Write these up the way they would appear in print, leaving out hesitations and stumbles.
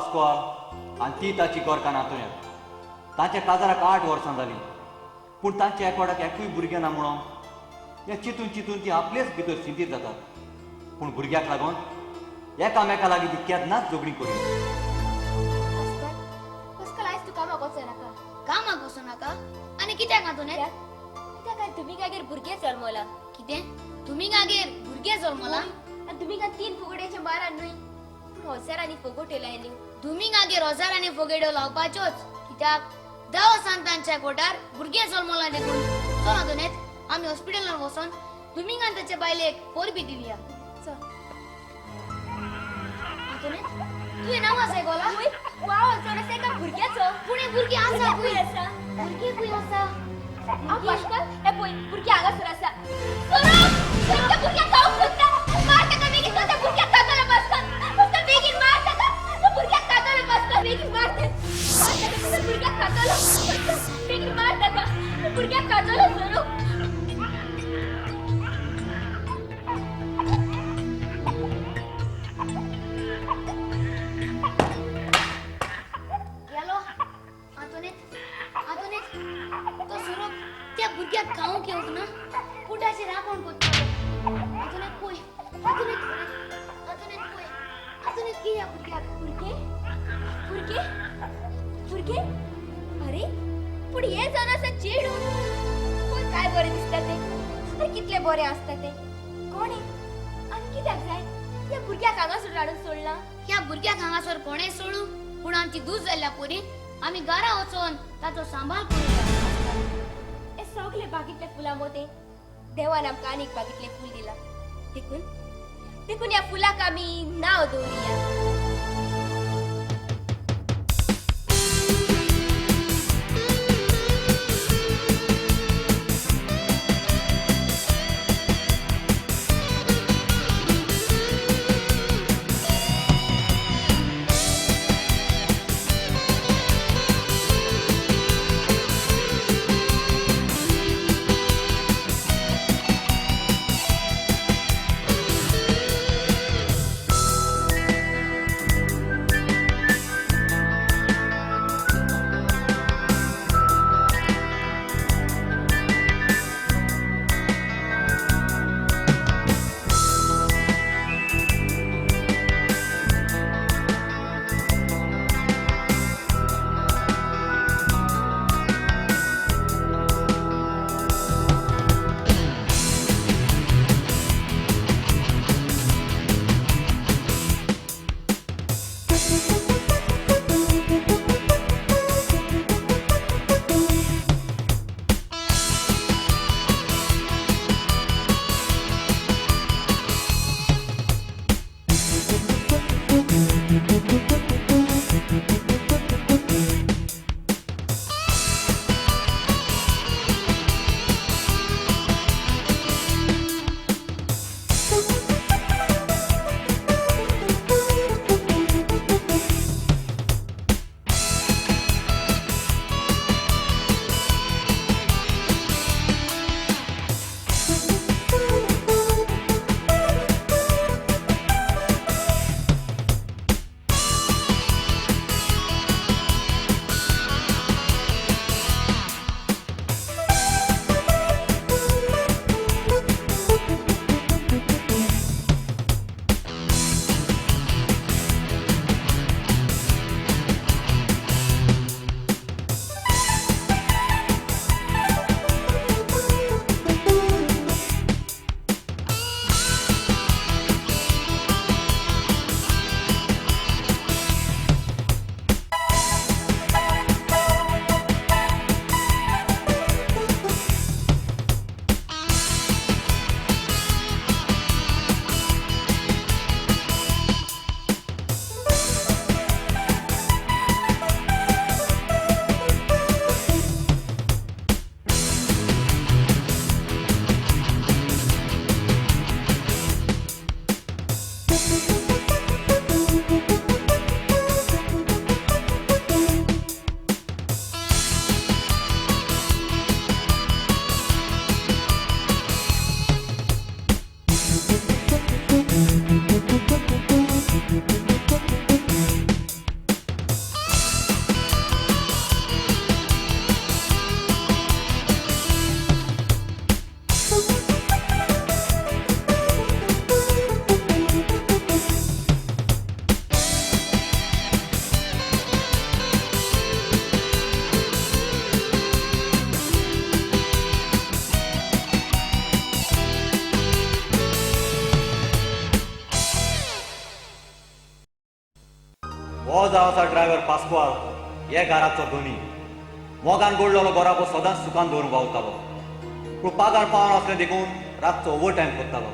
पास्कॉल आणि ती ताची गोरकां नातुण्याक तांच्या काजाराक 8 वर्सां जालीं पूण तांच्या एकोडाक एकूय भुरगें ना म्हणून हें चिंतून चिंतून ती आपलेच भितर चिंतीत जातात पूण भुरग्याक लागून एकामेका लागीं ती केन्नाच जोगणी करी आयज तू कामाक वचो नाका कामाक वचो नाका आनी कित्याक नातुण्याक कित्याक काय तुम्ही गागेर भुरगे जल्मला कितें तुमी गागेर भुरगे जल्मला आनी तुम्ही काय 3 फुगड्याच्या बारान न्हय पूण हजारांनी फुगोट्यो लायल्यो तुमी गागेर हजारांनी फोगेड्यो लावपाच्योच कित्याक 10 सांतांच्या कोटार भुरगे जल्मला देखून चल नातुण्याक आमी हॉस्पिटलान वचोन तुमी गान ताचे बायलेक पोरबी दिली चल नातुण्याक तुवें नांवां आयकलां वाव चोरस एका भुरग्याचो पुणे भुरगे आसा भुरगे आसा भुरगे खंय आसा हांव पाश्कल हे पळय भुरगे हांगासर आसा त्या भुरग्याक खावंक सोदता मार ताका बेगीन त्या भुरग्याक तातोलो पाश्कल बेगीन मार ताका त्या भुरग्याक तातोलो पाश्कल बेगीन मार ताका त्या भुरग्याक तातोलो बेगीन मार ताका त्या भुरग्याक तातोलो सोरो गेलो आतोनेत तो सुरो त्या भुरग्याक खावंक येवंक ना पोटाचेर राखण करता आतोनेत पळय आतोनेत कित्या भुरग्याक भुरगे भुरगे भुरगे अरे पूण हे जावन आसा चेडू पूण काय बरें दिसता ते अरे कितले बरें आसता ते कोण आनी कित्याक जाय त्या भुरग्याक हांगासर हाडून सोडला ह्या भुरग्याक हांगासर कोणें सोडू पूण आमची दूज जाल्ल्या पोरी आमी घरा वचोन ताचो सांबाळ करूया हे सगळे बागीतले फुलां मोते देवान आमकां आनीक बागीतले फूल दिला देखून देखून ह्या फुलाक आमी नांव दवरुया पास्कवाल हे घराचो धोनी मोगान गोडलेलो गोराबो सदांच सुखान दवरून वावतालो पूण पागार पावना असलें देखून रातचो ओवर टायम करतालो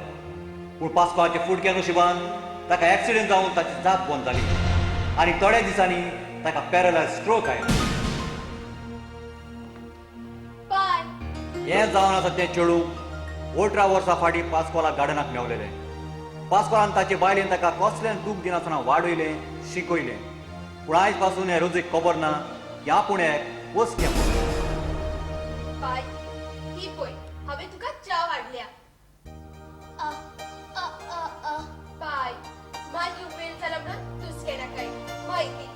पूण पास्कवाच्या फुडक्या नशिबान ताका एक्सिडेंट जावन ताची जाप बंद जाली आनी थोड्या दिसांनी ताका पॅरलायज स्ट्रोक आयलो बाय हें जावन आसा तें चेडूं 18 वर्सां फाटीं पास्कवालाक गार्डनाक मेवलेलें पास्कवालान ताचे बायलेन ताका कसलें दूख दिनासतना वाडयलें शिकयलें पूण आयज पासून हें रोजीक खबर ना की आपूण एक वस्कें बाय ही पळय हांवें तुका च्या हाडल्या बाय मागीर वेळ जाला म्हणून तूंच केनाकाय म्हायती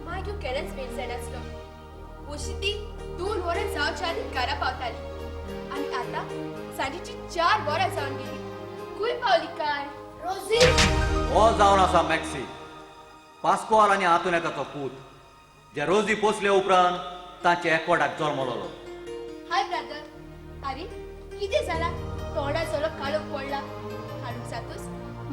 मागीर केन्नाच वेळ जायनासलो अशी ती 2 वरां जावच्या आदी घरा पावताली आनी आतां सांजेची 4 वरां जावन गेली खंय पावली काय रोजी हो जावन आसा मॅक्सी पास्कवाल आनी हातून ताचो पूत जे रोजी पोसले उपरांत ताचे एकवटाक जल्मलो हाय ब्रदर अरे कितें जाला तोंडा सगळो काळो पडला हाडून जातूस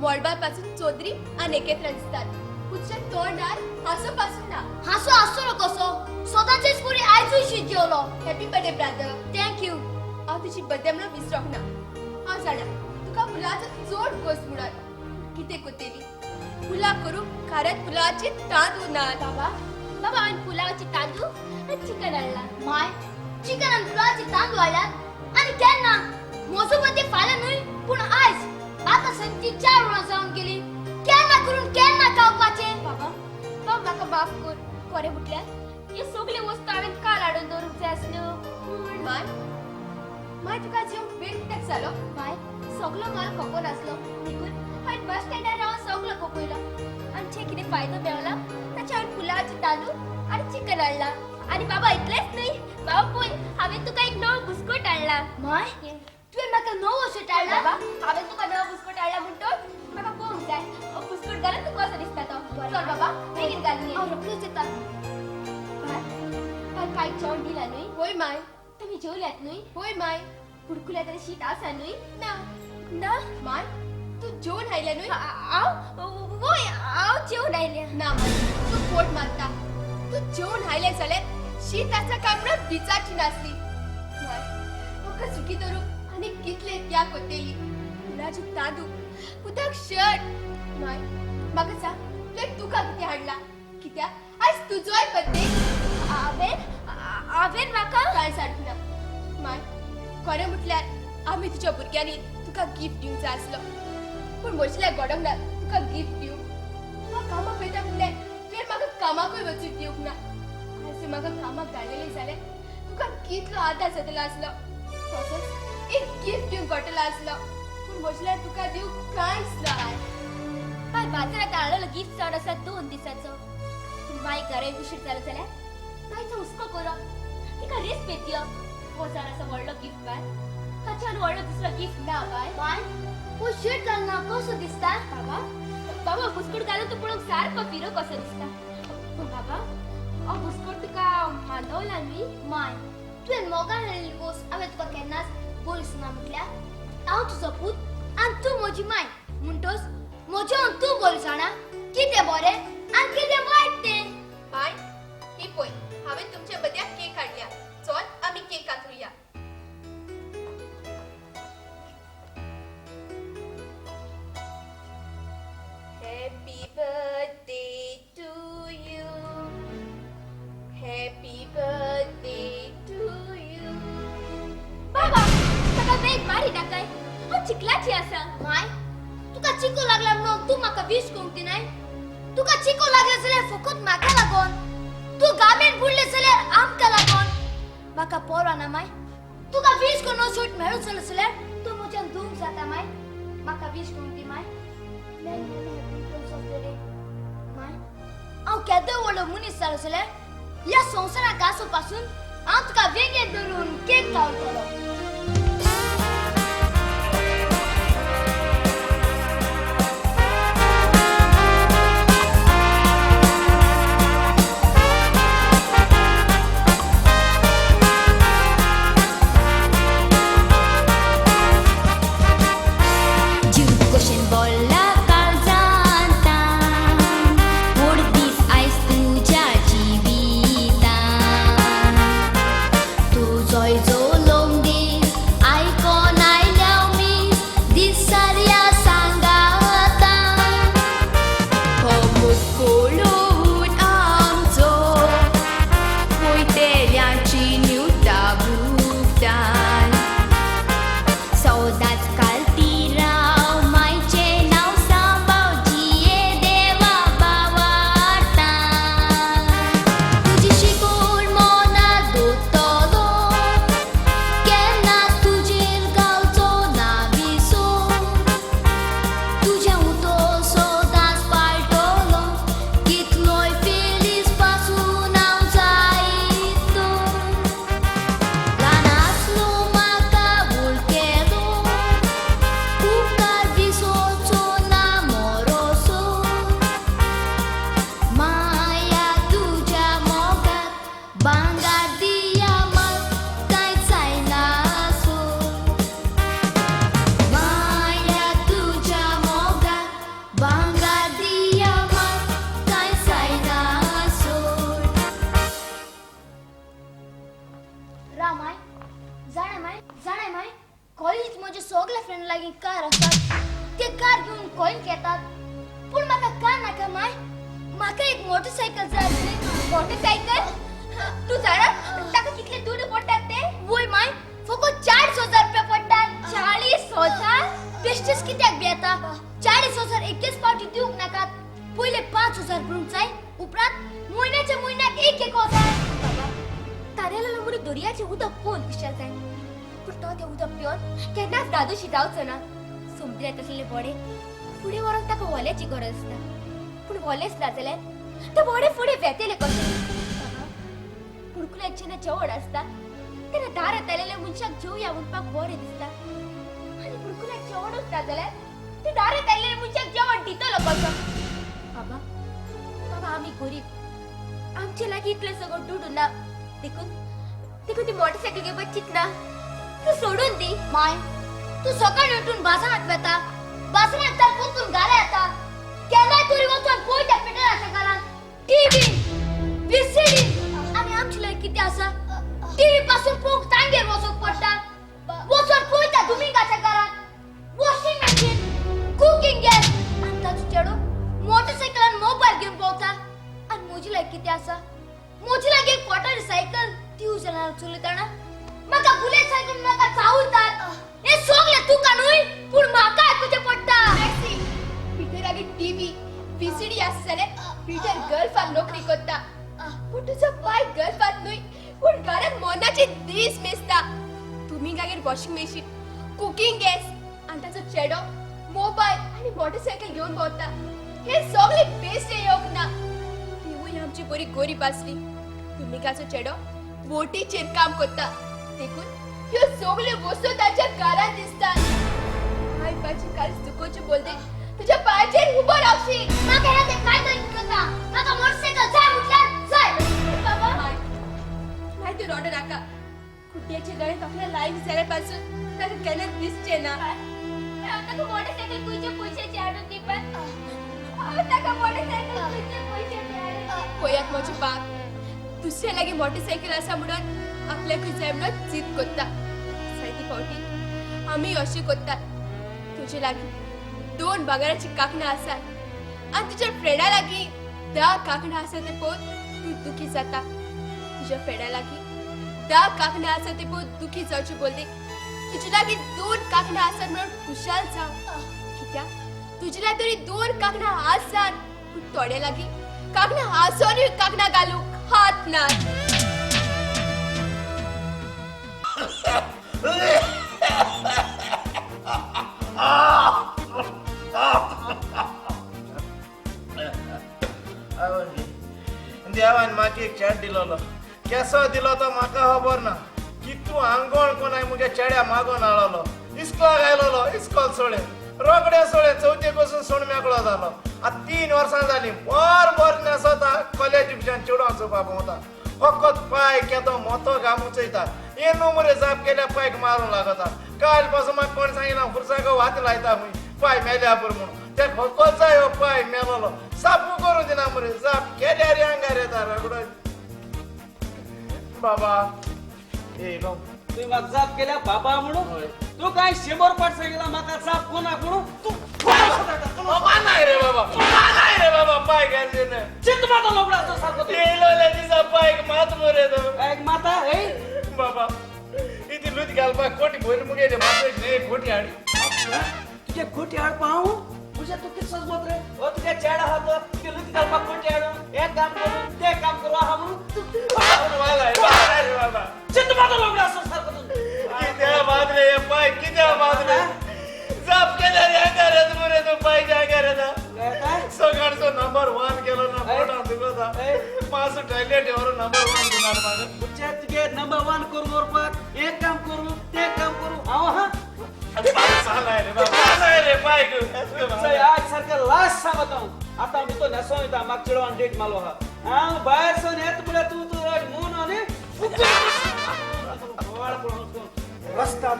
मोळबार पासून चौधरी आनी एकेत्र दिसतात तुझ्या तोंडार हांसो पासून ना हांसो आसतलो कसो स्वताचेच पुरी आयजूय शीत जेवलो happy birthday brother thank you हांव तुजी बर्थडे म्हणून विसरोंक ना हांव जाणा तुका फुलाचो चड गोस म्हणून कितें कोतेली फुलां करूंक खरेंच फुलाची तांदूळ ना बाबा बाबा हांवें फुलांची तांदूळ आनी चिकन हाडला माय चिकन आनी फुलांची तांदूळ हाडल्यात आनी केन्ना म्हजो बर्थडे फाल्यां न्हय पूण आयज आतां सांजची 4 वरां जावन गेली केन्ना करून केन्ना खावपाचें बाबा बाबा म्हाका माफ कर खरें म्हटल्यार हे सगळे वस्तू हांवें काल हाडून दवरूंक जाय आसल्यो माय माय तुका जेवण वेळ कित्याक जालो माय सगळो माल खबर आसलो देखून हांवें बस स्टँडार रावन सगळो खपयलो आमचे कितें फायदो मेवला ताचे हांवें फुलांची तांदूळ आनी चिकन हाडला आनी बाबा इतलेंच न्हय बाबा पळय हांवें तुका एक नवो बुस्कोट हाडला माय तुवें म्हाका नवो शर्ट हाडला बाबा हांवें तुका नवो बुस्कोट हाडला म्हणटच म्हाका पळोवंक जाय बुस्कोट घालून तुका कसो दिसता तो चल बाबा बेगीन घालून हांव रोखडीच येता काय जेवण दिला न्हय होय माय तुम्ही जेवल्यात न्हय होय माय कुडकुल्या तरी शीत आसा न्हय ना ना माय तू जेवण हायल्या न्हय हांव होय हांव जेवण हायल्या ना माय तू पोट मारता तू जेवण हायले जाल्यार शीत आसा काय म्हणून बिचाची नासली माय म्हाका सुखी धरूंक आनी कितले त्याग कोतेली फुलाची तांदूळ उदक शर्ट माय म्हाका सांग तुवें तुका कितें हाडला कित्याक आयज तुजोय बर्थडे हांवें म्हाका कांय सारकी ना माय खरें म्हटल्यार आमी तुज्या भुरग्यांनी तुका गिफ्ट दिवंक जाय आसलो पूण म्हटल्यार घडोंक ना तुका गिफ्ट दिवंक हांव कामाक वयता म्हणल्यार तुवें म्हाका कामाकूय वचूंक दिवंक ना आयज म्हाका कामाक धाडलेलें जाल्यार तुका कितलो आदार जातलो आसलो तसोच एक गिफ्ट दिवंक घडटलो आसलो पूण म्हटल्यार तुका दिवंक कांयच ना बाय बाजारात हाडलेलो गिफ्ट चड आसा 2 दिसाचो पूण माय घरा उशीर जालो जाल्यार ताचो हुस्को करप तिका रेस्पेद दिवप हो जरासो व्हडलो गिफ्ट बाय ताच्यान व्हडलो दुसरो गिफ्ट ना बाय माय हो शर्ट घालना कसो दिसता बाबा बाबा बुस्कोट घालून तू पळोवंक सारको फिरो कसो दिसता पूण बाबा हो बुस्कोट तुका मानवला न्ही माय तुवें मोगान हाडलेली गोस हांवें तुका केन्नाच बोलूंक ना म्हटल्यार हांव तुजो पूत आनी तूं म्हजी माय म्हणटोच म्हजें तूं बोल जाणा कितें बरें आनी कितें वायट तें बाय ही पळय हांवें तुमच्या बद्याक केक हाडल्या चल आमी केक कातरुया happy birthday to you happy birthday to you बाबा ताका वेग मारी नाकाय हांव चिकलाची आसा माय तुका चिको लागला म्हणून तूं म्हाका विश करूंक दिनाय तुका चिको लागला जाल्यार फकत म्हाका लागोन तू गामेन बुडले जाल्यार आमकां लागोन म्हाका पोरवा ना माय तुका विश करून शर्ट मेळूं जाल्यार तूं म्हज्यान दूख जाता माय म्हाका विश करूंक दी माय माय हांव केदो व्हडलो मनीस जालो जाल्यार ह्या संवसाराक आसो पासून हांव तुका वेगळे धरून केक खावतलो Bolla calzanta, por असतात ते कार घेऊन कोण घेतात पण माका का नाका माय माका एक मोटरसायकल जाय आसली मोटरसायकल तू जाणा ताका कितले दूर पडतात ते वय माय फकत 400,000 रुपये पडतात 40,000 बेस्टच कित्याक बेता 40,000 एकेच पावटी दिवक नाकात पहिले 5,000 भरूंक जाय उपरांत महिन्यात एक हजार बाबा तारेला मुळे दर्याचे उदक कोण पिशाल जाय पण तो ते उदक पिवन केन्नाच दादूशी जावचो ना समुद्रात असलेले बडे फुडें व्हरोंक ताका वल्याची गरज आसता पूण वलेच ना जाल्यार ते बडे फुडें वेतेले कशे कुडकुल्याचें जेवण आसता तेन्ना दारांत आयलेले मनशाक जेवया म्हणपाक बरें दिसता आनी कुडकुल्याक जेवणूच ना जाल्यार ते दारांत आयलेले मनशाक जेवण दितलो कसो बाबा बाबा आमी गरीब आमचे लागीं इतलें सगळं दुडू ना देखून ती मोटरसायकल घेवपाक चिंतना तू सोडून दी माय तू सकाळी उठून बाजारात वेता बाजारात तर पोतून घरा येता केन्नाय तरी वचून पोयत्या पेटराच्या घरात टीव्ही व्हीसीडी आणि आमची लायक किती आसा टीव्ही पासून पोक तांगेर वचूक पडटा वचून पोयत्या दुमिंगाच्या घरात वॉशिंग मशीन कुकिंग गॅस आणि ताचो चेडो मोटरसायकल आणि मोबाईल घेऊन पोवता आणि म्हजी लायक किती आसा म्हजी लायक एक पोटारी सायकल ट्युशनार चलयताना म्हाका बुलेट सायकल म्हाका चावतात हे सोगले तुका न्हय पूण म्हाका आयकुचें पडटा पीटर आगे टीव्ही व्हीसीडी आसा जाल्यार पीटर गर्ल्फाक नोकरी करता पूण तुजो बाय गर्ल्फाक न्हय पूण घरात मोनाचे दीस मेजता तुमी गागेर वॉशिंग मशीन कुकिंग गॅस आनी ताचो चेडो मोबायल आनी मोटरसायकल घेवन भोंवता हे सगळे बेस्ट येवंक ना तिवूय आमची बरी गरीब आसली तुमिकाचो चेडो बोटीचेर काम करता देखून ह्यो सगळे वस्तू ताच्या घरात दिसतात हाय पाची काल चुकोची बोलते तुझ्या पायाचेर उभं रावशी म्हाका ह्या ते काय तरी करता म्हाका मोटरसायकल जाय म्हटल्यार जाय बाबा नाही तू रॉड नाका कुट्याचे गळे आपल्या लाईफ झाल्यापासून तर केलं दिसते ना आता मोटरसायकल कुठचे पैशाचे आणून दे पण आता मोटरसायकल कुठचे पैशाचे आणून पोयात माझी बाप दुसऱ्या लागे मोटरसायकल असा म्हणून आपल्या खिचाय म्हणून जिद करता सायती पावटी आम्ही अशी करतात तुझे लागी 2 भांगराची काकणा आसात आणि तुझ्या फ्रेंडा लागी 10 काकणा आसा ते पळोवन तू दुखी जाता तुझ्या फ्रेंडा लागी 10 काकणा आसा ते पळोवन दुखी जावची बोलते तुझे लागी 2 काकणा आसात म्हणून खुशाल जाव कित्याक तुझे तरी 2 काकणा आसात पूण थोड्या लागी काकणा आसोनूय काकणा घालूंक हात ना देवान म्हाका एक चेड दिलोलो केसो दिलो तो म्हाका खबर ना कितू आंगोळ कोणाय मुगे चेड्या मागून हाडलो इस्कॉलाक आयलोलो इस्कॉल सोडे रोकडे सोडे चवथी पासून सोड मेकळो जालो आतां 3 वर्सां जालीं बोर नेसोता कॉलेजीच्यान चेडो चोवपा भोंवता फकत पाय केदो मोतो घाम उचयता हे नुमरे जाप केल्या पायक मारूंक लागता काल पासून म्हाका कोण सांगिना फुरसाको वात लायता खूंय पाय मेल्या पुरो म्हणून ते फकत जाय हो पाय मेलोलो सापू करूं दिना मरे जाप केल्यार आंगार येता रगडो बाबा ए नो तुम्ही म्हाका जाप केल्या बाबा म्हणून तू काय 100 पाट सांगितला म्हाका जाप कोणाक म्हणून तू बाबा नाही रे बाबा पाय घालते ना चित्त माता लोबडा तो सारखो तू येलोले दिसा पाय मात मरे तो एक माता हे बाबा इथे लुत घालपाक कोटी भोर मुगे माते ने खोटी हाडी तुझे खोटी हाड पाहू तुझे तू किती सजमत रे ओ तुझे चेडा हात तुझे लुत घालपाक खोटी हाड एक काम करू ते काम करू हा म्हणून तू वाला रे बाबा चित्त माता लोबडा तो सारखो तू किती मादरे पाय किती मादरे जाप केल्यार आंगार येता मरे तो पाय आंगार येता काय सकाळचो नंबर 1 केलो ना फोटा दिलोता मासो टॉयलेट एवरो नंबर 1 दिनार मागे तुझे तुझे नंबर 1 करू वरपाक एक काम करू ते काम करू हाव हा चालाय रे बाबा चालाय रे पाय गो आज सारखं लास्ट सांगत हांव आतां मी तो नेसो वयता म्हाका चेडवान डेट मारलो हा हांव भायर सोन येता म्हळ्यार तूं मून आनी रस्ता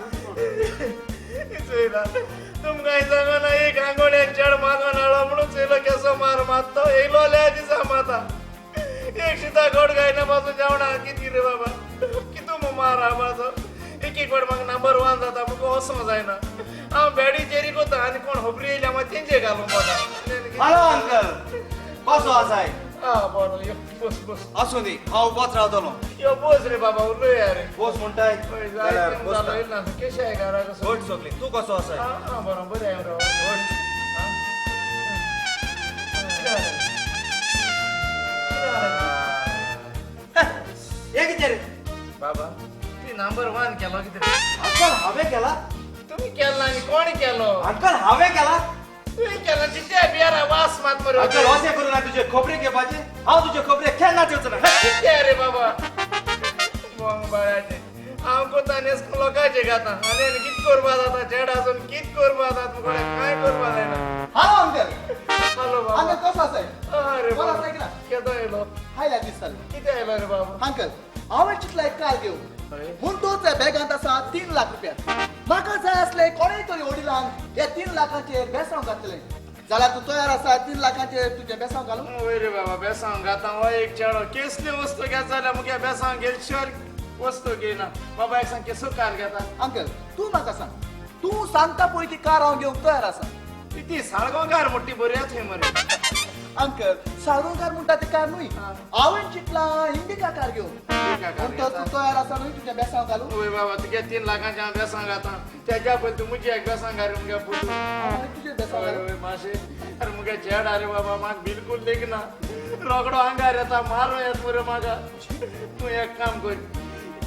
तुमकां सांगना एक आंगोड्या चेड मागून हाडलो म्हणून चेलो केसो मार मारतो येयलो ले दिसा माता एक शिता गोड गायना पासून जेवणा किती रे बाबा कितू मार हा माझो एक एक फावट म्हाका नंबर 1 जाता म्हाका वचोंक जायना हांव बेडी चेरी कोता आनी कोण होबरी येयल्या मागीर तेंचे घालूं पडटा हॅलो अंकल कसो आसाय आं बरो यो बस बस असू दी हांव उबोच रावतलो यो बस रे बाबा उलया रे बोस म्हणटाय पळय, जाल्यार जायत बसता. जालो येयला केशे आहे घरा कसो घोट सोगली तू कसो आसाय आं बरो बरें आहे रे हे कितें रे बाबा ती नंबर 1 केलो कितें रे अंकल हांवें केला तुम्ही केला आनी कोणी केलो अंकल हांवें केला तुवें केला तिच्या बियारा वास मात मरे अंकल अशें करून ना तुजे खोबरे घेवपाचे हांव तुजे खोबरे केन्ना जेवचो ना कितें रे बाबा मग बाळाचे हांव कोता नेस्क लोकांचे खाता आनी कित करपा जाता चेडा आसून कित करपा जाता तुका काय करपा जायना हालो अंकल हॅलो बाबा अंकल कसो आसाय अरे बरो बाबा आसाय की ना केदो येयलो हायल्या दिसताले कितें येयलो रे बाबा अंकल हांवें चिंतला एक कार घेवं म्हूण तोच बॅगांत आसा 3 लाख रुपया म्हाका जाय आसले कोणेय तरी वडिलांक हे 3 लाखांचेर बेसांव घातलें जाल्यार तूं तयार आसा 3 लाखांचेर तुजें बेसांव घालूं वय रे बाबा बेसांव घाता हो एक चेडो केसली वस्तू घेत जाल्यार मुगे बेसांव गेलश्योर वस्तू घेयना बाबा एक सांग केसो कार घेता अंकल तूं म्हाका सांग तूं सांगता पळय ती कार हांव घेवंक तयार आसा ती साळगांवकार मोठी बरी थंय मरे अंकल साळगांवकार म्हणटा ती कार न्हय हांवें चिंतला इंडिका कार घेवं इंडिका कार पूण तो तूं तयार आसा न्हय तुजें बेसांव घालूं वय बाबा तुगे 3 लाखांचे हांव बेसांव घाता तेज्या पयलीं तूं मुजी एक बेसांव घाल मुगे पुतू हांवें तुजें बेसांव घालूं माशे अरे मुगे चेडा रे बाबा म्हाका बिलकुल लेगना रोगडो आंगार येता मारो येत मरे म्हाका तूं एक काम कर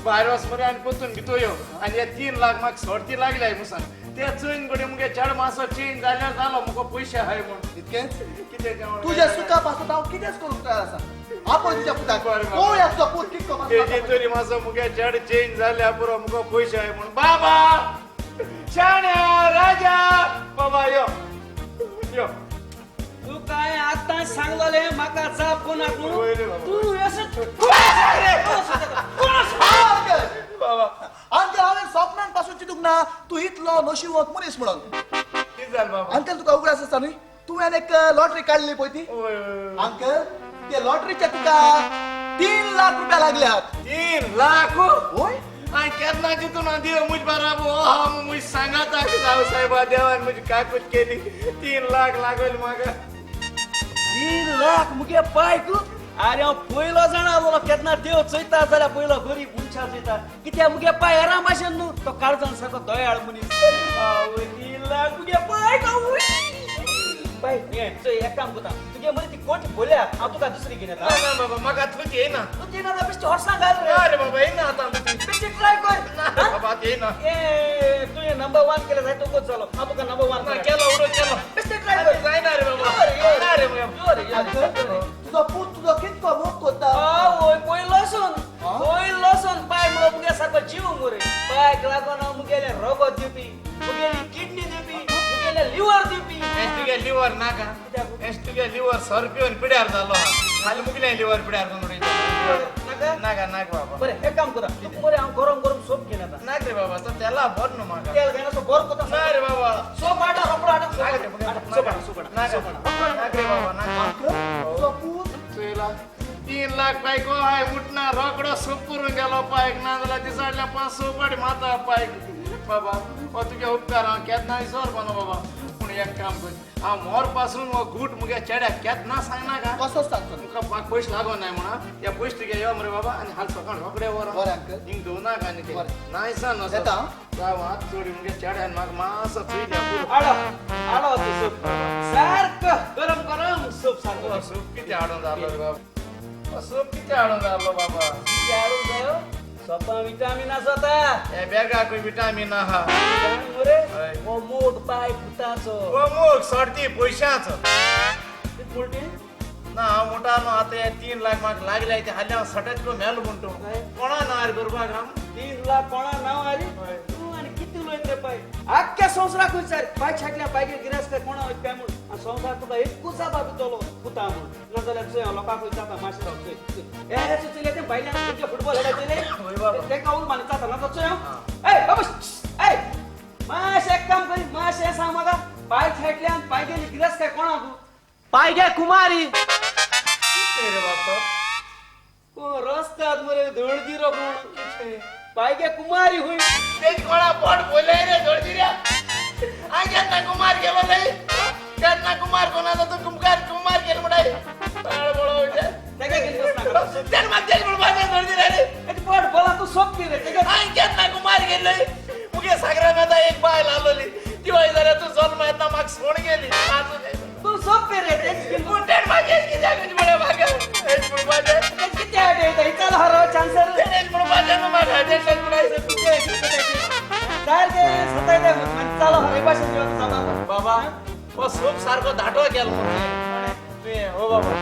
भायर वच मरे आनी पोतून भितो यो आनी हे 3 लाख म्हाका सोडती लागल्याय मुसा ते चोयन घडये मुगे चेड मातसो चेंज जाल्यार जालो मुगो पयशे आहाय म्हूण इतकेंच कितें तें तुज्या सुका पासत हांव कितेंच करूंक तयार आसा आपण तुज्या पुताक बरें, बरें. पळोवया तुजो पूत कितको तेजे तरी मातसो मुगे चेड चेंज जाल्यार पुरो मुगो पयशे आहाय म्हूण बाबा शाण्या राजा बाबा यो यो तू काय आता सांगले म्हाका जा फोनाक वय रे बाबा. तू असं बाबा अंकल हांवें स्वप्नांत पासून चिंतूंक ना तूं इतलो नशिबवंत मनीस म्हणून कितें जालें बाबा अंकल तुका उगडास आसा न्हय तुवें एक लॉटरी काडली पळय ती वय, वय, वय. अंकल ते लॉटरीचे तुका 3 लाख रुपया लागल्यात 3 लाख होय आणि केन्ना चितून देव मुझ बराबो हा मुझ सांगात जाऊ साहेबा देवान मुझी काकूच केली 3 लाख लागल म्हाका 3 लाख मुगे बायको अरे हांव पयलो जाणा आलो केन्ना देव चयता जाल्यार पयलो गरीब मनशा चयता कित्याक मुगे पाय आराम भाशेन न्हू तो काळजान सारको दयाळ मनीस 3 लाख मुगे बायको बाय ये चय एक काम करता तुगे मरे ती कोट बोल्या हांव तुका दुसरी घेवन येता ना बाबा म्हाका तुझी येना तू तिना बेश्टी हॉर्सां घाल रे अरे बाबा येना आता बेश्टी ट्राय कर ना बाबा येना ए तुझे नंबर 1 केलं जाय तो कोच झालो हांव तुका नंबर 1 ना केलो उडो केलो बेश्टी ट्राय कर जायना रे बाबा ना रे बाबा अंकल तुजो पूत तुजो कितको मोग कोत्ता ओय पयलोसून पाय मुगो मुगे सारको जीव मुरे पायक लागून हांव मुगेले रगत दिवपी मुगेली किडनी दिवपी मुगेले लिव्हर दिवपी एस तुगे लिव्हर नाका एस तुगे लिव्हर 100 रुपयान पिड्यार जालो खाली मुगले लिव्हर पिड्यार करून उडयता नाका नाका बाबा बरें एक काम करा मरे हांव गरम गरम सोप घेवन येता नाक रे बाबा तो त्याला बर न्हू म्हाका तेल घेवन असो बर कोता ना रे बाबा सोप हाडा रोकडो हाडा सोप नाका नाक रे बाबा नाका अंकल तुजो पूत चोयला 3 लाख पायको हाय उठना रोकडो सूप करून गेलो पायक ना जाल्यार दिसाडल्या 500 पाडी माता पायक बाबा हो तुगे उपकार हांव केन्ना विसर पानो बाबा पूण एक काम कर हांव मोर पासून हो गूट मुगे चेड्याक केन्ना सांगना का कसो सांगतो तुका पाक पयशे लागो नाय म्हणा या पयशे तुगे यो मरे बाबा आनी हाल सकाळ रोकडे वर बरें अंकल हिंग दोन नाका आनी ते बरें. नायसा न्हू येता जाव हात चोडी मुगे चेड्यान म्हाका मातसो चुय द्या पुरो हाडो हाडो तू सोप सारको गरम गरम सोप सारको हो, सूप किती हाडून जालो रे बाबा हो, सूप किती हाडून जालो बाबा हाडून जायो सोपा विटामिन आसता हे बेगाक विटामीन आहा मरे हय. हो मोग पाय पुताचो हो मोग सोडती पयशांचो उलटी ना हांव म्हणटालो आतां हे 3 लाख म्हाका लागले ते हाली हांव सटत करून मेलो म्हणटो कोणा ना रे करपाक हांव 3 लाख कोणा नाव आली तू आणि किती उलयत रे पाय आख्या संवसाराक विचार पाय छाटल्या पायगे गिरास काय कोणा वयत काय म्हूण आनी संवसार तुका एकूच जाता भितलो पुता म्हूण नाजाल्यार चोय हांव लोकांक वयता माशे राव चोय हे चुचले ते भायल्यान तुमचे फुटबॉल खेळटाले ते काऊन मानता ना चोय हांव ए बाबा ए माशे एक काम करी माशे सांग म्हाका पाय छाटल्यान पायगे गिरास काय कोणा तू पायगे कुमारी रे बाबा कोण रस्त्यात मरे धडजिरो कोण पायगे कुमारी हुई तेच कोणा पोट बोले रे जोडदिऱ्या केन्ना कुमार गेलो नाही केन्ना कुमार कोणाचा तो कुमार केलं म्हणाय तेका गेलतोस नाका त्यान म्हाका तेल म्हणून बाजार धरली रे एक पोट बोला तू सोप रे तेका केन्ना कुमार गेलोय मुगे सगळ्या मेदा एक बायल आलोली ती वय जाल्यार तू जल्म येतना म्हाका सोड गेली तू सोप रे तेच पूण तेन म्हाका हेच कित्याक म्हणे म्हाका हेच म्हणून बाजार किती आडे चल हरो चान्सर हेच म्हणून बाजार म्हाका टेन्शन म्हणायचं काय के सताय दे मन चल हरो भाषा जेवण सामा बाबा वो सोप सारको धाटो केलो म्हणजे तुवें हो बाबा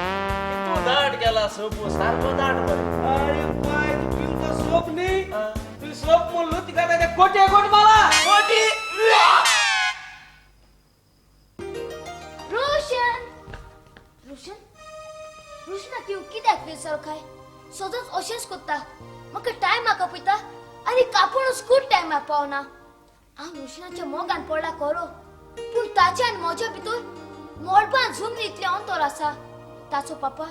तू दाट केला सोप सारको दाट बरे अरे पाय तू पिऊन सोप नाही तू सोप म्हणलो तिका ते कोटे कोट मला मोठी रोशन रोशन रोशना तू कित्याक विसर काय सदांच अशेंच कोत्ता म्हाका टायमाक आपयता आनी कापूनच खूब टायमाक पावना हांव रोशनाच्या मोगान पडला करो पूण ताचे आनी म्हज्या भितर मोडपान झुमली इतलें अंतर आसा ताचो पापा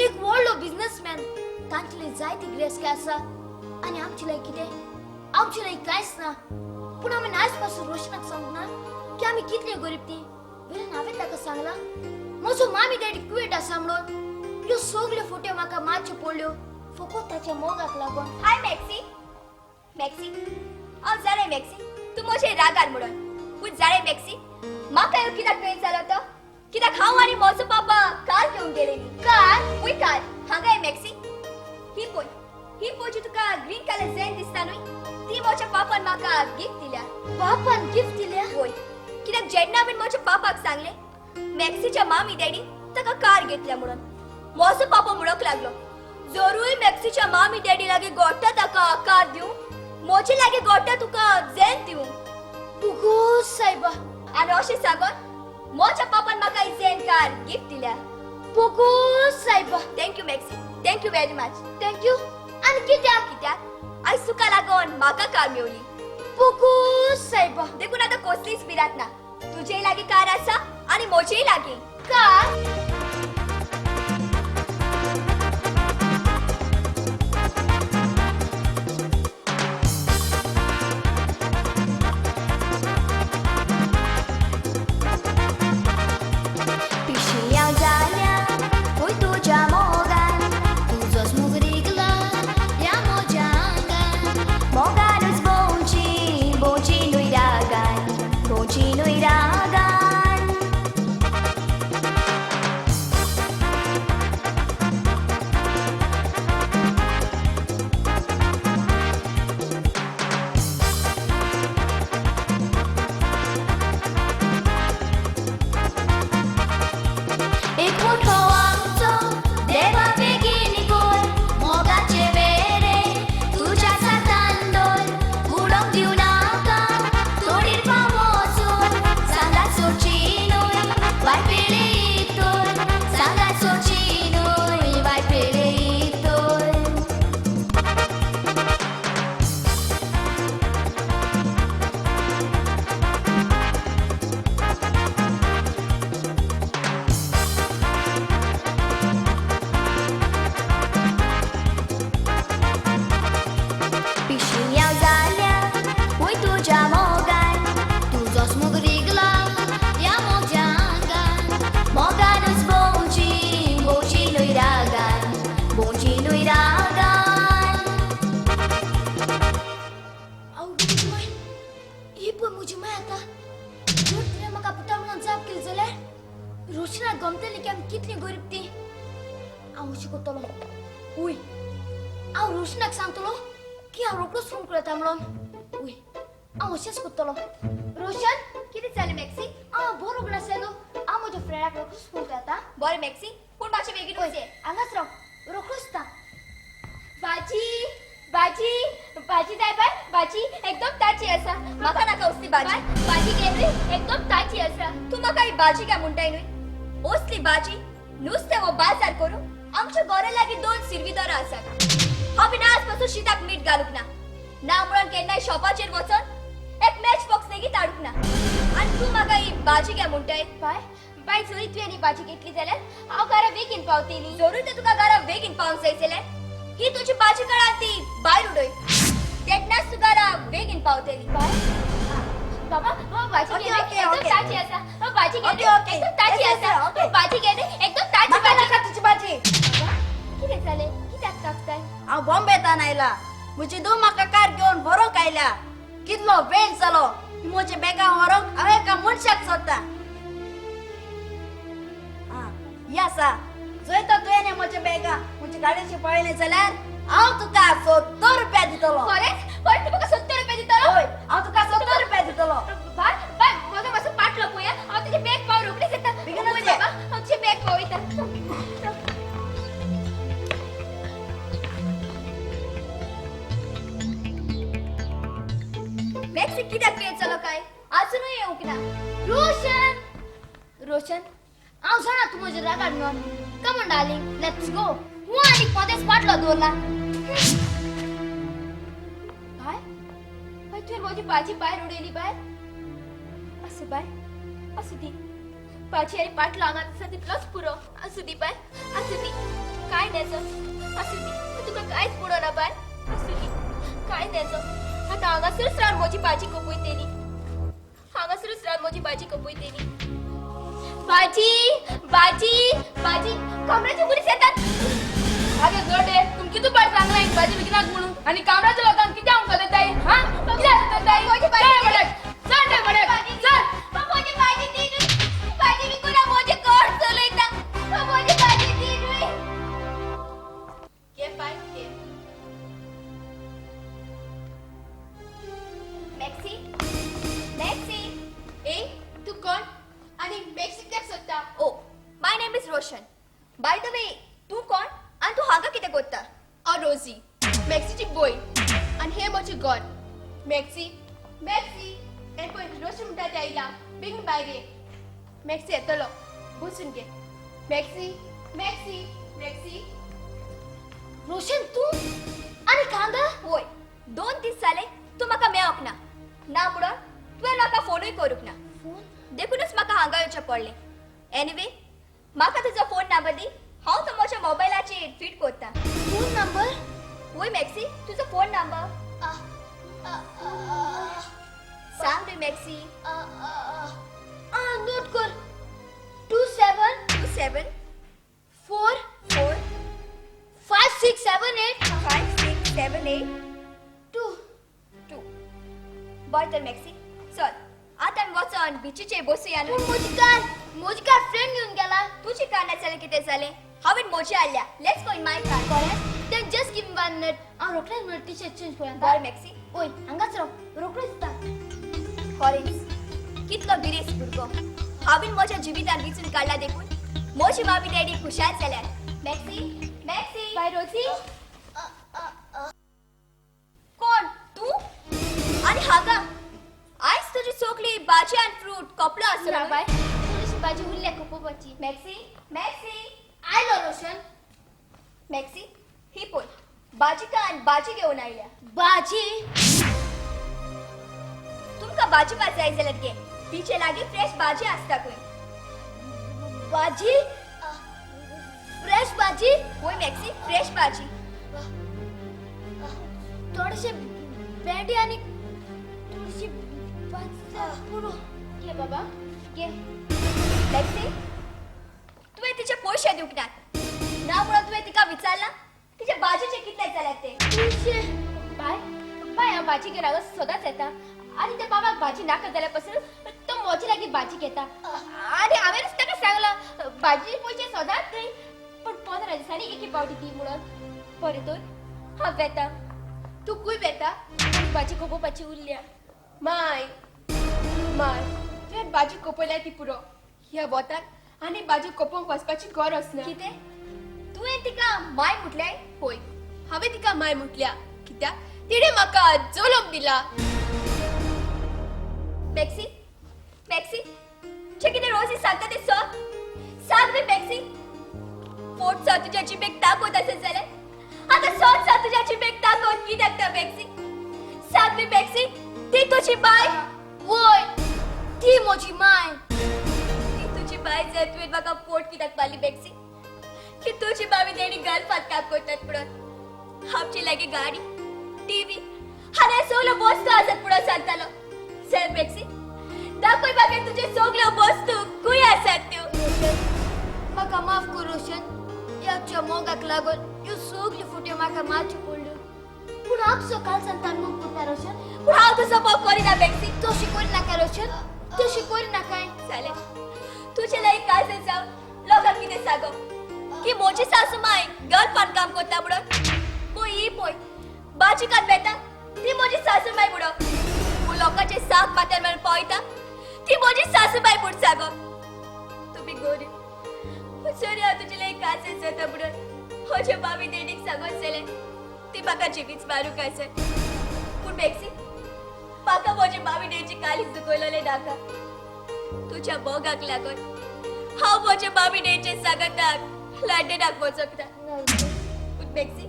एक व्हडलो बिझनेसमॅन तांचेले जायती गिरेस्तकी आसा आनी आमचेले कितें आमचेले कांयच ना पूण आमी आयज पासून रोशनाक सांगूंक ना की आमी कितले गरीब ती वेळेन हांवें ताका सांगलां म्हजो मामी डॅडी कुवेट आसा म्हणून ह्यो सगल्यो फोटो म्हाका मातच्यो पडल्यो फकत ताच्या मोगाक लागून हाय मॅक्सी मॅक्सी हांव जाणें मॅक्सी तूं म्हजे रागार म्हणून पूण जाणें मॅक्सी म्हाका ह्यो कित्याक वेळ जालो तो कित्याक हांव आनी म्हजो पापा कार घेवन गेलेली कार हांगा मॅक्सी ही पळय जी तुका ग्रीन कलर जैन दिसता न्हय ती म्हज्या पापान म्हाका गिफ्ट दिल्या पापान गिफ्ट दिल्या होय कित्याक जेन्ना हांवें म्हज्या पापाक सांगलें मॅक्सीच्या मामी डॅडी ताका कार घेतल्या म्हणून म्हजो पापा म्हणूंक लागलो जरूय मॅक्सीच्या मामी डॅडी लागी गोडटा ताका कार दिवं म्हजे लागी गोडटा तुका जैन दिवं तुगो सायबा आनी अशें सांगून म्हज्या पापान म्हाका ही जैन कार गिफ्ट दिल्या पोगो सायबा thank you maxi thank you very much thank you आनी कित्याक आयज तुका लागून म्हाका कार मेवली पोगो सायबा देखून आतां कसलीच भिरांत ना तुजेय लागी कार आसा आनी म्हजेय लागी कार रोशना गमतली की आमी कितली गरीब ती हांव अशें करतलो उय हांव रोशनाक सांगतलो की हांव रोकडोच फोन करता म्हणून उय हांव अशेंच करतलो रोशन कितें जालें मॅक्सी हांव बरो रोकडो आसलो हांव म्हज्या फ्रेंडाक रोकडोच फोन करता बरें मॅक्सी पूण मातशें बेगीन वचचें हांगाच राव रोकडोच ता भाजी भाजी भाजी जाय बाय भाजी एकदम ताजी आसा म्हाका नाका असली भाजी भाजी घे रे एकदम ताजी आसा तू म्हाका ही भाजी काय म्हणटाय न्हय असली भाजी नुस्तें वो बाजार करूं आमच्या घरा लागीं 2 सिरविदारां आसात हांवें आज पासून शीताक मीठ घालूंक ना म्हणून केन्नाय शॉपाचेर वचून एक मॅच बॉक्स लेगीत हाडूंक ना आनी तू म्हाका ही भाजी काय म्हणटाय बाय जरी तुवें ही भाजी घेतली जाल्यार हांव घरा बेगीन पावतली जरूर तर तुका घरा बेगीन पावंक जाय जाल्यार ही तुजी भाजी काडा ती भायर उडय तेन्नाच तू घरा बेगीन पावतली बाबा भाजी ओके, घे रे, ओके, एकदम ओके. ताजी असा भाजी घे ओके, रे, ओके. एकदम ताजी येस, येस, असा ओके. भाजी घे रे, एकदम ताजी म्हाका भाजी नाका तुझी भाजी बाबा, कितें जालें कित्याक तापताय हांव बॉम्बेत आयला म्हजी धूव म्हाका कार घेवन बरोंक आयल्या कितलो वेळ जालो म्हजे बॅगा व्हरोंक हांव एका मनशाक सोदता या सा जंय तुवें म्हजे बॅगा म्हजे गाडयेची पळयलें जाल्यार हांव तुका 70 रुपया दितलो खरेंच खरेंच तुका 70 रुपया दितलो होय हांव तुका 70 रुपया दितलो बाय बाय माझा मातसो पाटलो पळया हांव तुजे बॅग पाव रोखडीच येता बेगीनच पळय ये. बाबा हांव तुजे बॅग पाव येता मॅक्सी कित्याक वेळ जालो काय अजूनही येऊक ना रोशन रोशन हांव जाणा तूं म्हजे रागार न्हू come on darling let's go हूं आनी मदेंच पाटलो दवरला बाय बाय तुवें म्हजी भाजी भायर उडयली बाय असं बाय असू दी भाजी आनी पाटलो हांगा दिसा तितलोच पुरो असू दी बाय असू दी काय न्हेजो असू दी तुका कांयच पुरो ना बाय असू दी काय न्हेजो आतां हांगासरूच रावन म्हजी भाजी कपयतेली हांगासरूच रावन म्हजी भाजी कपयतेली भाजी भाजी भाजी कमराचे मुलीस येतात आगे जोडे तुम किती पार चांगला आहे भाजी विकनाक म्हणून आणि कामराच्या लोकांना किती अंक देत आहे हा किती देत आहे माझी भाजी चल बडक चल बडक भाजी चल माझी भाजी दी भाजी विकून माझे कोण चलयता माझी भाजी दी घे पाय घे मॅक्सी मॅक्सी ए तू कोण आणि मॅक्सी कित्याक सोदता oh my name is Roshan by the way तू कोण आणि तू हांगा कितें करता रोजी मॅक्सीची बोय आणि हे म्हजें घर मॅक्सी मॅक्सी हे पळय रोशन म्हणटा ते आयला बेगीन भायर ये मॅक्सी येतलो बसून घे मॅक्सी मॅक्सी मॅक्सी रोशन तू आनी कांदा होय 2 दीस जाले तू म्हाका मेळोक ना म्हणून तुवें म्हाका फोनूय करूंक ना देखूनच म्हाका हांगा येवचें पडलें एनिवे म्हाका तुजो फोन नंबर दी हांव तो म्हज्या मोबायलाचेर फीड करता फोन नंबर वय मॅक्सी तुजो फोन नंबर सांग रे मॅक्सी नोट कर 27 4 4 5 6 7 8 5 6 7 8 2 2 बरें तर मॅक्सी चल आतां आमी वचोन बिचीचेर बसूया न्हू म्हजी कार फ्रेंड घेवन गेला तुजी कार नाचलें कितें जालें हांवें म्हजी हाडल्या let's go in my car correct then just give me 1 minute हांव रोखडेच म्हण टी शर्ट चेंज करूं बरें मॅक्सी ओय हांगाच राव रोखडेच येता खरेंच कितलो गिरेस भुरगो हांवें म्हज्या जिवितान विचून काडला देखून म्हजी मामी डॅडी खुशाल जाल्यार मॅक्सी मॅक्सी बाय रोजी कोण तू आनी हांगा आयज तुजी चोकली भाजी आनी फ्रूट कपलो आसलो बाय थोडीशी भाजी उरल्या कपोवपाची मॅक्सी मॅक्सी आयलो रोशन मॅक्सी ही पळय भाजी आनी भाजी घेवन आयल्या भाजी तुमकां भाजी पास जाय जाल्यार घे तिचे लागीं फ्रेश भाजी आसता खंय भाजी फ्रेश भाजी होय मॅक्सी फ्रेश भाजी थोडेशे भेंडी आणि थोडीशी पुरो घे बाबा घे मॅक्सी तुवें तिचे पयशे दिवंक ना म्हणून तुवें तिका विचारला तिचे भाजीचे कितले जाल्यात ते तुळशी बाय बाय हांव भाजी घेवन सदांच येता आनी त्या बाबाक भाजी नाका जाल्या पासून तो म्हजे लागीं भाजी घेता आनी हांवेंच ताका सांगला भाजी पयशे सदांच न्हय पण 15 दिसांनी एकी पावटी दी म्हणून बरें तर हांव वेता तू खूंय वेता भाजी कपोवपाची उरल्या माय तुवें भाजी कपयल्या ती पुरो ह्या बोतान आनी भाजी कपोवंक वचपाची गरज ना कितें तुवें तिका माय म्हटल्याय होय हांवें तिका माय म्हटल्या कित्याक तिणे म्हाका जलोम दिला मॅक्सी मॅक्सी जे कितें रोजी सांगता ते सांग रे मॅक्सी पोटचा तुज्या जिबेक ताकद आसत जाल्यार आतां सोडचा तुज्या जिबेक ताकद कित्याक ना मॅक्सी सांग रे मॅक्सी ती तुजी बाय वय ती म्हजी माय ती तुजी बाय जर तुवें म्हाका पोट कित्याक मारली मॅक्सी की तुजी मामी तेणी गल्फात काम करतात म्हणून आमची लागीं गाडी टीव्ही आनी सगळ्यो वस्तू आसत म्हणून सांगतालो सर मॅक्सी दाखय म्हाका तुजे सगळ्यो वस्तू खंय आसात त्यो म्हाका माफ कर रोशन याच्या मोगाक लागून ह्यो सगल्यो फोटो म्हाका मारच्यो पडल्यो पूण आपसो कालसान ताणून करता रोशन पूण हांव तुजो बाप करिना बेक्सी तशी करिनाका रोशन तशी करिनाकाय जाल्या तुजे लायक काय जाव लोकांक कितें सांगो की म्हजी सासू माय गर्लफ्रेंड काम करता म्हणून पळय ही पळय भाजी कात बेता ती म्हजी सासू माय म्हणून पूण लोकांचे साप माथ्यार मेळून पळयता ती म्हजी सासू माय म्हूण सांगो तुम्ही गोरी सरी हांव तुजे लायक काय जाता म्हणून म्हज्या बाबी देडीक सांगोन जालें ती म्हाका जिवीच मारूंक आसा पूण बेक्सी म्हाका म्हजे बाबी देडची कालीच दुखयलेलें नाका तुझ्या मोगाक लागून हांव म्हजे बाबी डेचे सांगताक लंडनाक वचोकता पूण बेक्सी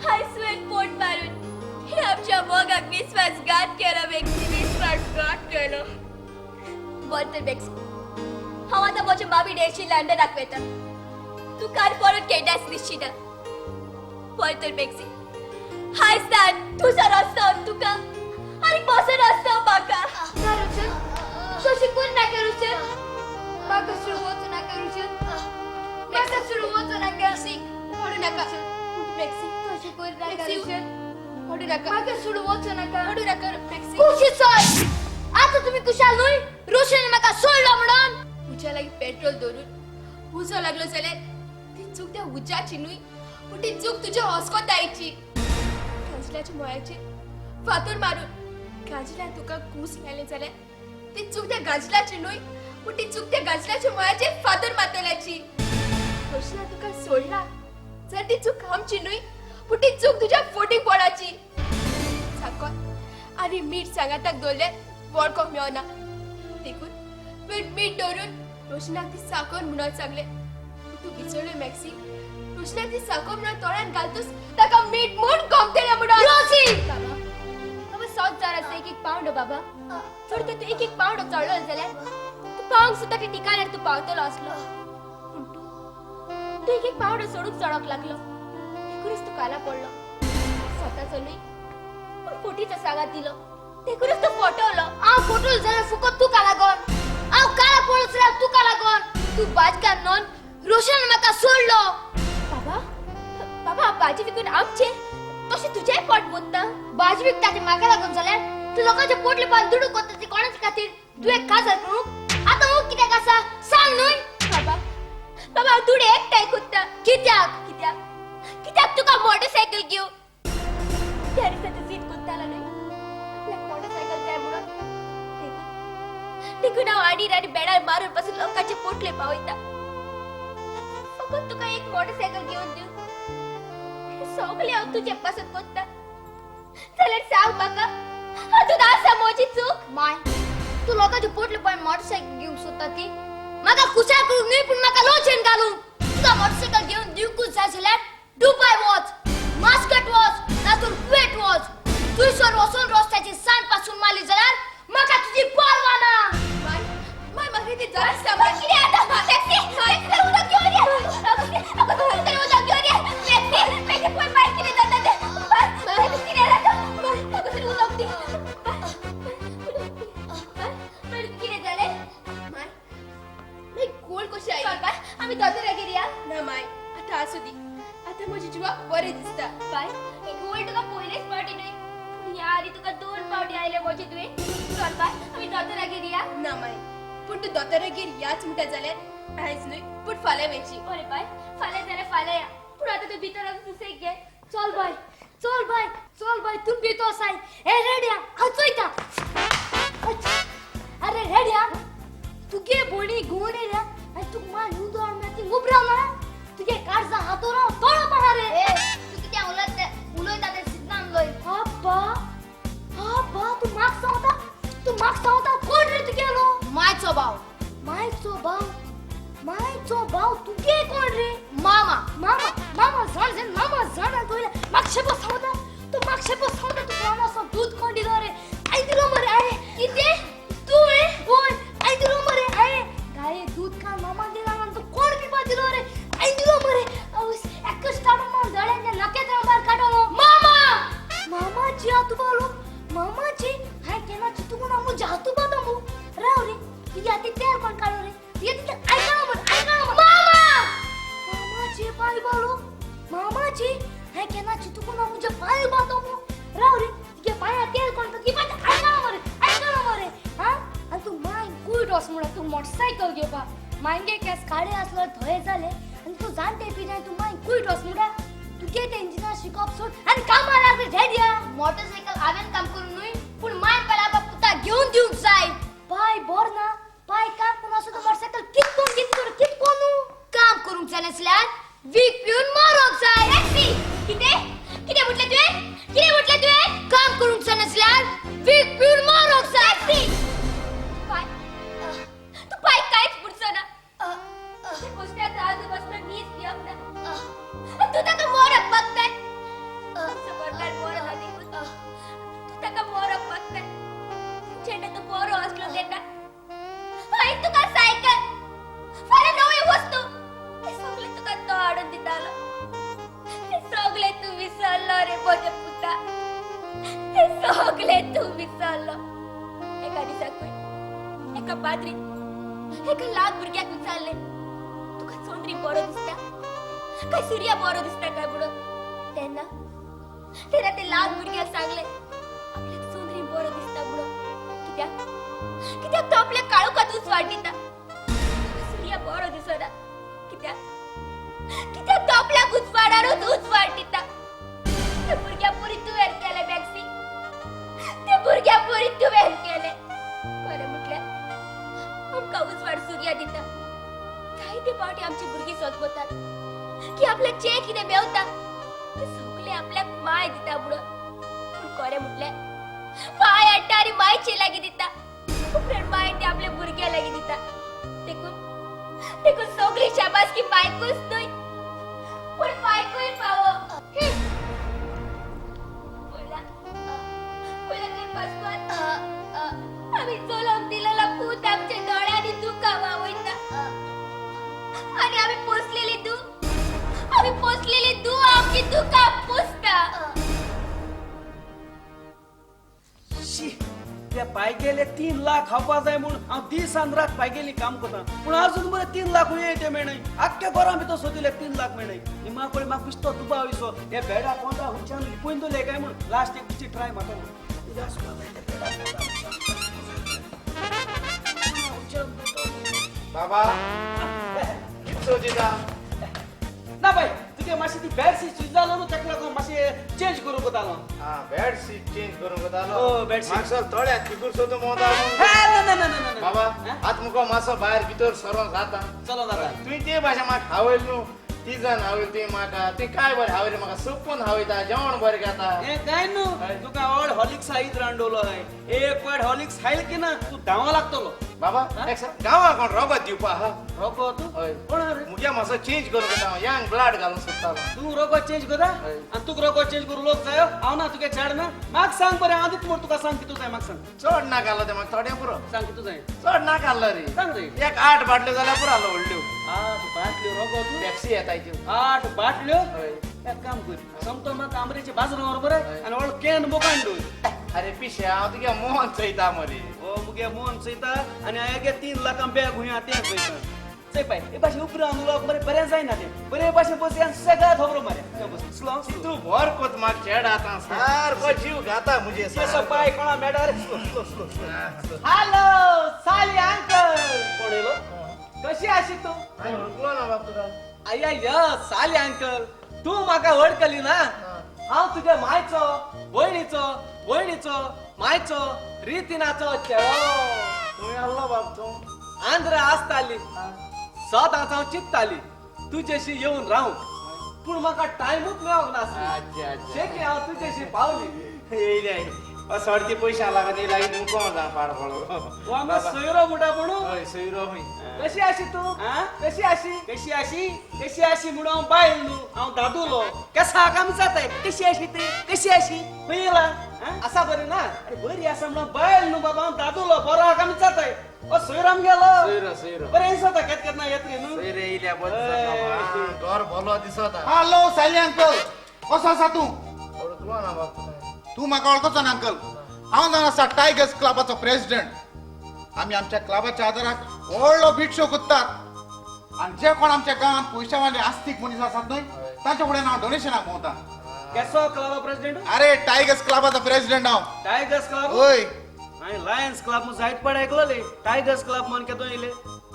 हाय स्वेट पोट मारून हे आमच्या मोगाक विश्वासघात केलो बेक्सी विश्वासघात केलो बरं तर बेक्सी हांव आतां म्हज्या बाबी डेची लंडनाक वयता तूं काल परत केन्नाच दिसचिना बरं तर बेक्सी हाय सान तुजो रस्तो तुका आनी कसो रस्तो म्हाका ना रोशन तशी करिनाका रोशन म्हाका सुरू वचूं नाका रोशन म्हाका सुरू वचूं नाका पडू नका बेक्सी तशी करिनाका बेक्सी. रोशन पडू नका म्हाका सुरू वचूं नाका पडू नका बेक्सी खुशी सोय आता तुम्ही कुशाल न्हय रोशनी म्हाका सोडलो म्हणून तुझ्या लागीं पेट्रोल दवरून उजो लागलो जाल्यार ती चूक त्या उज्याची न्हय पूण ती चूक तुज्या हॉस्कोत आयची काजल्याच्या मुळ्याची फातर मारून गाजल्या तुका कूस घाले जाल्यार ती चूक त्या गाजल्याची न्हय पूण ती चूक त्या गाजल्याच्या मुळ्याचेर फातर मारतल्याची रोशना तुका सोडला जर ती चूक आमची न्हय पूण ती चूक तुज्या फोटीक पडाची साखर आनी मीठ सांगाताक दवरल्यार वळखोंक मेळना देखून पीठ मीठ दवरून रोशनाक ती साखर म्हणून सांगले तू विसरले मॅक्सी रोशनाक ती साखर म्हणून तोंडान घालतोस ताका मीठ म्हूण गोमतेला म्हणून रोशी बाबा बाबा 100 जारांचो एक पावंड बाबा चड तर तूं एक पावंड चडलो जाल्यार तूं पावंक सुद्दां त्या ठिकाणार तूं पावतलो असलो पूण तूं एक पावंड सोडून चडोंक लागलो देखूनच तूं काला पडलो स्वताचो न्हय पूण फोटीचो सांगात दिलो देखूनच तूं फटवलो हांव फोटोल जाल्यार फुकट तुका लागोन हांव काळा पळोवंक जाल्यार तुका लागोन तूं भाजकार नोन रोशन म्हाका सोडलो बाबा बाबा भाजी विकून आमचे तशें तुजेंय पोट मोडटा भाजी विकता ती म्हाका लागून जाल्यार तू लोकांचे पोटले पान दुडू कोत्ता ती कोणाच्या खातीर तू एक खासदार प्रमुख आतां हो कित्याक आसा सांग न्हय बाबा बाबा हांव तुडे एकटाय कुत्ता कित्याक कित्याक कित्याक तुका मोटरसायकल घेऊ त्या दिसा तू जीत कुत्ताला न्हय आपल्याक मोटरसायकल जाय म्हणून देखून हांव आडीर आनी बेडार मारून पासून लोकांचे पोटले पावयता फकत तुका एक मोटरसायकल घेवन दिवं सगळे हांव तुजे पासून कोत्ता जाल्यार सांग म्हाका हातूंत आसा म्हजी चूक माय तू लोकांचे पोटले पान मोटरसायकल घेवंक सोदता ती म्हाका खुशाल करूंक न्हय पूण म्हाका लोचेन घालूंक तुका मोटरसायकल घेवन दिवंकूच जाय जाल्यार दुबय वच मास्कट वच नातूर कुवेट वच थंयसर वचून रस्त्याची सांड पासून मारली जाल्यार म्हाका तुजी पर्वा ना माय म्हाका ती जरा सांबाळ किती आता टॅक्सी टॅक्सी उदक घेऊन ये अगं तू तरी उदक घेऊन ये टॅक्सी पैसे पण बाहेर किती जातात ते बस किती राहतो अगं तरी उदक दे बस किती झाले माय मी गोल कशी आई बाबा आम्ही दोतोरा गिरिया ना माय आता असू दी आता माझी जिवाक बरे दिसता बाय ही गोल तुका पयलेच पावटी न्हय पूण ह्या आदी तुका 2 पावटी आयले मोजी तुवें चल बाय आम्ही दोतोरा गिरिया ना माय पूण तू दोतोरागेर याच म्हणटा जाल्यार आयज न्हय पूण फाल्यां वेची अरे बाय फाल्यां जाल्यार फाल्यां या पूण आतां तूं भितर वचून सुसेग घे चल बाय चल बाय तू भितो साय ए रेड्या हांव चोयता अरे रेड्या तुगे बोणी घुवणी रे आनी तुका मान उदोळ मेळती उबराव ना तुगे काडजा हातोरा तोळो मारा रे ए तू कित्या उलयता ते सिद्धांत लय अब्बा तू म्हाका सांगता कोण रे तुगेलो मायचो भाव तुगे कोण रे मामा जाण तोयला म्हाका शेपो सांगता तू कोणासो दूध कोण दिलो रे आई दिलो मरे आये किते तू रे होय आई दिलो मरे आये गाये दूध का मामा दिला ना तू कोण पिपा दिलो रे आई दिलो मरे एकच टाडो मान जळ्याच्या तुझे हाती तेल कोण काढू रे तुझे तिथे ऐका ना मामा मामाचे पाय बाळू मामाचे हे केनाची तू कोणा मुझे पाय बातो मो राव रे तुझे पाया तेल कोण की पण ऐका ना मरे हा आणि तू माय कुई डॉस म्हणा तू मोटरसायकल घे बा मांगे केस काळे असलो धोये झाले आणि तू जाणते पी जाय तू माय कुई डॉस म्हणा तू के ते इंजिनियर शिकप सोड आणि कामा लागले झेडिया मोटरसायकल हावेन काम करून नुई पण माय पला बापुता घेऊन देऊन जाय पाय बोर ना पाय काम कोण असो तो मोटरसायकल कितकोन काम करून चालसल्यार वीक पिऊन मारोग जाय हॅपी किती म्हटले तुए काम करून चालसल्यार वीक पिऊन मारोग जाय हॅपी पाय तू पाय काहीच पुढचं ना गोष्टीत आजूबाजूला मीच पियवना तू तर मोरक बघताय सबरदार मोर हाती तू तर मोरक बघताय चेंडा तू पोरो असलो देता पाय तू का सायकल फार नवी वस्तू हे सगळे तुका तो आडून दितालो हे सगळे तू विसरलो रे बोजे पुता हे सगळे तू विसरलो एका दिसाक एका पाद्री एका लाख भुरग्याक विचारले तुका चोंदरी बरो दिसता काय सूर्या बरो दिसता काय बुडो तेन्ना ते लाख भुरग्याक सांगले आपल्याक चोंदरी बरो दिसता बुडो कित्याक तो आपल्या काळोखातूच वाटिता सूर्या बरो दिसना कित्याक तो आपल्या उजवाडारूच उजवाड दिता ते भुरग्या पुरी तुवेर केले मॅक्सी ते भुरग्या पुरी तुवेर केले बरें म्हटल्यार आमकां उजवाड सूर्या दिता जायते फावटी आमची भुरगीं सोदतात की आपल्याक जे कितें मेवता ते सगळे आपल्याक माय दिता बुडो पूण खरें म्हटल्यार माय हाडटा आनी मायचे लागीं दिता उपरांत माय ते आपल्या भुरग्या लागीं दिता देखून सगळी शाबासकी मायकूच न्हय पूण मायकूय पावो आम्ही चोलोन दिलेला पूत आमच्या दोळ्यांनी दुखावा वयता आणि आम्ही पोसलेली दू आमची दुखा पुसता शी त्या पायगेले 3 लाख खावपा जाय म्हणून हांव दीस आनी रात पायगेली काम करता पूण अजून मरे 3 लाख येते मेळनाय आख्खे बरो भितर सोदिले 3 लाख मेळनाय निमा पळय म्हाका बिस्तो दुबाव इसो हे बेडा कोंडा हुंच्यान लिपोवन दवरले काय म्हणून लास्ट एक बिची ट्राय म्हाका तुझ्या सुद्धा बाबा कितसो दिता ना बाय तुगे मातशी ती बॅड सी स्विच जालो न्हू तेका लागून मातशें चेंज करूंक वतालो हा बेड सीट चेंज करूंक वतालो ओ, bed sheet. मागसर थोड्या तिकूर सोदू मोदा ना बाबा आत मुको मातसो भायर भितर सरोन जाता चलो दादा तुवें ते भाशा म्हाका हावयल न्हू ती जाण हावयल ती म्हाका ती काय बरें हावयल म्हाका सोपून हावयता जेवण बरें घेता हे काय न्हू तुका ऑड हॉलिक्स हायत रांडवलो हाय एक पाट हॉलिक्स खायल की ना तू धांवा लागतलो बाबा गांवा कोण रोगत दिवपा हा रोको तू हय. कोण रे मुगे मातसो चेंज करूंक येता यंग ब्लड घालून सोदतालो तू रोको चेंज करा हय. आणि तुका रोको चेंज करू लोक जायो हांव ना तुगे चेड ना म्हाका सांग बरें हांव दित म्हूण तुका सांग कितू जाय म्हाका सांग चड नाका आहलो ते म्हाका थोडें पुरो सांग कितू जाय चड नाका आहलो रे सांग रे एक 8 बाटल्यो जाल्यार पुरो आहलो व्हडल्यो 8 बाटल्यो रोको तू पेप्सी येता त्यो 8 बाटल्यो हय. एक काम कर समतो म्हाका आमरेचे बाजरावर बरें आनी व्हडलो कॅन बोकांड दवर अरे पिशे हांव तुगे मोहन चयता मरे ओ मुगे मोहन चयता आनी हांवें 3 लाखां बॅग हुंया तें पयता चय पाय हे भाशेन उपरांत उलोवप मरे बरें जायना तें बरे भाशेन बस आनी सगळ्यात खबरो मरे स्लो तू भर कोत म्हाका चेड आतां सारको जीव घाता मुजे केसो पाय कोणा मेळटा रे स्लो हॅलो साली अंकल कोण येलो कशी आशी तू हांवें वळखलो ना बाप तुका आय्या साली अंकल तू म्हाका वळखली ना हांव तुगे मायचो वयणीचो मायचो रितिनाचो चेडो तुवें आहलो बाप तूं आंध्र आसताली सदांच हांव चिंत्ताली तुजेशी येवन रावूं पूण म्हाका टायमूच मेळोंक नासली शेकी हांव तुजेशी पावली येयले असडती पयशा लागत येयला न्हू कोण जा पाड पळो तूं आमी सोयरो म्हणटा म्हणू हय सोयरो हूंय कशी आशी तू कशी आशी म्हणून हांव बायल न्हू हांव दादूलो केसा काम जाताय कशी आशी पयला आसा बरें ना अरे बरी आसा म्हणून बायल न्हू बाबा हांव दादूलो बरो काम जाताय ओ सोयराम गेलो सोयरो बरें दिसता केतना येतली न्हू सोयरे येयल्या बरें घर भलो दिसता हॅलो सायली अंकल कसो आसा तूं वळखलो ना बाप तुका तूं म्हाका वळखोचो ना अंकल हांव जावन आसा टायगर्स क्लबाचो प्रेसिडेंट आम्ही आमच्या क्लबाच्या आदाराक व्हडलो बीट शो करतात आणि जे कोण आमच्या गावात पयशावाले आस्तिक मनीस आसात न्हय तांच्या फुडें हांव डोनेशनाक भोंवता. केसो क्लब प्रेसिडेंट अरे टायगर्स क्लबाचो प्रेसिडेंट हांव. टायगर्स क्लब होय आणि लायन्स क्लब मु जायत पड ऐकलोले टायगर्स क्लब मन केतो इले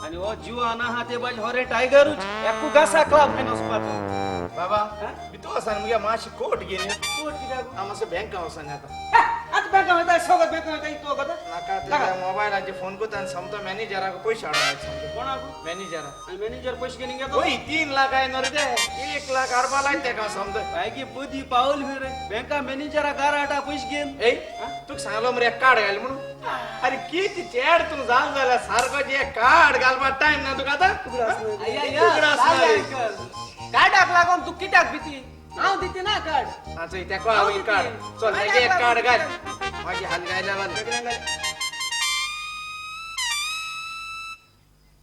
आणि हो जीव आना हा ते बाज होरे टायगर एकू गासा क्लब फेन वचपाचो बाबा हा? भितू असा मुगे मातशी कोट घेनी तू कित्याक हांव मातसो बँका वचोन येता. आता बँका वयता सगळं बँका वयता तो कदा नाका तुज्या मोबायलाचेर फोन करता आनी समतो मॅनेजराक पयशे हाडून कोणाक मॅनेजरा आणि मॅनेजर पैसे घेऊन घेतो होय 3 लाख आहे नरे ते 1 लाख हाडपा लायत तेका समतो. काय की बुद्धी पाऊल फिरे बँका मॅनेजरा गाराटा पैसे घेऊन ए तुका सांगलो मरे कार्ड घाल म्हणून. अरे किती चॅड तू जाल जाल्या सारको जे कार्ड घालपा टाइम ना तुका आता उगडास नाही. कार्डाक लागून तू कित्याक भीती हांव दिती ना कार्ड अच्छा तेका हांव कार्ड चल हेगे एक कार्ड घाल माझी हाल घायला वाल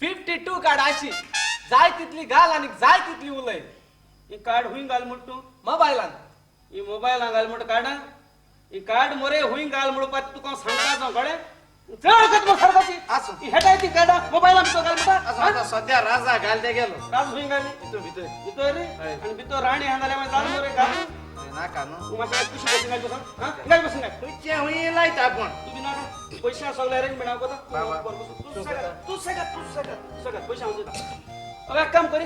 52 कार्ड अशी जाय तितली घाल आणि जाय तितली उलय ही कार्ड हुई घाल म्हण तू मोबायलान ही मोबायलान घाल म्हण कार्डा ही कार्ड मोरे हुई घाल म्हण पात तुका सांगता जाऊ गडे चल कत मग सरकाची असो. ही हेटाय ती कार्ड मोबायलान तो घाल म्हणता असं आता सध्या राजा घालते गेलो काज हुई घाल इथं भितर भितर रे आणि भितर राणी हांदाल्या मध्ये जाल मोरे घाल नाका नो तू माझ्या कुशी बसून घाल बसून हा घाल बसून घाल तुझ्या हुई लायत आपण तू बिना पैसा सगळं अरेंज बनाव कोता बाबा. तू सगळं पैसा म्हणजे अब एक काम करी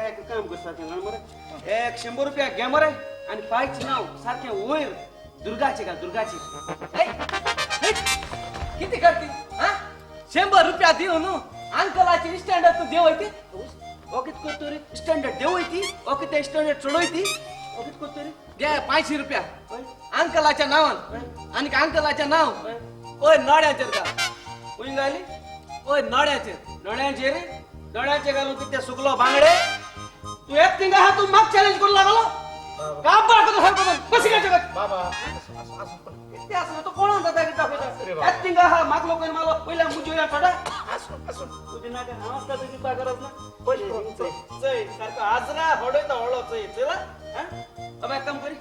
एक काम कर सारखे मरे एक 100 रुपया घे मरे आणि पायची नाव सारखे वयर दुर्गाचे का दुर्गाची किती करती हा 100 रुपया देऊ नु अंकलाची स्टँडर्ड तू देव होती ओके करतो रे स्टँडर्ड देव होती ओके ते स्टँडर्ड चढवती ओके करतो रे द्या 500 रुपया अंकलाच्या नावान आणि अंकलाच्या नाव ओय नड्याचे का उई गाली ओय नड्याचे रे नड्याचे घालून किती सुकलो बांगडे तू एक तिंगा हा तू माग चॅलेंज करू लागलो का बरं तो सारखं बसी का जगत बाबा असं पण किती असलं तो कोण म्हणता की अरे दाखवता बाबा. एक तिंगा हा माग लोकांनी मला पहिला मुजोया चढा असं तुझी ना काय आवाज का तुझी गरज ना पैसे चय सारखं आजरा होडोय तर होडो चय चला हा अब एक काम करी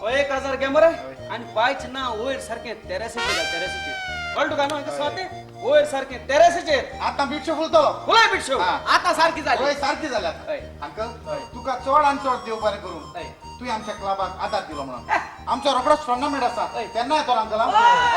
ओ 1000 घे मरे आणि पायच ना ओयर सारखे तेराशे ऑल्टो गाणं कसं वाटते ओयर सारखे तेराशे आता बीट शो फुलतो. होय बिटशो हा. आता सारखी झाली होय सारखी जाल्यात. हय. अंकल तुका चड आणि चड देव बरें करून हय. तू आमच्या क्लबाक आदार दिलो म्हणून आमचो रोकडोच टुर्नामेंट आसा हय. तेन्ना येतो अंकल ओय.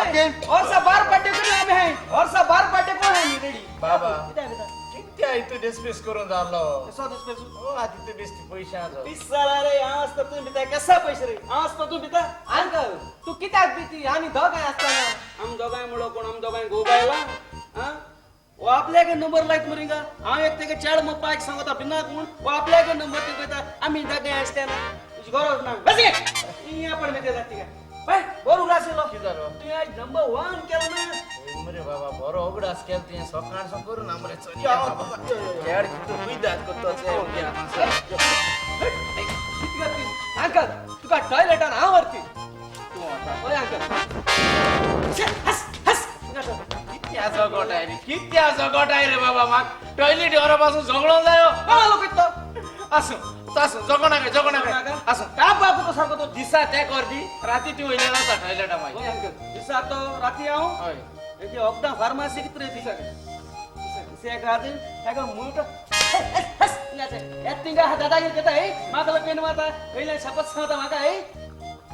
ओके. और सा बार पाटे करी आम्ही आहे और सा बार पाटे कोण आहे मी रेडी बाबा. किती आहे किती आहे तू डिस्मिस करून जालो कसं दिसतो हो आधी तू बेस्ती पैशाचो पिसाला रे आवाज तर तू बिता कसा पैसे रे आवाज तर तू बिता अंकल तू कित्याक भीती आणि दोघाय असताना आम दोघाय मुळो कोण आम दोघाय गोबायला हा वो आपल्याके नंबर लायत मरिंगा हांव एक तेगे चेड मग पायक सांगता बिना कोण वो आपल्याके नंबर ते पयता आम्ही दोघाय असताना तुझी गरज ना बस ये आपण मेते जाती का बाय बरोबर आसेलो किती जालो तू आज नंबर 1 केलो ना मरे बाबा बरो उगडास केल तुझे सकाळ सो करू ना मरे चल बाबा चॅड तू विदात करतो चल या माणसा किती करती अंकल तुका टॉयलेटान हांव वरती तू आता ओय अंकल हस हस किती जगट आहे रे बाबा माग टॉयलेट घरापासून झगडून जायो कोणा लोक इतलो असं जगोनाका असं का बाबू तो सारखं तो दिसा त्या करदी राती ती वयले जाता टॉयलेटा मागीर ओय अंकल दिसा तो राती हांव हय याची ओगदा फार्मसी कितरे दिसा दिसा एक राती एका मुलट तिंगा हा दादागिरी करता हे मागला पेन माता पहिले शपथ सांगता माका हे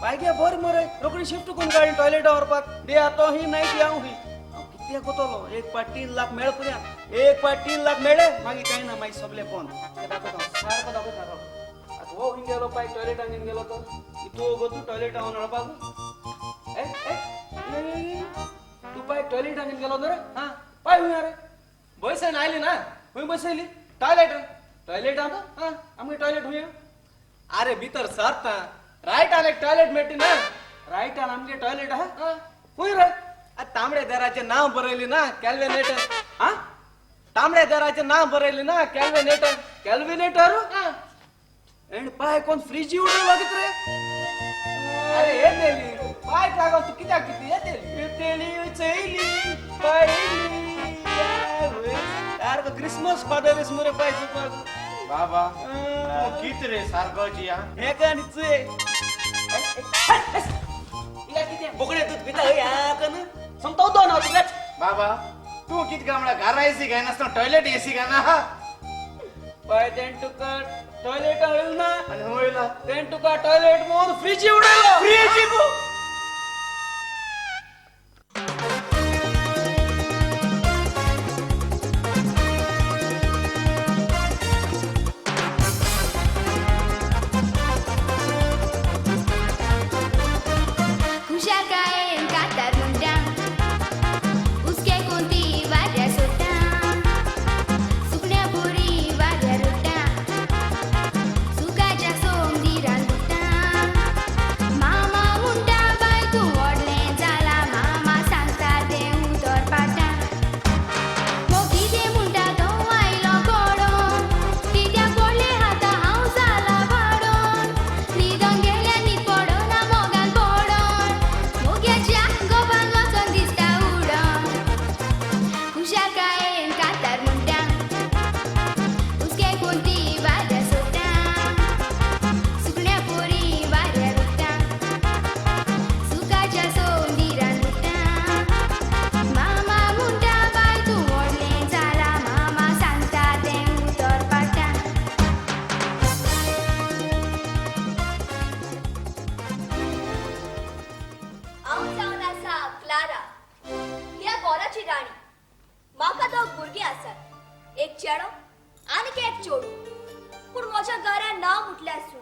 पाहिजे बोर मरे रोकडी शिफ्ट करून गाडी टॉयलेटावर पाक दे आता ही नाही ती आऊ ही किती कोतलो एक पाट 3 लाख मेळ पुऱ्या एक पाट 3 लाख मेळे मागी काही ना माई सबले फोन दाखवतो सारखं दाखवतो आता वो हिंग गेलो पाय टॉयलेट आणून गेलो तो तू गो तू टॉयलेट आणून नळपागू ए तू पाय टॉयलेट आणून गेलो ना रे हा पाय हुई अरे बसैन आली ना हुई बसैली टॉयलेट आता हा आम्ही टॉयलेट हुई अरे भीतर सरता राईट आले टॉयलेट मेटी ना राईट आन आमगे टॉयलेट हा हुई रे तांबडे दराचे नाव बरयली ना कॅल्व्हिनेटर हा तांबडे दराचे नाव बरयली ना कॅल्व्हिनेटर एंड पाय कोण फ्रीज उडू लागत रे अरे येतेली पाय लागो तू कित्याक किती येतेली चैली पायली यार क्रिसमस फादर इस मोरे पाय चुकवा बाबा किती रे सारखोची हा हे का निचे इला किती बोकडे दूध पिता या कन संतो दोन होत बाबा कित काय म्हणा घरा एसी काय नसतं टॉयलेट एसी काय ना बाय तेन तुका टॉयलेट होईल ना आणि होईल तेन तुका टॉयलेट मोर फ्रीज उडेलो फ्रीज खुशा काय कातार मुंड्या उसके कोणती वाऱ्या सोटा सुकण्या पोरी वाऱ्या रोटा सुकाच्या सोंगीरा लुटा मामा मुंडा बाय तू ओढले झाला मामा सांगता ते उतर पाटा मोठी ते मुंडा तो आयलो कोडोन कित्या पडले हाता हांव जाला भाडोन न्हिदोन गेले न्हीद पडोना मोगान पडोन मोग्याच्या गोबान वचोन दिसता उडोन खुशा काय कातार मुंडा उसके कोणती वाऱ्या सोटा सुकण्या पोरी वाऱ्या रोटा सुकाच्या सोंगीरा लुटा मामा मुंडा बाय तू ओढले झाला मामा सांगता ते उतर पाटा हांव जावन आसा क्लारा ह्या घराची राणी म्हाका दोग भुरगीं आसात एक चेडो आनी एक चेडू पूण म्हज्या घरान नांव म्हटल्यासून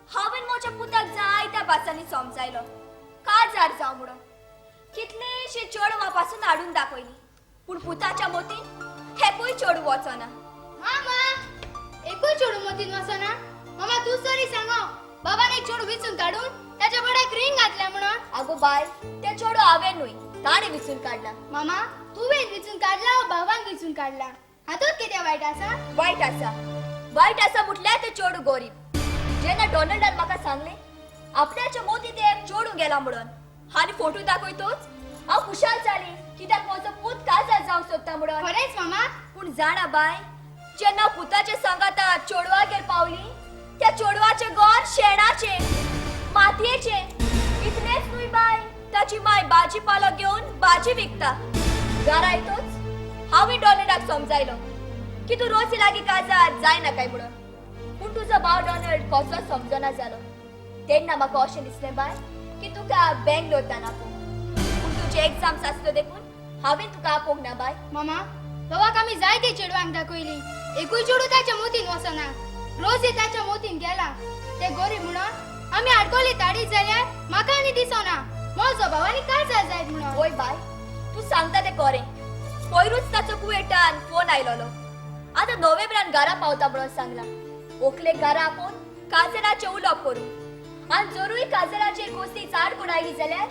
हांवें म्हज्या पुताक जाय त्या भासांनी समजायलो काजार जावं म्हणून कितलेशे चेडवां पासून हाडून दाखयली पूण पुताच्या मोतीन हेकूय चेडू वचना मामा एकूय चेडू मतीन वसना मामा तू सरी सांगो बाबान एक चेडू विचून काढून त्याच्या बड्याक रिंग घातल्या म्हणून आगो बाय ते चेडू हांवें न्हय ताणें विचून काडला मामा तुवें विचून काढला वा बाबान विचून काढला हातूंत कितें वायट आसा वायट आसा म्हटल्यार ते चेडू गरीब जेन्ना डॉनल्डान म्हाका सांगले आपल्याच्या मोतीन ते एक चेडू गेला म्हणून आनी फोटो दाखयतोच हांव खुशाल जाली कित्याक म्हजो पूत काजार जावंक सोदता म्हणून खरेंच मामा पूण जाणा बाय जेन्ना पुताचे सांगाता चेडवागेर पावली त्या चेडवाचे घर शेणाचे मातयेचे इतलेच न्हय बाय ताची माय भाजीपालो घेवन भाजी विकता घरा येतोच हांवें डॉनल्डाक समजायलो की तू रोज लागीं काजार जायना काय म्हणून पूण तुजो भाव डॉनल्ड कसलोच समजना जालो तेन्ना म्हाका अशें दिसलें बाय की तुका बेंगलोर आपोवंक पूण तुजे एग्जाम्स आसल्यो देखून हांवें तुका आपोवंक ना बाय मामा बाबाक आमी जायते चेडवांक दाखयली एकूय चेडू ताच्या मोतीन वसना रोज ताच्या मोतीन गेला ते गरीब म्हणून आमी आडकोली ताडी जाल्यार म्हाका आनी दिसना म्हजो भाव आनी काजार जायत म्हणून ओय बाय तू सांगता ते खरें पयरूच ताचो कुवेटान फोन आयलोलो आतां नोव्हेंबरान घरा पावता म्हणून सांगला ओकले घरा आपोवन काजराचे उलोप करूं आनी जरूय काजराची गोष्टी चाड पूण आयली जाल्यार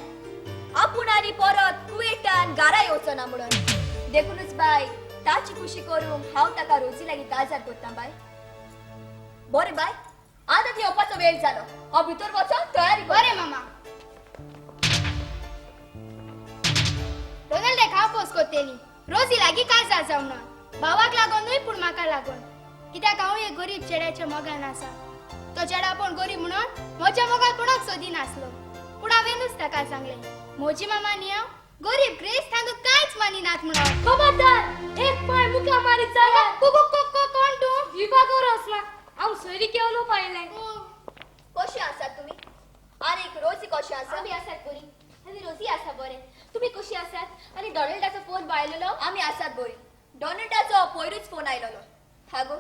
आपूण आनी परत कुवेटान घरा येवचो ना म्हणून देखूनच बाय ताची खुशी करूंक हांव ताका रोजी लागीं काजार करता बाय बरें बाय आतां ती येवपाचो वेळ जालो हांव भितर वचोन तयारी बरें मामा डोनाल्ड हांव पोस कोत्तेली रोजी लागीं काजार जावं ना भावाक लागून न्हय पूण म्हाका लागून कित्याक हांव एक गरीब चेड्याच्या मोगान आसा तो चेडा पण गरीब म्हणून म्हज्या मोगान कोणाक सोदी नासलो पूण हांवेनूच ताका सांगलें म्हजी मामा न्ही हांव गरीब ग्रेस तांकां कांयच मानिनात म्हणून खबरदार एक पाय मुका मारी चला कोण तूं विभागावर असला हांव सोयरी केवलो पाहिलंय कशी आसात तुम्ही आणि रोजी कशी आसा आम्ही आसात बरी आनी रोजी आसा बरे तुम्ही कशी आसात आणि डॉनल्डाचो फोन बायलेलो आम्ही आसात बरी डॉनल्डाचो पयरूच फोन आयलोलो हागो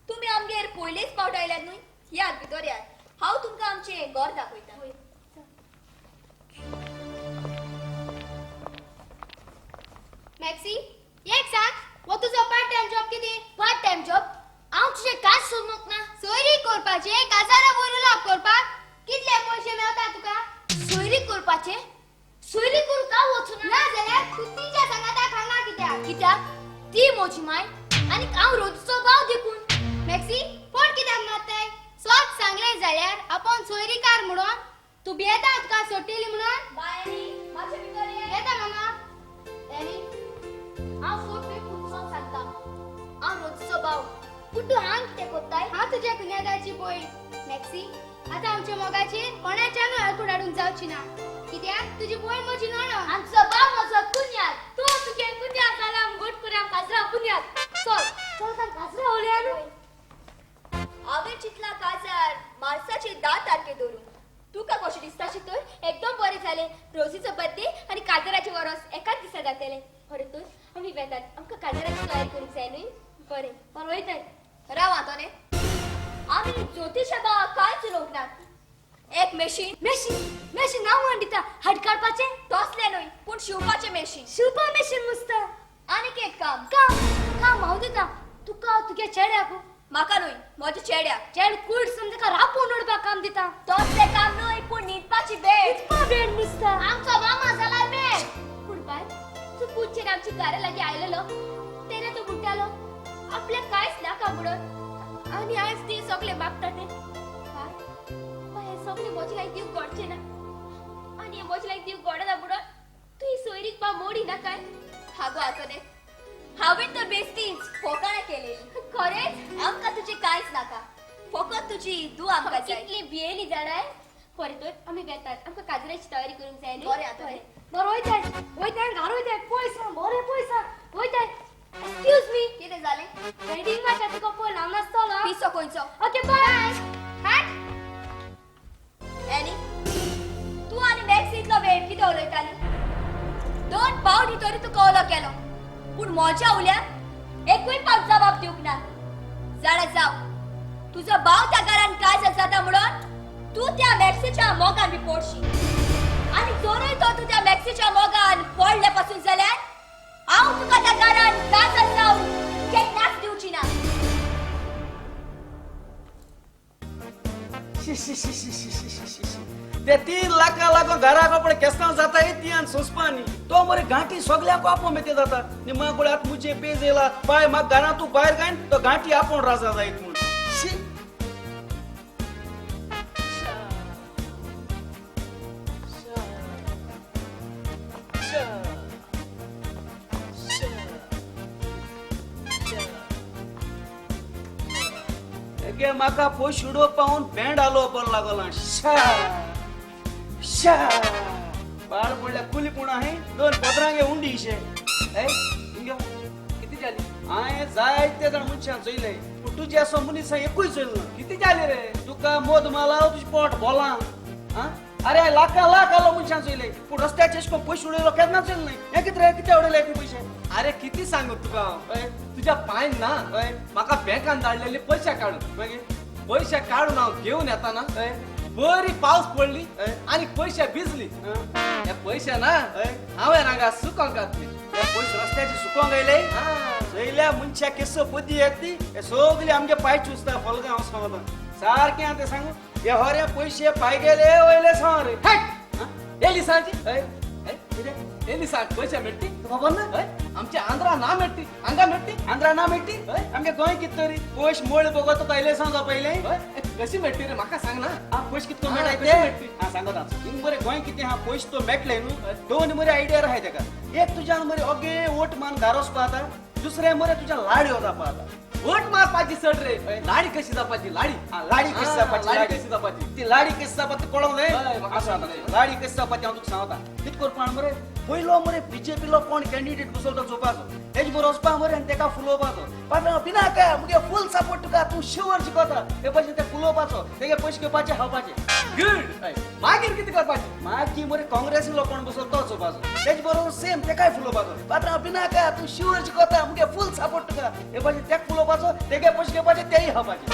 तुम्ही आमगेर पयलेच पावट आयल्यात न्हय याद भितर याद हांव तुमकां आमचे घर दाखयता मॅक्सी एक सांग वो तुजो पार्ट टाइम जॉब कितें पार्ट टाइम जॉब हांव तुजें काज सोदूंक ना सोयरी करपाचे काजारा वयर लाभ करपाक कितले पयशे मेळटा तुका सोयरी करपाचे सोयरी करूं का वचून ना जाल्यार तू तिच्या सांगाता खाना कित्याक कित्याक ती म्हजी माय आनी हांव रोजचो भाव देखून मॅक्सी कोण कित्याक मारताय सोच सांगले जाल्यार आपण सोयरीकार म्हणून तू बेता तुका सोडटली म्हणून बायनी माझ्या भितर ये येता मामा डॅनी हांव सोडपी पुरसोन सांगता हांव रोजचो भाव पूण तूं हांग कितें कोत्ताय हांव तुज्या कुन्यादाची पळय मॅक्सी आता आमच्या मोगाचेर कोणाच्यानूय हातूड काढून जावची ना कित्याक तुझी मोय म्हजी नण आमचा बाप माझा पुण्यात तो तुझे पुण्यात आला गोट करा काजरा पुण्यात चल चल का काजरा ओले आणू हांवें चितला काजार मार्चाचे 10 तारखे धरून तुका कशें दिसता शितोर एकदम बरे झाले रोजीचो बर्थडे आणि काजराचे वरस एकाच दिसा जातले बरे तर आम्ही वेतात आमका काजराची तयारी करूंक जाय न्हय बरे पण वयताय राव आतोने आम्ही ज्योतिषाबा काय चुलोकनात एक मेशीन मेशीन नाव म्हणता हाड काढपाचे तोसले न्हय पूण शिवपाचे मेशीन शिवपा मेशीन मुस्त आनीक एक काम काम हांव दिता तुका तुगे चेड्याक म्हाका न्हय म्हज्या चेड्याक चेड कूड समजा का रापून उडपाक काम दिता तोसले काम न्हय पूण न्हिदपाची बेड इतका बेड मुस्ता आमचो मामा जाला बेड पूण बाय तू पूजचेर आमची घरा लागीं आयलेलो तेन्ना तो म्हणटालो आपल्याक कांयच नाका म्हणून आनी आयज ती सगळे मागता ते बाय हे सगळे म्हजे लायक दिवंक घडचे ना आनी हे म्हजे लायक दिवंक घडना म्हणून तू ही सोयरीक बा मोडी ना काय हागो आतोने हांवें तर बेस्तीच फोकाणा केलेली खरेंच आमकां तुजी कांयच नाका फकत तुजी दूख आमकां जाय कितली भियेली जाणाय बरें तर आमी वेतात आमकां काजराची तयारी करूंक जाय न्ही बरें आतोने बरं वयताय घार वयताय पयसा बरे पयसा वयताय एक्सक्यूज मी कितें जालें वेडिंग माका तुका पळय ल्हान आसतलो पिसो खंयचो ओके बाय हट एनी तूं आनी मॅक्स इतलो वेळ कितें उलयताली 2 पावटी तरी तूं कवलो केलो पूण म्हज्या उल्याक एकूय पावट जबाब दिवंक ना जाणा जाव तुजो भाव त्या घरान काजर जाता म्हणून तूं त्या मॅक्सीच्या मोगान बी पडशी आनी जोरूय तो तूं त्या मॅक्सीच्या मोगान पडले पासून जाल्यार हांव तुका त्या घरान काजर जावन केन्नाच दिवची ना ते 3 लाखा लागून घरा कपडे केसना जाता येती आणि सोसपानी तो मरे घाटी सगळ्याक आपोवन मेते जाता निम्मा गोळ्यात मुचे पेज येला बाय म्हाका घरा तू भायर गायन तो घाटी आपोवन राजा जायत म्हूण शी एके म्हाका पयस उडोवप पावून बँड आलो बरो लागला शा शा बाळ पडल्या कुली पूण आहे 2 पदरांगे उंडी शे ए इंग्यो किती जाली हांवें जायते जाण मनशां चोयले पूण तुजे असो मनीस एकूय चोयलो ना किती जाले रे तुका मोद माला तुजे पोट बोलां अरे लाखा लाख आलो मनशां चोयले पूण रस्त्याचे अशें करून पयशे उडयलो केन्ना चोयलो न्हय हे कितें रे कितें उडयले हे पयशे अरे किती सांगू तुका तुझ्या पायन ना म्हाका बँकान धाडलेले पैसे काढून पैसे काढून हांव घेवन येताना बरी पावस पडली आणि पैसे भिजली हे पैसे ना हांवें हांगा सुकोंक घातली हे पयशे रस्त्याचे सुकोंक गेले चोयल्या मनशा केसो बुद्धी येतली हे सगळे आमगे पाय चुसता फलगां हांव सांगता सारकें हांव तें सांगू हे होरे पयशे पाय गेले वयले सांग रे हट एली सांची एली सांग पैसे मेळटी खबर ना आमच्या आंध्रा ना मेळटी हांगा मेळटी आंध्रा ना मेळटी आमगे गोंय कित तरी पयश मोळ बघत पहिले सांगा पहिले कशी मेळटी रे म्हाका सांग ना हा पयश कितको हा, मेळटाय कशी ते मेळटी? हा सांगत हांव हिंग बरे गोंय कितें हा पयश तो मेळटले न्हू 2 मरे आयडिया आहाय तेका एक तुज्यान मरे ओगे ओट मान घारोस पाहता दुसरे मरे तुज्या लाडी होता पाहता वोट मारपाची चढ रे लाडी कशी जावपाची लाडी लाडी कशी जावपाची लाडी कशी जावपाची ती लाडी कशी जावपाची कळोंक हय, जाय म्हाका असं सांग. आता लाडी कशी जावपाची हांव तुका सांगता कित करपा मरे पयलो मरे बीजेपीलो कोण कॅन्डिडेट बसलो तो चोवपाचो तेज बरोबर वचपा मरे आनी तेका फुलोवपाचो पात्रांव पिना काय मुगे फूल सपोर्ट तुका तूं शिवर शिकवता हे भशेन ते फुलोवपाचो तेगे पयशे घेवपाचे खावपाचे गुड मागीर कितें करपाची मागीर मरे काँग्रेसीलो कोण बसलो तो चोवपाचो तेज बरोबर सेम तेकाय फुलोवपाचो पात्रांव पिना काय तूं शिवर शिकवता मुगे फूल सपोर्ट तुका हे भशेन तेका फुलोवपाचो तेगे पयशे घेवपाचे तेय खावपाचे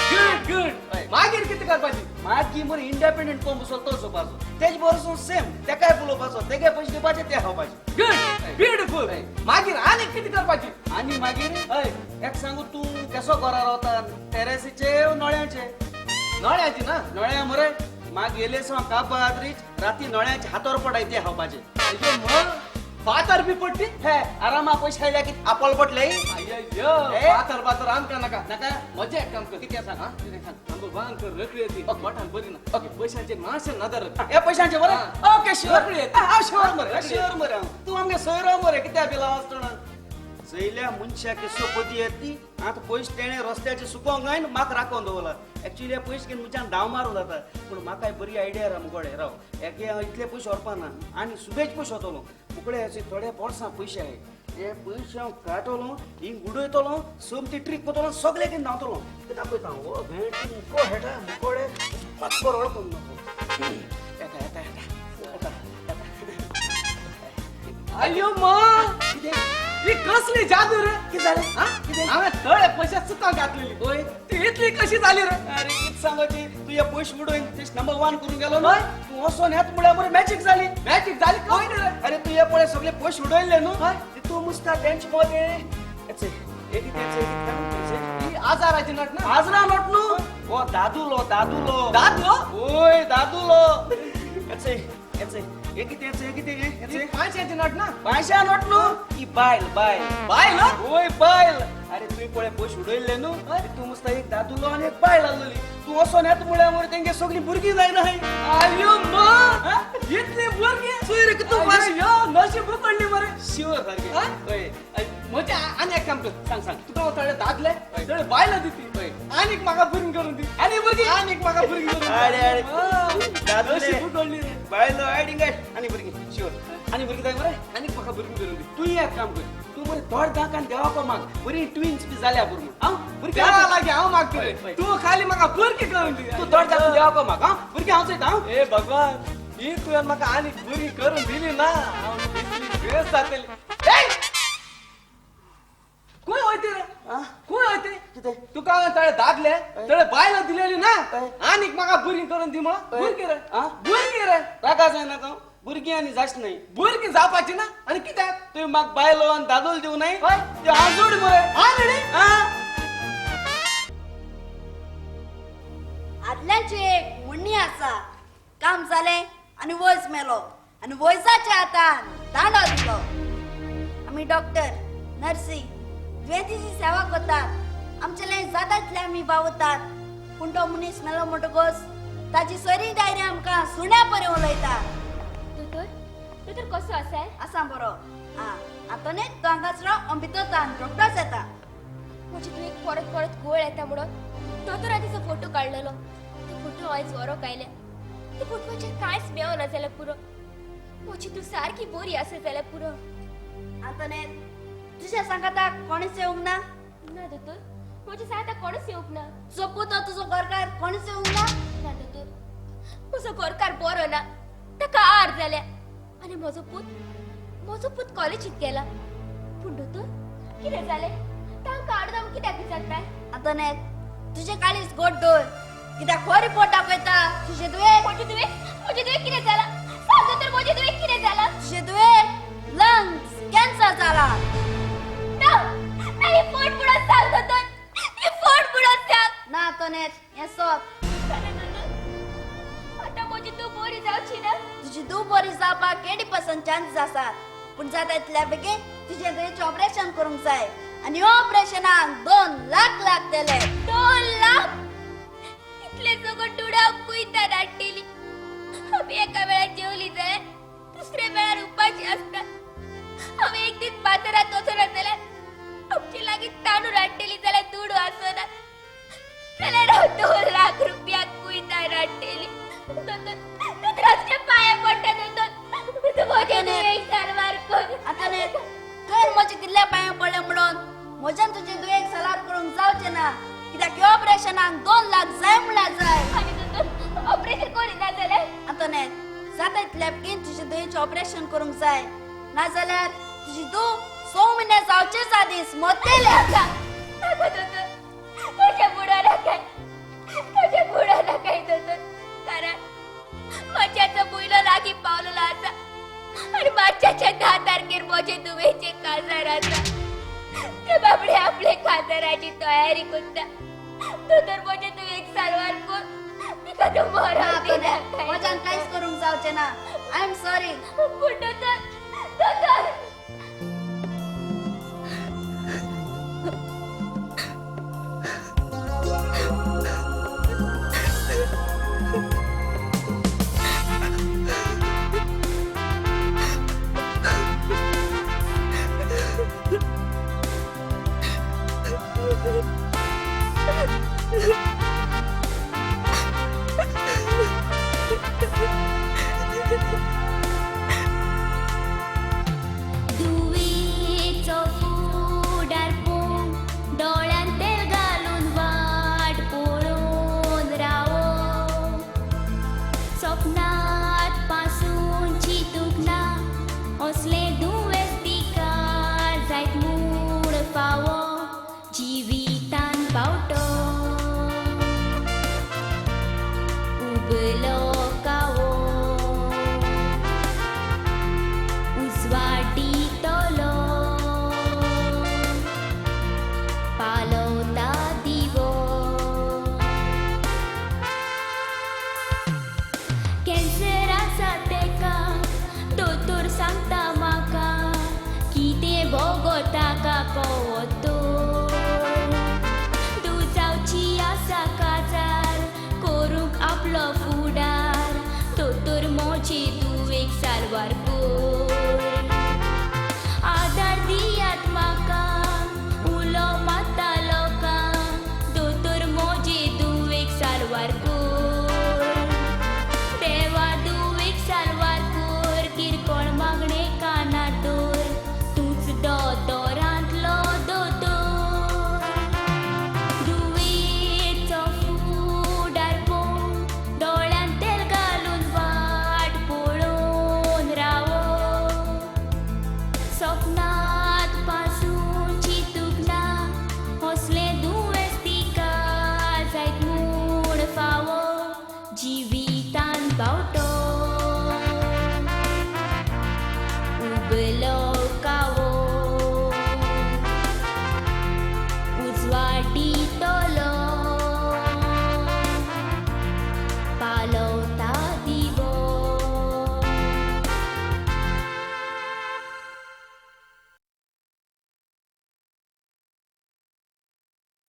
गुड मागीर कितें करपाची मागीर मरे इंडिपेंडंट कोण बसलो तो चोवपाचो तेज बरोबर सेम तेकाय फुलोवपाचो तेगे पयशे घेवपाचे ते खावपाचे गुड ब्युटिफुल मागीर आनी कितें करपाची आणि मागीर हय एक सांगू तूं केसो घरा रावता टेरेसीचे नळ्याचे नळ्याची ना नळ्या मरे माग येले सो काबाद रीच राती नळ्याचे हातोर पडाय ते खावपाचे अय्यो मग फातर बी पडटी हे आरामा पयशे खायल्या की आपल पटले अय्यो ए? फातर बातर आमकां नाका नाका मजा एक काम कर कितें सांग हा कितें सांग आमकां बांक कर रकडी येती मोठान बरी ना ओके पैशांचे मातशें नदर हे पयशांचे मरे हा. ओके शुअर रकडी येत. हांव शुअर मरे रकडी शुअर मरे हांव. तूं आमगे सोयरो मरे कित्याक बिला आसतना चैल्या मनशा केसो पदी येती आता पयस तेणे रस्त्याचे सुकोंक जाय म्हाका राखोन दवरला एक्चुअली हे पयस घेवन मुच्यान डाव मारून जाता पूण म्हाका बरी आयडिया रा मुगोडे राव एक इतले पयशे व्हरपाना आनी सुबेज पयशे वतलो मुकडे अशे थोडे पोरसां पयशे आहाय हे पयशे हांव काडटलो हिंग उडयतलो सोमती ट्रीक करतलो सगळे घेवन धांवतलो ते दाखयता ओ भेट मुको हेटा मुकोडे पातकोर वळखून नको येता येता येता अयो मा ही कसली जादू रे किती झाले हांवें थोडे पयशे चुका घातलेली ओय ती इतली कशी झाली रे अरे कित सांगची तू या पयशे उडोवन तेच नंबर 1 करून गेलो न्हू तू असो ह्यात मुळ्या बरे मॅजिक झाली मॅजिक झाली काय रे अरे तू या पळे सगळे पयशे उडवले न्हू ते तू मुस्ता बेंच मध्ये याचे एक ही आजाराची नट ना आजरा नोट न्हू ओ दादूलो दादलो ओय दादूलो याचे याचे एक याचे पाचशेची नट ना पायशा नोट न्हू ही बायल बाय ना ओय बायल अरे तुम्ही पळे पयशे उडयले न्हू तू मुस्ता एक दादूलो आणि एक बायल आसलेली तू असो ह्यात मुळ्या मरे तेंगे सगळी भुरगीं जायना अयो मा इतली बुरगी सोय रे तू अरे यो नशीब पडली मरे शिवर सारखे ओय म्हणजे आणि एक काम कर सांग तुका थोडे दादले थोडे बायला दिती आणि म्हाका बुरगी करून दी आणि बुरगी आणि म्हाका बुरगी करून अरे अरे दादूले पकडली रे बायलो आयडिंग आणि भुरगी शिवर आणि भुरगी जाय मरे आणि म्हाका बुरगी करून दी तू एक काम कर तू मरे धड दाकान देवा को माग बरी ट्विन्स बी जाल्या बुरगी हां भुरगी त्या लागे हांव मागतो रे तू खाली म्हाका बुरगी करून दी तू धड दाकान देवा को माग हां भुरगी हांव चयता हां ए भगवान ही तुवें म्हाका आणि बुरगी करून दिली ना हांव इतली बेस जातली कोण होती रे कोण होती तुका हांवें थोडे दादले थोडे बायला दिलेली ना आणि म्हाका बुरगी करून दी म्हणून बुरगी रे बुरगी रे रागा जायना तो भुरगी आणि जास्त नाही बुरगी जावपाची ना आणि कित्याक तुम्ही म्हाका बायलो आणि दादोल दिवं नाही होय. ते हांव जोड मरे आंधळी आदल्याचे म्हणणी आसा काम जाले आणि वयस मेलो आणि वयसाच्या हातान दांडो दिलो आम्ही डॉक्टर नर्सी दुयेंतीची सेवा करतात आमचे जाता तितले आमी भावतात पूण तो मनीस मेलो म्हणटकच ताची सोयरी डायरी आमकां सुण्या परे उलयता दोतोर कसो आसाय आसा बरो आतां न्ही तो हांगाच राव भितरतान डॉक्टर्स येता म्हणजे तू एक परत परत गोळ येता म्हणून दोतोरान तिचो फोटो काडलेलो तो फोटो आयज वरो कायल्या त्या फोटोचेर कांयच मेळना जाल्यार पुरो म्हणजे तू सारकी बरी आसा जाल्यार पुरो आतां न्ही तुझ्या सांगाता कोणीच येवंक ना ना दोतोर म्हणजे सांगता कोणूच येवंक ना तुजो पुतो तुजो घरकार कोणीच येवंक ना ना दोतोर म्हजो घरकार बरो ना ताका आर जाल्या आनी म्हजो पूत कॉलेजीत गेला पूण दोतोर कितें जालें तांकां आडदाम कित्याक विचारताय आतां न्ही तुजे काळीज गोड दवर कित्याक खो रिपोर्ट दाखयता तुजे दुयेंस म्हणजे तुवें कितें जाला सांग दोतोर म्हणजे तुवें कितें जाला तुजे दुयेंस लंग्स कॅन्सर जाला ना हे फोट बुडोवन सांग दोतोर हे फोट बुडोवन सांग ना आतां न्ही हें सोप आता म्हणजे तू बरी जावची ना तुजी दूख बरी जावपाक 80% चान्सेस आसात पूण जाता इतल्या बेगीन तुजे दुयेंचें ऑपरेशन करूंक जाय आनी ऑपरेशनाक 2 लाख लागतले 2 लाख इतले सगळं डोळ्याक कुयता दाटलेली आम्ही एका वेळात जेवली जाय दुसऱ्या वेळार उपाशी असतात आम्ही एक दीस बाजारात वचना जाल्यार आमची लागीं तांदूळ हाडटली जाल्यार दूड आसना जाल्यार 2 लाख रुपया कुयता हाडटली तुझ्या पाया पडटा तू म्हजे एक सारवार कर आतां न्ही तर म्हजे कितल्या पांयां पडले म्हणून म्हज्यान तुजें दुयेंस सालार करूंक जावचें ना कित्याक ऑपरेशनाक 2 लाख जाय म्हणल्यार जाय आनी ऑपरेशन करिना जाल्यार आतां न्ही जाता इतल्या बेगीन तुजें दुयेंचें ऑपरेशन करूंक जाय नाजाल्यार तुजी दूख 6 म्हयने जावचेच आदीस मरतले तुझ्या बुडाला काय दोतोर कारण माझ्याचा बुयलो लागीं पावलेलो आसा आनी मार्चाच्या 10 तारखेर म्हजे दुवेचे काजार आसा ते बाबडे आपले काजाराची तयारी करता दोतोर म्हजे दुवेक सारवार कर तिका तो मराव दिना म्हज्यान कांयच करूंक जावचें ना आय एम सॉरी पूण दोतोर दुवेचो फुडार पोवन डोळ्यांत तेल घालून वाट पळोवन रावो सपनांत पासून चिंतूंक ना असले दुवेस्तीकार जायत मूड फावो जिवितान पावटो उबलो कावो उजवाडीतलो पालवता दिवो कॅन्सर आसा तेका दोतोर सांगता म्हाका कितें भोगोता काको दुजावची आसा काजार करूंक आपलो फुडार दोतोर मोची दुवेक सारवार कर आदार दियात म्हाका उलो माता लोकांक दोतोर मोजे दुवेक सारवार कर देवा दुवेक सारवार कर किरकोळ मागणे काना दवर तूंच दोतोरांतलो दोतोर दुवेचो फुडार पोवन डोळ्यांत तेल घालून वाट पळोवन रावो सपनांत पासून चिंतूंक ना असले दुवेस्तीकार जायत मूड फावो जिवितान पावटो उबलो कावो उजवाडीतलो पालवता दिवो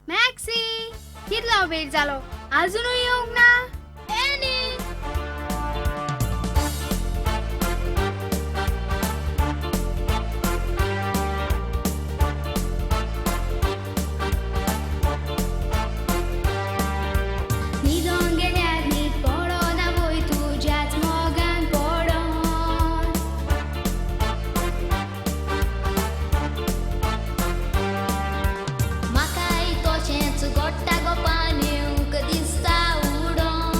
मॅक्सी कितलो वेळ जालो अजूनही येवंक ना एनी न्हिदोन गेल्यार न्हीद पडना वय तुज्याच मोगान पडोन म्हाकाय तशेंच गोडटा गो पानीवक दिसता उडोन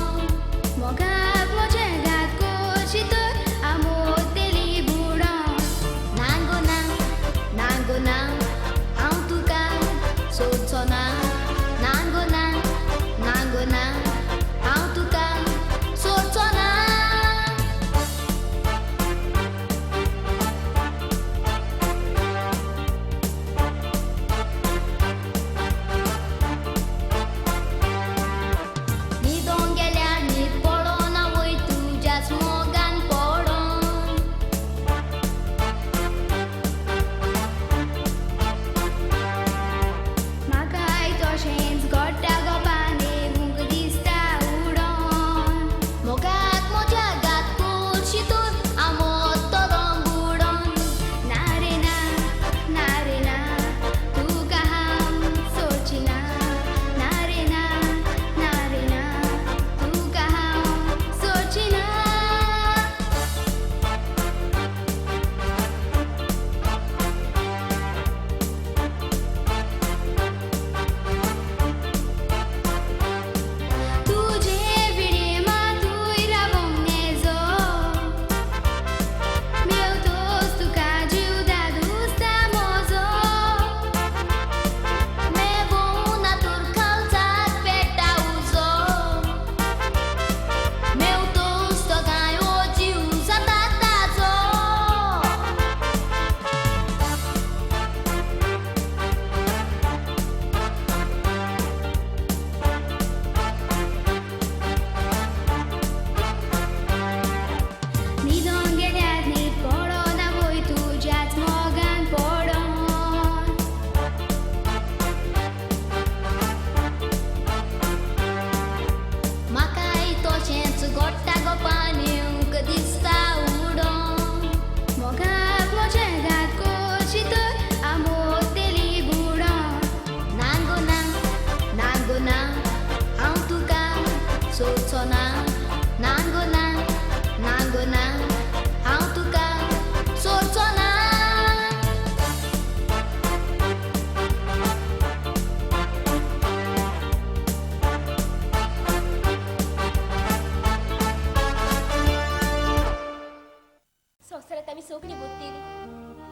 आम्ही सगळी मुततेली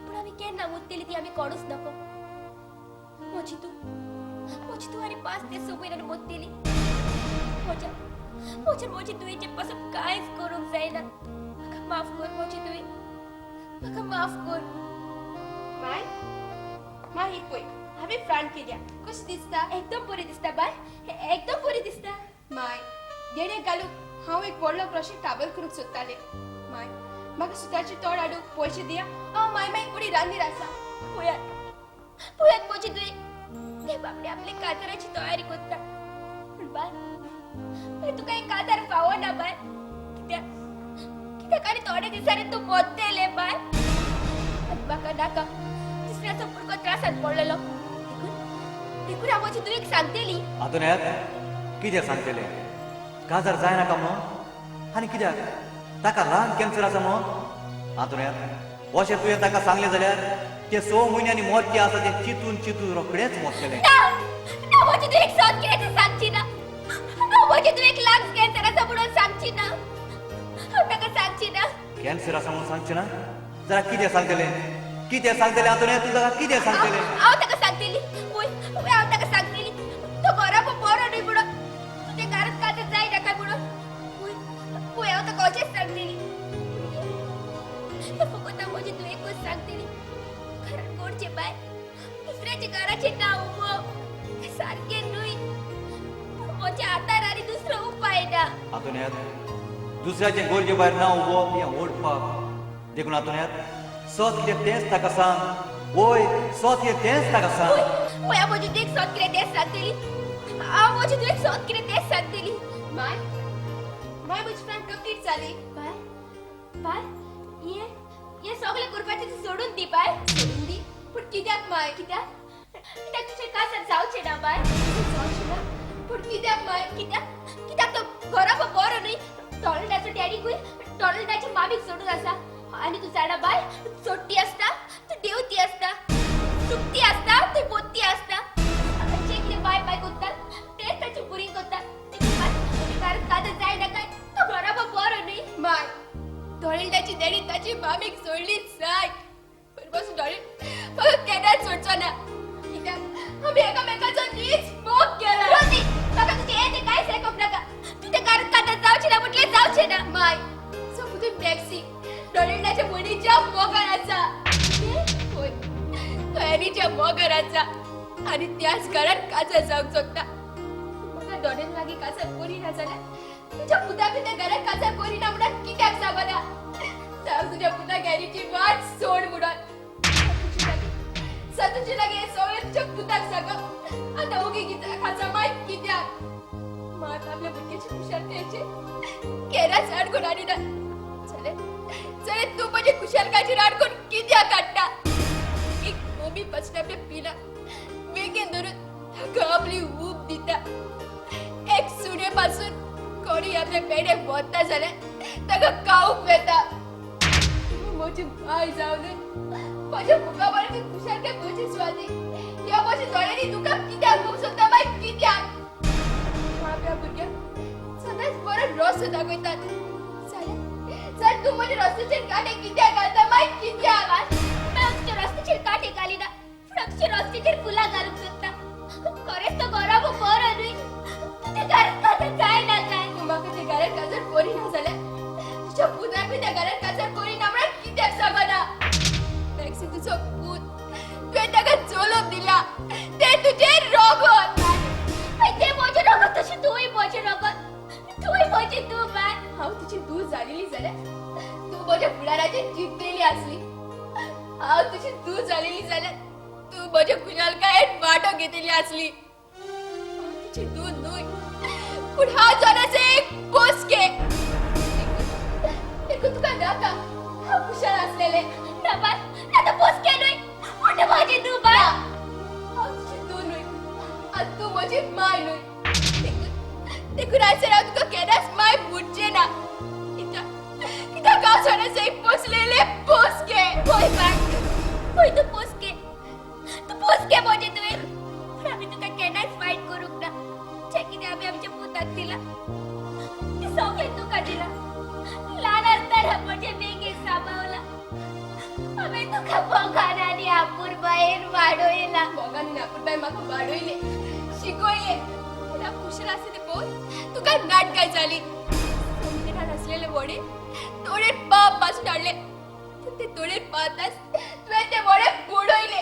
पण आम्ही केन्ना मुततेली ती आम्ही कोणूच नको मोची तू आणि 5 ते 6 महिन्यानं मुततेली मोची तुवेचे पासून कांयच करूंक जायना म्हाका माफ कर मोची तुवें म्हाका माफ कर माय माय ही पळय हांवें फ्रांड केल्या कशी दिसता एकदम बरी दिसता बाय एकदम बरी दिसता माय देणे घालूंक हांव एक व्हडलो प्रोजेक्ट काबल करूंक सोदतालें माय म्हाका सुताची तोड हाडूंक पयशे दिया हांव माय फुडें रांदीर आसा पुयात मोची तुवें ते बापडे आपले कातराची तयारी करता पण बाय तुका एक कातर फावो ना बाय कित्याक आनी थोडे दिसांनी तूं मोत्तेले बाय म्हाका नाका दुसऱ्याचो पुरको त्रासात पडलेलो देखून हांव मोची तुवें सांगतेली हातून येत कितें सांगतले काजार जाय नाका म्हणून आनी कित्याक ताका ल्हान कॅन्सर आसा म्हणून हातून येत अशें तुवें ताका सांगलें जाल्यार ते 6 म्हयन्यांनी मोर्चे आसा ते चिंतून रोखडेच मोरतले ना मोची तुवें सत कितें तें सांगची ना मोची तुवें लंग्स कॅन्सर आसा म्हणून सांगची ना ताका सांगची ना कॅन्सर आसा म्हणून सांगचे ना जाल्यार कितें सांगतले हातून येत तूं ताका कितें सांगतले हांव ताका सांगतेली वय हांव ताका सांगतेली तो घरा बरो न्हय म्हणून तुजे घरांत कातर जाय नाका म्हणून वय हांव ताका अशेंच सांगतेली फकत हांव मोची तुवें एकूच सांगतेली घरांत कोणचे बाय दुसऱ्याच्या घराचे नांव उबो सारखे न्हय म्हज्या हातार आनी दुसरो उपाय ना हातून येत दुसऱ्याचे गोरजे भायर नांव उबोवप हें ओडपाक देखून हातून येत सत कितें तेंच ताका सांग वय सत कितें तेंच ताका सांग वय हांव म्हजी तुवें सत कितें तेंच सांगतेली हांव म्हजी तुवें सत कितें तेंच सांगतेली माय म्हजी फ्रेंड कंप्लीट जाली बाय ये सगळें करपाचें तूं सोडून दी बाय सोडून दी पूण कित्याक माय कित्याक तुजें कासार जावचें ना बाय जावचें ना पूण कित्याक माय कित्याक तो घरा बरो न्हय टॉयलेटाचो डॅडीकूय टॉयलेटाच्या मामीक सोडून आसा आनी तूं जाणा बाय सोडटी आसता तूं देवती आसता सुकती आसता ती पोत्ती आसता जे कितें बाय करतात तेच ताची पुरी करतात कारण कातर जाय ना काय तो घरा बरो न्हय माय धोळिंड्याची देणी ताची मामीक सोडली जाय पण बसून म्हाका केन्नाच सोडचो ना कित्याक आमी एकामेकाचो नीच मोग केला रोजी म्हाका तुजें हें तें कांयच आयकूंक नाका तुजें कारण कातर जावचें ना म्हटलें जावचें ना माय समजून टॅक्सी धोळिंड्याच्या मणीच्या मोगार आसा होय खैरीच्या मोगार आसा आनी त्याच घरात काजर जावंक सोदता म्हाका दोनेन लागीं काजर करिना जाल्यार तुज्या पुता त्या घरात काजर करिना म्हणून कित्याक सांगना सांग तुज्या पुता गॅरीची वाट सोड म्हणून तुझे लागी हे सगळें तुज्या पुताक सांग आतां ओगी कित्याक खाजा माय कित्याक मात आपल्या भुरग्याची कुशलकायेचे केराच अडकून आडिना चले तू माझी कुशलकायची अडकून कित्याक काडटा एक मम्मी पासून आपल्या पिला वेगेन धरून आपली ऊब दिता एक सुने पासून कोणी आपल्या पेड्याक वता जाल्यार ताका खावूंक येता म्हजी बाय जावन माझ्या मुखावरची कुशलकाय म्हजी स्वादी या माझी दोळ्यांनी तुका कित्याक खूप सुद्धा बाय कित्याक आपल्या भुरग्याक सदांच बरो रस्तो दाखयतात चल तू माझ्या रस्त्याचेर काटे कित्याक घालता बाय कित्याक तुज्या रस्त्याचेर काटे घालिना पूण तुज्या रस्त्याचेर फुलां घालूंक सोदता खरेंच तो घरा बरो न्हय तुज्या घरांत कातर जाय ना काय तू म्हाका त्या घरात काजर करिना जाल्यार तुज्या पुताक बी त्या घरात काजर करिना म्हणून कित्याक सांगना टॅक्सी तुजो पूत तुवें ताका चलोवप दिला ते तुजे रोगोत ते म्हजें रगत तशें तूंय म्हजें रगत तूंय म्हजी तूं बाय हांव तुजी दूर जालेली जाल्यार तू माझ्या फुडाराचेर जिंकलेली आसली हांव तुजी दूर जालेली जाल्यार तू माझ्या कुशलकायेत वांटो घेतलेली आसली हांव तुजी दूर न्हय पूण हांव जोनाचो एक पोसके देखून तुका नाका हांव कुशल आसलेले ना बाय ना तो पोसके न्हय पूण म्हजी तूं बाय हांव तुजी दूर न्हय आनी तू म्हजी माय न्हय देखून आयसर हांव तुका केन्नाच माय म्हणचें ना कित्याक हांव जोनाचो एक पोसलेले पोसके होय बाय होय तूं पोसके म्हजें तुवें पूण आमी तुका केन्नाच वायट करूंक ना जें कितें आमी आमच्या पुताक दिलां तें सगळें तुका दिलां ल्हान आसतना म्हजें बेगीन सांबाळलां तुका बोगान आणि आपूर बाहेर वाडोयला मोगान नापूरबाई म्हाका वाडोयले शिकवले तुला कुशल आसे ते पळोवन तुका नाटकाय जाली समुद्रान असलेले वडे तोडे पाप पासून हाडले पण ते तोडे पाताच तुवें ते वडे बुडोयले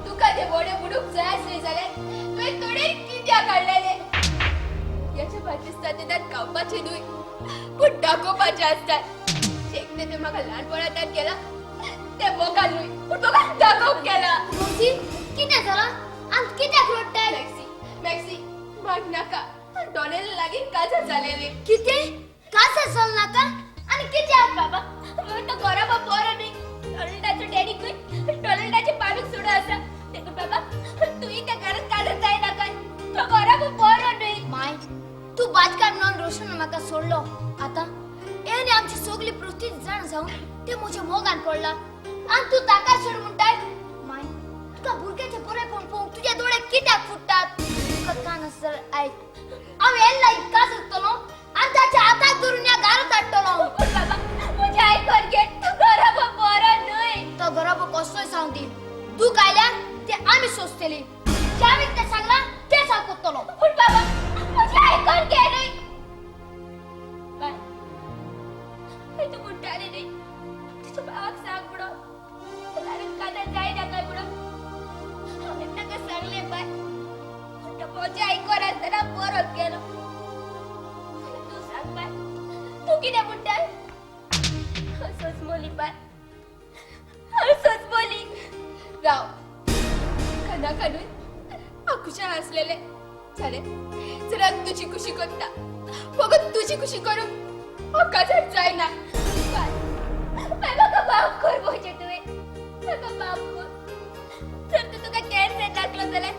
तुका ते वडे बुडूंक जाय आसले जाल्यार तुवें तोडे कित्याक हाडलेले याच्या पाकिस्तान त्यात कावपाचे न्हय पण दाखोवपाचे असतात शेकते ते म्हाका ल्हानपणांत केला ते मोगान न्हय पण म्हाका दाखोवंक केला मौसी कितें जालां आम कित्याक रडटाय मॅक्सी माग नाका डोळ्याला लागीं काजळ जालेले कितें कासा चल नाका आणि कित्याक बाबा तो गराबा पोरो न्ही टोलडाचो डॅडी खंय टोलडाचे पाडूक सुरू आसा तेका बाबा तुही त्या घरात काढत जाय नाका तो गराबा पोरो न्ही माय तू बाजकार म्हणून रोशन म्हाका सोडलो आता येणे आमची सगळी पृथ्वी जाण जाऊन ते म्हज्या मोगान पडला आणि तू ताका सोड म्हणटाय माय तुका भुरग्याचे बरेपण पळोवंक तुझे दोळे कित्याक फुटतात तुका कान आसत आयक हांव येल्ला इतका जगतलो आणि ताच्या हाताक धरून या घरात हाडटलो पण बाबा म्हजे आयकून घे तो गराबा पोरो न्हय तो गराबो कसलोय जावं दी तू कायल्यार ते आमी सोंसतली ज्यावेळी ते सांगला ते सांगतलो पण बाबा म्हजे आयकून घे न्हय बाय हे तू म्हणटाले न्हय तुझ्या भावाक सांग म्हणून लाडून कानात जाय नाका म्हणून हांवें ताका सांगलें बाय तो म्हजे आयकून आसतना परत गेलो तू सांग बाय तू कितें म्हणटाय असोच बोली बाय असोच बोली राव कना काढून खुशाल असलेले झाले जरा तुझी खुशी करता फक्त तुझी खुशी करून काजळ जायना बाय म्हाका माफ कर म्हजे तुवें म्हाका माफ कर जर तू तुका कॅन्सर लागलो जाल्यार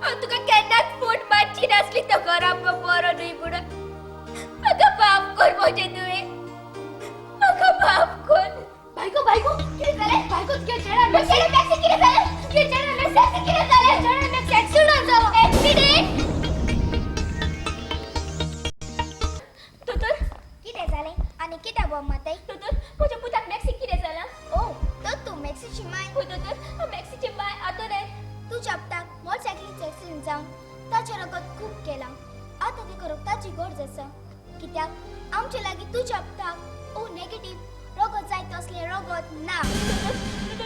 हांव तुका केन्नाच फोट मारची नासली तो गराब बरो न्हय म्हणून म्हाका माफ कर म्हजे तुवें म्हाका माफ कर बायको कितें जालें बायको तुगे चेडा मॅक्सी कितें जालें तुगे चेडा मॅक्सी कितें जालें चेडा मॅक्सी एक्सिडेंट जालो एक्सिडेंट दोतोर कितें जालें आनी कित्याक बॉम्ब मारताय दोतोर म्हज्या पुताक मॅक्सी कितें जालां ओ तर तू मॅक्सीची माय हो दोतोर हांव मॅक्सीची बाय आतां रे तुझ्या आपटाक मोटरसायकलीचें एक्सिडेंट जावन ताचें रगत खूब केलां आतां तिका रगताची गरज आसा कित्याक आमचे लागीं तुझ्या आपटाक ओ नेगेटीव रगत जायत असलें रगत ना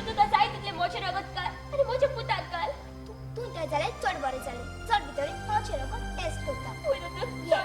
तुका जाय तितलें म्हजें रगत घाल आनी म्हज्या पुताक घाल तूं तें जाल्यार चड बरें जालें चड भितर म्हजें रगत टेस्ट करता होय दोतोर ये.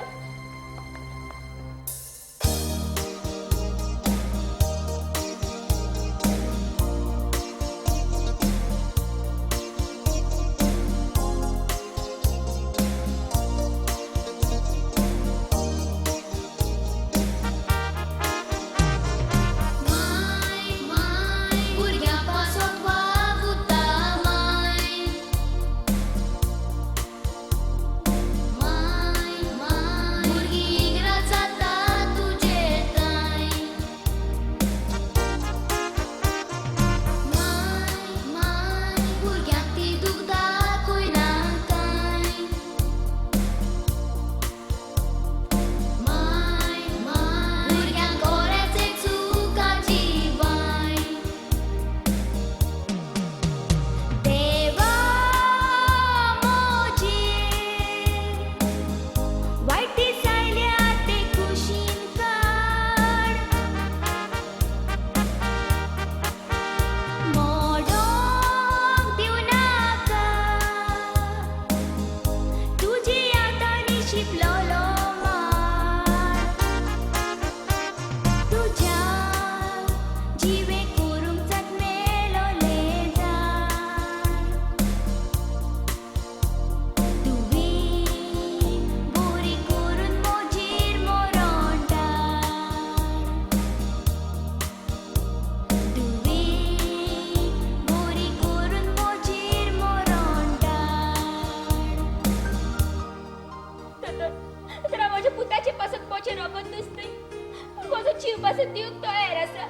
पासून दिवक तयार आसा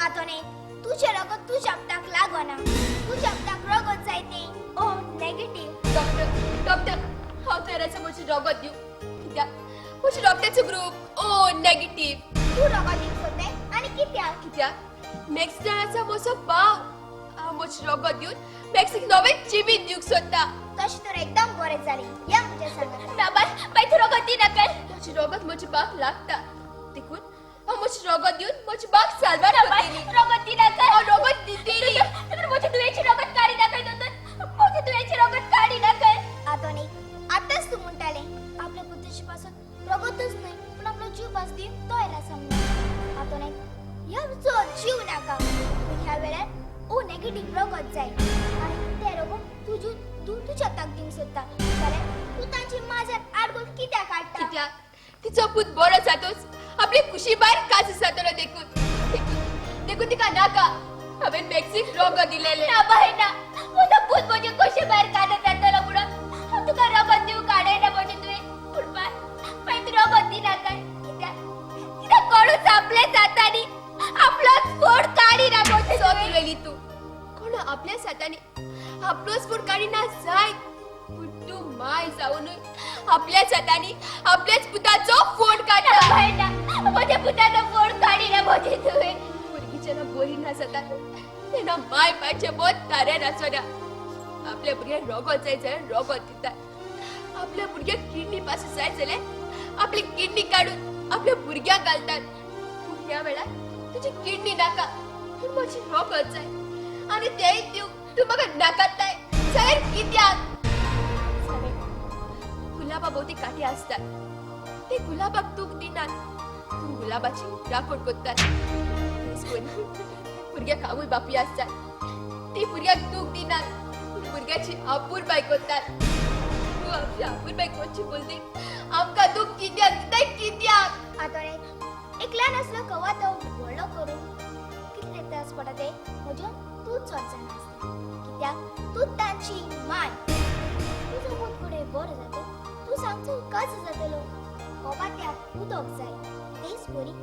आतोने तुझे रगत तुझ्या आपटाक लागना तुझ्या आपटाक रगत जायते ओ नेगेटिव्ह डॉक्टर हांव तयार आसा म्हजें रगत दिवं कित्याक म्हज्या डॉक्टरचो ग्रुप ओ नेगेटिव्ह तू रगत दिवंक सोदते आनी कित्याक कित्याक मेक्सिकनाचा मोसो पाव आमोच रोगो दिवन मेक्सिक नवे चिबीन दिवक सोदता तशी तर एकदम बरें जाली या म्हज्या सांगात ना बाय तू रोगत दी नाका म्हजी रोगत म्हजी बाक लागता देखून आमोच रोगो दिवन म्हजी बाक सालवार बाय करतली रोगत दी नाका रोगत दितेली तर मोठे तुवेची रोगत काढी नाका मोठे तुवेची रोगत काढी नाका आता नाही आताच तू म्हणटाले आपल्या पुतशी पासून रगतच नाही पण आपला जीव वाचती तो याला समजा आता नाही ह्या जो जीव नाका पण ह्या वेळेर ओ नेगेटिव्ह रगत जाय आणि ते रगत तुझ्या ताकदीन सोदता जाल्यार तू तांची माझ्यात आडगोल कित्याक काडटा कित्याक तिचो पूत बरो जातोच आपली खुशी भायर काज जातलो देखून तिका नाका हांवें मेक्सिक रोगो दिलेले ना बाय ना मोठा पूत म्हणजे कशे बाहेर काढत जातलो म्हणून तुका रोगत दिव काढे ना म्हणजे तुवे पण बाय तू रोगत दी नाका कित्याक कोणूच आपले जातानी आपलोच फोड काढी ना मोठे सोगलेली तू कोण आपल्या सातानी आपलोच पूण काडी ना जाय पूण तू माय जाऊनय आपल्या सातानी आपल्याच पुताचो फोड काढता बाय ना मोठे पुताचा फोड काढी ना म्हणजे तुवे भुरगीच्या ना बरी ना जाता तेना माय पाचे बोत तारे नाचोना आपल्या भुरग्याक रोगत जाय जाल्यार रोगत दितात आपल्या भुरग्याक किडनी पासून जाय जाल्यार आपली किडनी काढून आपल्या भुरग्याक घालतात पूण ह्या वेळार तुजी किडनी नाका पूण म्हजी रोगत जाय आणि तेय तू म्हाका नाकाताय जाल्यार कित्याक गुलाबा भोवती काठी असतात ते गुलाबाक तूक दिनात तू गुलाबाची राखण करतात भुरग्याक आवय बापी असतात ती भुरग्याक तूक दिनात भुरग्याची आपूर बाय करतात तू आमची आपूर बाय कोणची बोलते आमका तूक कित्याक दिताय कित्याक आता नाही एकल्यान असलो कवा तो व्हडलो करून कितले त्रास पडटा ते म्हज्या तूच वचना कित्याक तूच तांची माय तुजो मूत फुडें बरो जाता तू सांगचो काज जातलो कोबाट्याक उदक जाय तेच बरी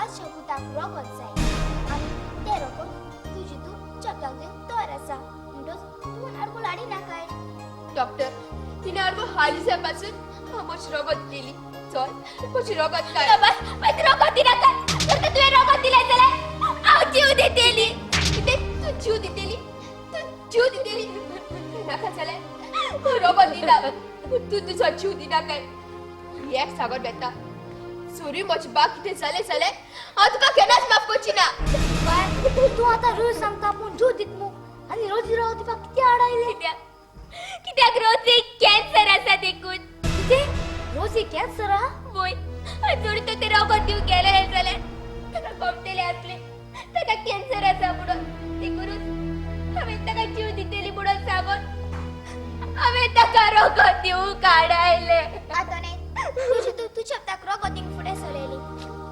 आज पुताक रगत जाय आनी ते रगत तुजी तू चपलाक घेवन तयार आसा म्हणटच तू आडगोल हाडी नाकाय डॉक्टर तिने आडवो हालीसापासून आमोच रोगत केली चल म्हजी रोगत काड बाय तू रोगत दी नाका तर तुवे रोगत दिले जाल्यार हांव जीव दितेली कितें तू जीव दितेली नाका जाल्यार तू रोगत दिना तू तुजो जीव दिना काय एक सागोर बेता सोरी म्हजी बाग कितें जालें जाल्यार हांव तुका केन्नाच माफ करची ना बाय तू आता रोज सांगता पूण जीव दित मू आनी रोजी राव तुका किती आडायले कित्याक रोजी कॅन्सर आसा देखून कितें रोजी कॅन्सर हा वय जोडी तो ते रोगत दिवंक गेले जाल्यार ताका कोमटेले आसले ताका कॅन्सर आसा म्हणून देखूनच हांवें ताका जीव दितेली म्हणून सांगून हांवें ताका रोगत दिवंक काडायले आता नाही तुझ्या पुताक रगत दिवंक फुडें सरयली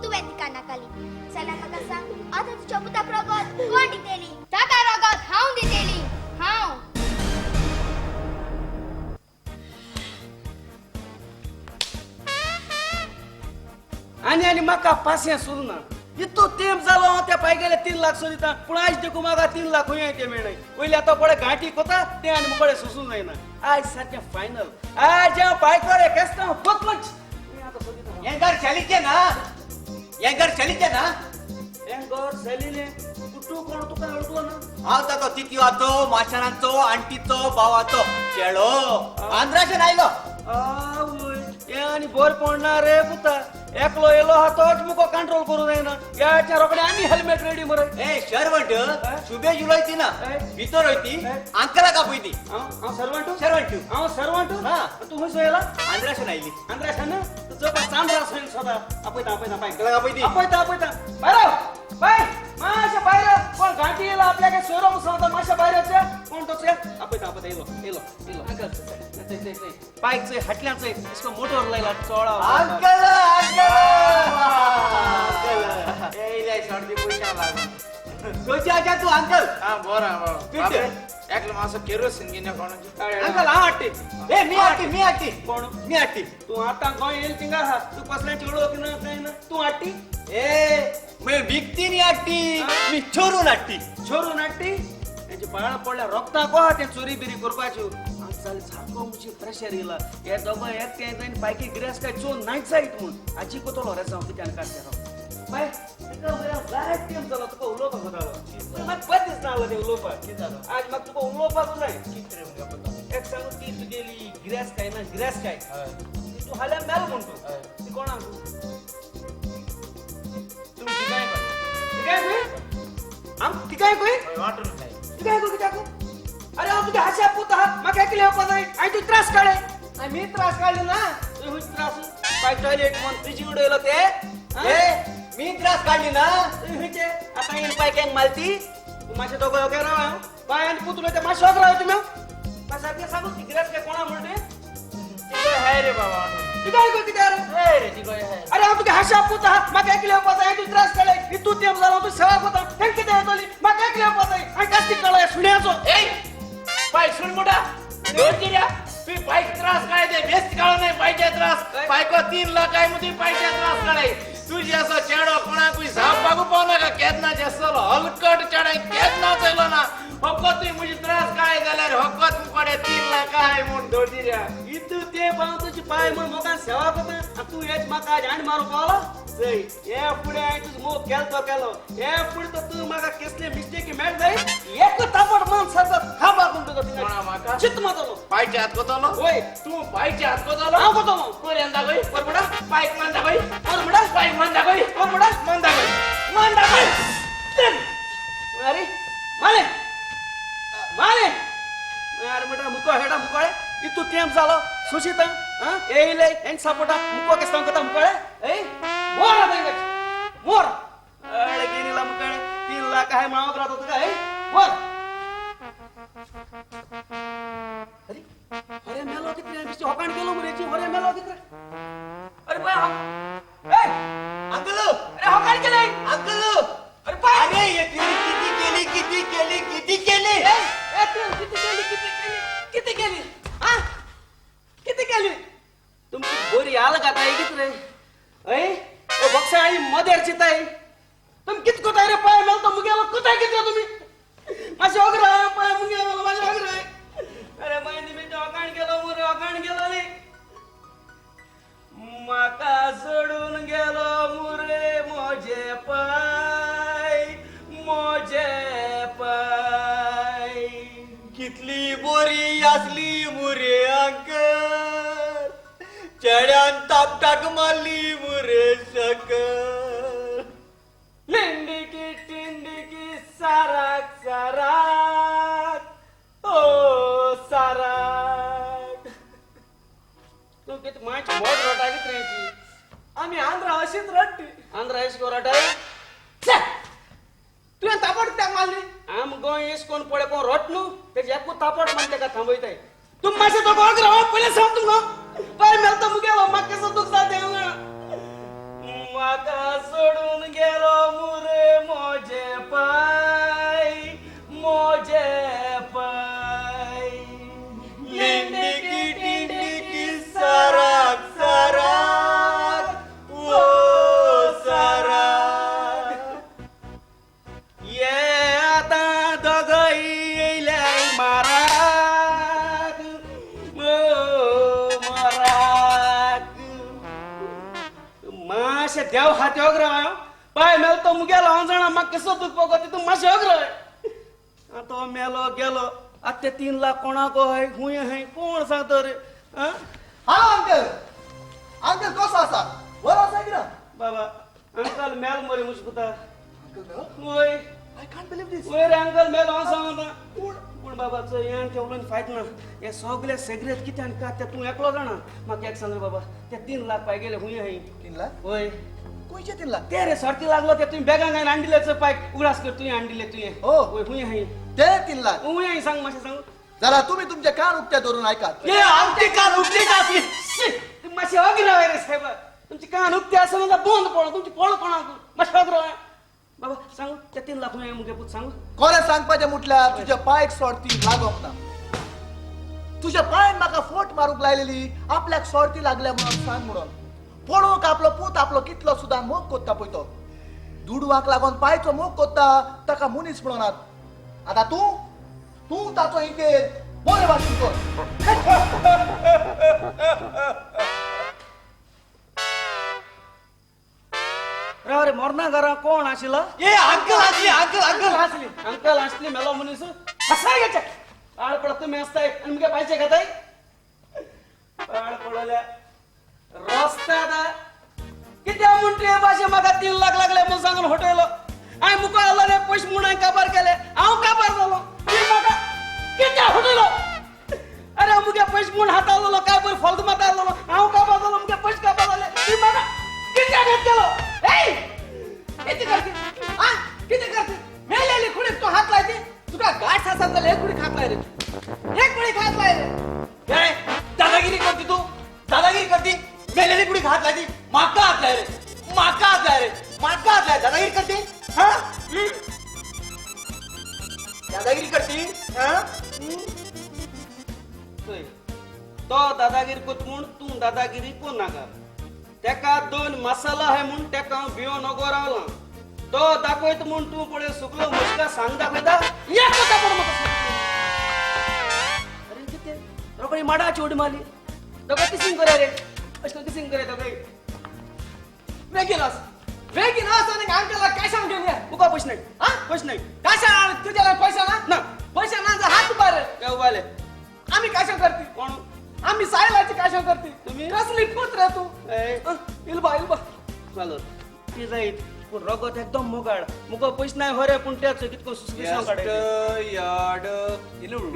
तुवें तिका नाकाली जाल्यार म्हाका सांग आतां तुज्या पुताक रगत कोण दितेली ताका रगत हांव दितेली हांव आणि म्हाका पासियां सुरू इतको तेंप जालो हांव त्या पायगेले 3 लाख सोदिता पूण आयज देखून म्हाका 3 लाख खंय ते मेळनाय पयलीं आतां पळय घांटी कोता ते आनी मुकडे सुसून जायना आयज सारकें फायनल आयज हांव पायकोरे केस्ता पकमच येंगर चलीचे ना एंगोर सलीले तू कोण तुका वळखलो ना हांव ताका तितवाचो माशेरांचो आंटीचो भावाचो चेडो आंध्राच्यान आयलो आवय हे आनी बोर पडना रे पुता एकलो येलो हा तोच मुको कंट्रोल करू जायना याच्या रोकडे आनी हेल्मेट रेडी मरे ए शर्वंट शुभेज उलयती ना भितर वयती अंकलाक आपयती हांव सर्वंट शर्वंट हांव सर्वंट हा. तू खंय येला आंध्राच्यान आयली आंध्राशान तुजो चांद्रा सैन सदा आपयता पाय अंकलाक आपयती आपयता बायरो बाय माशा बायर कोण घाटी येला आपल्याक सोयरो मुसलता माशा बायरच्या कोण तोच आपयता येलो अंकल ते पायचे हटल्याचे इसको मोटर लायला चोळा अंकल एले सर्दी पयशा लागून खंयची आसा तू अंकल हा बरं किती? बाबा एकलो मातसो केरोसीन घेण्या कोणाची अंकल हांव हाडटी ए मी हाडटी कोण मी हाडटी तू आता गोंय येईल थिंगा आहा तू कसल्याची ओळख ना काय ना तू हाडटी ए मी विकती नी हाडटी मी चोरून हाडटी छोरू नाट्टी त्यांची बाळ पडल्या रोखता को ते चोरी बिरी करपाच्यो चल सारको मुझे प्रेशर येला हे दोघं एक ते जाईन पायकी गिरास काय चो नाहीच जायत म्हूण आजी कोतलो रे जाऊ कित्यान काढते राव बाय तुका बऱ्या जायत टाइम जालो तुका उलोवपाक वतालो म्हाका पयलींच ना ते उलोवपाक कितें जालो आज म्हाका तुका उलोवपाक जाय कितें रे मुगे पता एक सांगू ती तुगेली गिरास काय ना गिरास काय तू हाल्या मेल म्हणतो ती कोणा तुम्ही ठिकाय कोई वाटून काय ठिकाय कोई कित्याक अरे हांव तुगे हास्या पूत आहा म्हाका एकले येवपा जाय आनी तू त्रास काडे आणि मी त्रास काढले ना तुझ त्रास काय टॉयलेट म्हण फ्रिज उडयलो ते मी त्रास काढली ना खंयचे आता येन पाय केंग मालती तू मातशें दोगो ओके राव पाय आनी पुतलो ते मातशें ओके राव तुमी मातशें सांगू ती गिरास काय कोणा म्हणते तिगोय हाय रे बाबा ठिकाय कोई कित्याक हाय रे तिगोय हाय अरे हांव तुगे हास्या पूत आहा म्हाका एकले येवपा जाय तू त्रास काडे तू तेम जालो तू सेवा कोता हें कितें येतली म्हाका एकले येवपा जाय आनी कास्ती कळय सुण्याचो ए पाय सुन मोठा दोन किऱ्या तू पाय त्रास काय दे बेस्ट काळ नाही पायचे त्रास पायको 3 लाख आहे मुदी पायचे त्रास काढाय तुझी असो चेडो कोणाकूय झाप बागू पावना का केदना जेसलो हलकट चढाय केदना चलो ना हक्को तुई मुजी त्रास काय जाल्यार हक्को तुमकडे 3 लाख आहे म्हूण दोडीऱ्या इतू ते पाव तुझी पाय म्हण मोगा सेवा कोता आनी तू हेच म्हाका आज आनी मारू पावलो सई हे फुडें हांवें तुजो मोग केलो हे फुडें तो तूं म्हाका कसले मिस्टेकी मेळ जाय एक तापट मन सतत खांबा तुमचो कोणा म्हाका चित्त मातलो पायचे हात कोतलो ओय तू पायचे हात कोतलो हांव कोतलो कोऱ्यांदा गई परबडा पायक मांदा गई परबडा पायक मांदा गई परबडा मांदा गई अरे माले माले अरे बेटा मुको हेडा मुकोळे इतू तेम जालो सुशिता हां एले एन सपोटा मुको के सांग कता मुकोळे ए मोर देंगे मोर अरे गिनीला मुकोळे 3 लाख आहे मावक राहतो तुका ए मोर अरे अरे मेलो कितरे बिस्ती होकाण केलो मुरेची अरे मेलो कितरे अरे पाय ए अंकल अरे होकाण केले अंकल अरे पाय अरे ये किती केली ए तू किती केली हा किती केली तुमची बोरी आल का ताई किती रे ऐ ओ बक्सा आई मदेर चिताई तुम कित कोताय रे पाय मेल तो मुगेलो कोताय किती तुमी माझे ओगरा पाय मुगेलो माझे ओगरा अरे मायनी मी ओकाण गेलो रे माका सोडून गेलो मुरे मोजे पाय कितली बोरी असली मुरे अंकल चेड्यान तापटाक मारली मुरे सकल टिंडिकी साराक ओ साराक तू किती मायची मोड रोटा किती रेची आम्ही आंध्रा अशीच रट्टी आंध्रा एसको रोटा तुवें तापड त्याग मारली आम गोंय एसकोन पळे कोण रोट न्हू तेजे एकू तापड मान तेका थांबयताय तुम मातशें तो गोग राव पयले सांग तुमगो पाय मेलता मुगेलो म्हाका केसो दुख जाता म्हाका सोडून गेलो मुरे मोजे पाय टिंडिकी साराक ओ साराक ये आता दोगई येयल्याय माराक मातशें देव हाती ओग्राय पाय मेलतो मुगेलो हांव जाणा म्हाका कसो दुख पगो तितून मातशें ओग्राय तो मेलो गेलो आतां ते 3 लाख कोणाको हाय हुंय हाय कोण सांगता रे हालो अंकल कसो आसा बरो आसा किरा बाबा अंकल मेल मरे मुशकुता अंकल ओय आय कांट बिलीव दिस ओय रे अंकल मेलो हांव सांगता पूण बाबा चल यान ते उलोवन फायद ना हे सगळे सेग्रेट कित्यान का ते तूं एकलो जाणा म्हाका एक सांग रे बाबा ते 3 लाख पाय गेले हुंय हाय 3 लाख ओय कोयचे 3 लाख ते रे सर्ती लागलो ते तुम्ही बेगान गायन आणले पाय उगडास कर तुवें आणले तुवें ओ. ओय हुंय हाय ते 3 लाख हुंय हाय सांग मातशें सांग जाल्यार तुम्ही तुमचे कान उक्ते धरून ऐकात ये आमची कान उठली जाती तुम्ही मातशें ओगिराय रे साहेब तुमची कान उक्ते आसा म्हणजे बंद पडो तुमची पळो कोणाक मातशें ओगिराय बाबा सांग ते 3 लाख हुंय मुगे पूत सांग कोणे सांगपाचें म्हटल्यार तुज्या पांयक सोडती लागोंक ना तुज्या पांयान म्हाका फोट मारूंक लायलेली आपल्याक सोडती लागल्या म्हणून सांग म्हणून पळोवंक आपलो पूत आपलो कितलो सुद्दां मोग कोत्ता पळय तो दुडवाक लागून पांयचो मोग कोत्ता ताका मनीस म्हणनात आतां तूं ताचो इंकेर बरे भाशेन कर राव अरे मोरना घरा कोण आशिला ए अंकल असली अंकल अंकल असली अंकल असली मेलो मनीस कसा घ्यायच्या आळ पडत तुम्ही असताय आणि मुगे पाहिजे घेताय आळ पडल्या रस्त्यात किती म्हणते भाषे मागा 3 लाख लागले म्हणून सांगून हॉटेल आणि मुका आला नाही पैसे म्हणून काबार केले आव काबार झालो किती हॉटेल अरे मुगे पैसे म्हणून हात आलो काय बरं फालतू माता आलो आव काबार झालो मुगे पैसे काबार झाले ती मागा किती घेत केलो ए किती करते हा किती करते मेलेली खुडी तू हात लायते तुका गाय सासाल एक खुडी खात लाय रे एक खुडी खात लाय रे काय दादागिरी करती तू दादागिरी करती मेलेली पुढे हात लायती माका हात लाय रे माका हात लाय रे माका हात लाय दादागिरी करती हा दादागिरी करती हा तो दादागिरी कोत म्हूण तू दादागिरी कोण नाका तेका 2 मसाला आहे म्हूण तेका बियो नको रावला तो दाखवत म्हूण तू पळे सुकलो मुसका सांग दाखवता एक होता पण मग अरे किती रोकडी माडाची उडी मारली तो का किसिंग करे रे अशा किसिंग करे तो काही वेगिनास आणि अंकलला काय सांग घेऊया उभा पैसे नाही हा पैसे नाही काय सांग तुझ्याला पैसा ना पैसा ना हात उभारे काय उभाले आम्ही काय करते कोण आम्ही सायलाची काय करते तुम्ही कसली पुत्र तू इल्बा चालो ती जाईत पण रगत एकदम मोगाड मुग पैसे नाही हो रे पण त्याच कितको सुसकी सांग काढायची याड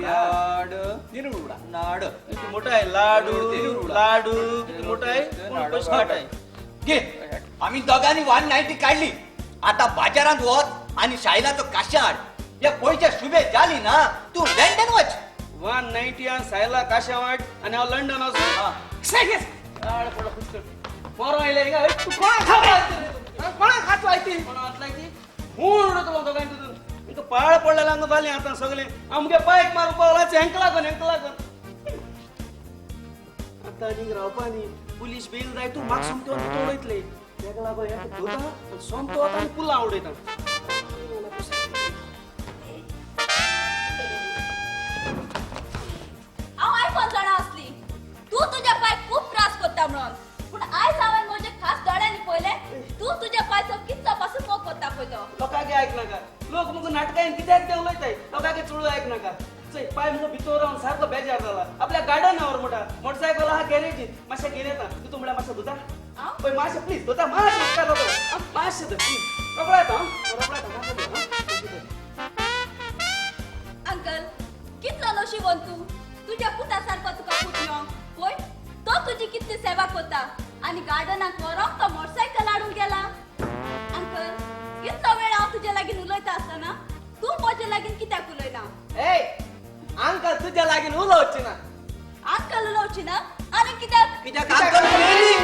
याड निरुडा नाड किती मोठा आहे लाडू लाडू किती मोठा आहे पण पैसे घाट आहे घे आम्ही दोघांनी 190 काढली आता बाजारात वच आणि शाळेला तो काशाड या पोळीच्या शुभे झाली ना तू लंडन वच 190 आणि सायला काशा वाट आणि हा लंडन असो आड पडला खुशकट मोर आले का तू कोण खात लायती कोण हात लायती मूड तुला दोघांनी तुझं पाळ पडलेला अंग झाले आता सगळे आमगे पायक मारू पावलाचे हंकला कोण आता निघ रावपानी पुलिस बेल जाय तू माग समतो तोडतले वेगळा बाय एक दोता सोमतो आता पुला आवडता आय जाणा असली तू तुझ्या पाय खूप त्रास करता म्हणून पण आय जावन म्हणजे खास दड्याने पहिले तू तुझ्या पायचं किच्चापासून मोक करता पळतो लोकांगे ऐक नका लोक मग नाटकायन कित्याक देवलयताय लोकांगे चुळू ऐक नका चल पाय मग भितर राहून सारखं बेजार झाला आपल्या गार्डनावर मोटरसायकल हा गॅरेज माशा गेलेता तू तुमड्या माशा धुता पण माशा प्लीज धुता माशा काय लोक माशा धुता प्लीज रबडा अंकल कितलो नशिबवान तू तुझ्या पुतासारखा तुका पुतलो होय तो तुझी कितली सेवा करता आणि गार्डनात व्हरोंक तो मोटरसायकल हाडून गेला अंकल कितलो वेळ हांव तुझ्या लागीं उलयता आसतना तू म्हज्या लागीं कित्याक उलयना ए अंकल तुझ्या लागीन उलवची ना अंकल उलवची ना आणि कित्याक कित्याक अंकल मेली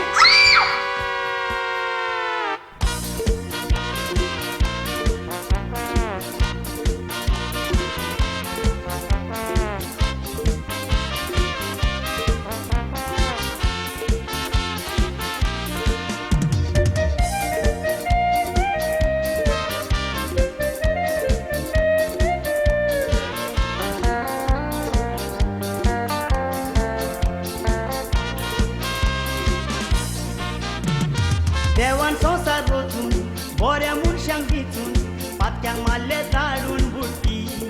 देवान संसार रचून बऱ्या मनशांक दिचून पातक्यांक मारले धाडून बुट्टी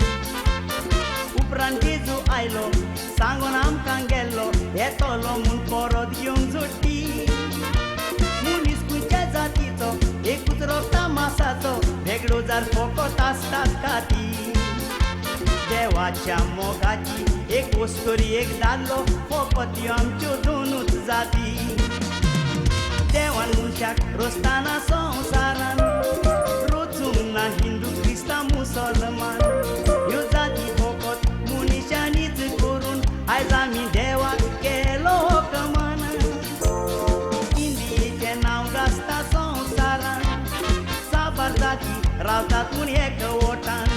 उपरांत जेजू आयलो सांगून आमकां गेल्लो येतलो म्हूण परत घेवंक जोडटी मनीस खंयच्या जातीचो एकूच रोगता मासाचो वेगळो जार फकत आसतात खाती देवाच्या मोगाची एक वस्तोरी एक दादलो फकत आमच्यो दोनूच जाती देवान मनशाक रोस्ताना संवसारान रोचूंक ना हिंदू क्रिस्तांव मुसलमान ह्यो जाती फकत मनशांनीच करून आयज आमी देवाक केलो कमान इंडियेचें नांव गाजता संवसारान साबार जाती रावतात म्हूण एकवटान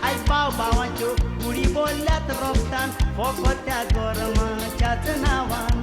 आयज भाव भावांच्यो कुडी बोल्ल्यात रोगतान फकत त्या गोरमाच्याच नांवान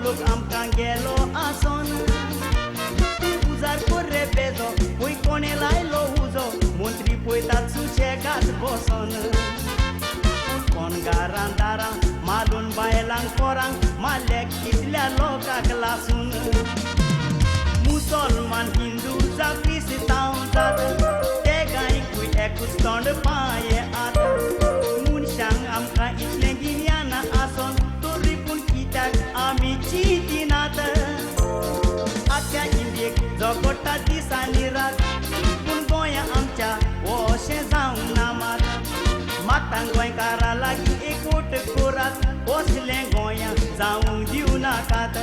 लोक आमकां गेलो आसोन उजार कोर रे बेजो पळय कोणे लायलो उजो मंत्री पळयतात सुशेगाद बसोन कोण गारां दारां मारून बायलांक पोरांक मारले कितल्या लोकांक लासून मुसलमान हिंदू जावं क्रिस्तांव जात ते गायकूय एकूच तोंड पांये आत मनशांक आमकां इतलें गिन्यान आसोन तरी पूण कित्याक आमी चिंतिनात आख्या इंडियेक झगडटा दीस आनी रात पूण गोंया आमच्या अशें जावंक ना मात मागता गोंयकारां लागीं एकवट करात असलें गोंया जावंक दिवं नाकात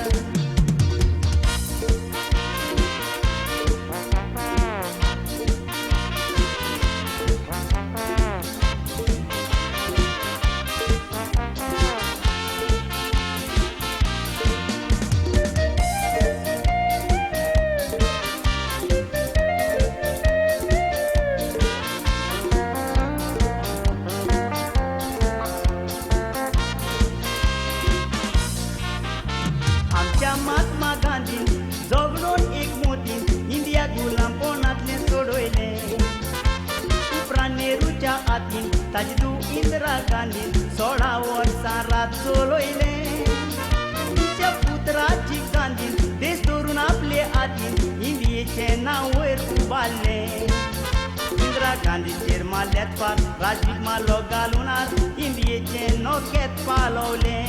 महात्मा गांधीन झगडून एक मोतीन इंडिया गुलामपणांतलें सोडयलें उपरांत नेहरूच्या हातीन ताजी धूव इंदिरा गांधीन 16 वर्सां रात चलयलें तिच्या पुत्राची गांधीन देश धरून आपले हातीन इंडियेचें नांव वयर उबारलें इंदिरा गांधीचेर मारल्यात फार राजवीक मारलो घालून आज इंडियेचें नोकेत पालवलें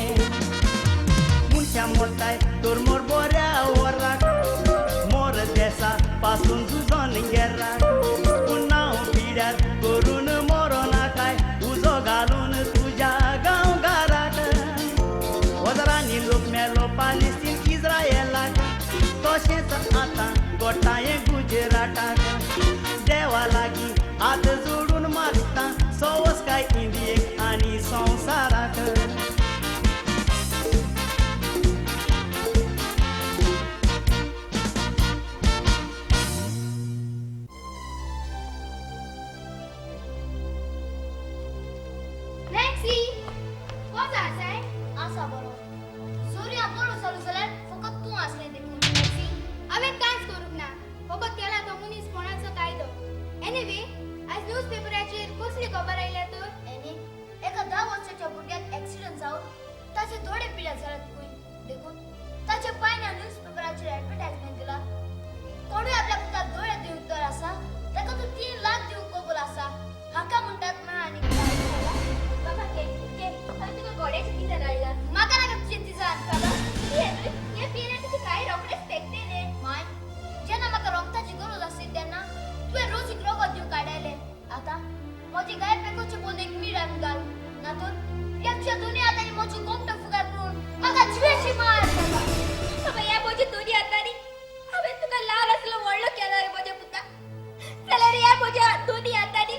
मनशां मोरताय तर मोर बऱ्या वराक मोर देसा पासून झुजोन गेराक पूण नांव पिड्यार करून मोरो नाकाय उजो घालून तुज्या गांवघराक वजरांनी लोक मेलो पालेस्तीन इस्रायेलाक तशेंच आतां गोठाये गुजराताक देवा लागीं हात जोडून मागता सवस काय इंडियेक आनी संवसाराक नॅन्सी कोण जायचंय असा बरो सूर्य बोलो चालू जाल्यार फकत तूं असलें देखून नॅन्सी हांवें कांयच करूंक ना फकत केला तो मनीसपणाचो कायदो एनिवे आज न्यूजपेपराचेर कसली खबर आयल्या तर एनी एका 10 वर्साच्या भुरग्याक एक्सिडेंट जावन ताचे थोडे पिड्यार जाल्यात पळय देखून ताचे पायण्या न्यूजपेपराचेर ऍडव्हर्टायजमेंट दिला कोणूय आपल्या पुताक दोळे दिवंक तर आसा ताका तूं 3 लाख दिवंक कबूल आसा हाका म्हणटात ना आनी बाबा के हांवें तुका गोड्याची पिझ्झा धाडला म्हाका नाका तुजें तिजान बाबा हे पियेन तुजे काय रोखडेच फेकतेले माय जेन्ना म्हाका रोगताची गरज आसली तेन्ना तुवें रोजीक रोगत दिवंक काडयलें आतां म्हजी गाय पेकोचे बोंदेक मीठ घाल नातून एकशे दोनी हातांनी म्हजी गोमटो फुगार करून म्हाका जिवेशी मार बाबा ह्या म्हजे दोनी हातांनी हांवें तुका ल्हान आसलो व्हडलो केला रे म्हज्या पुता जाल्यार ह्या म्हज्या दोनी हातांनी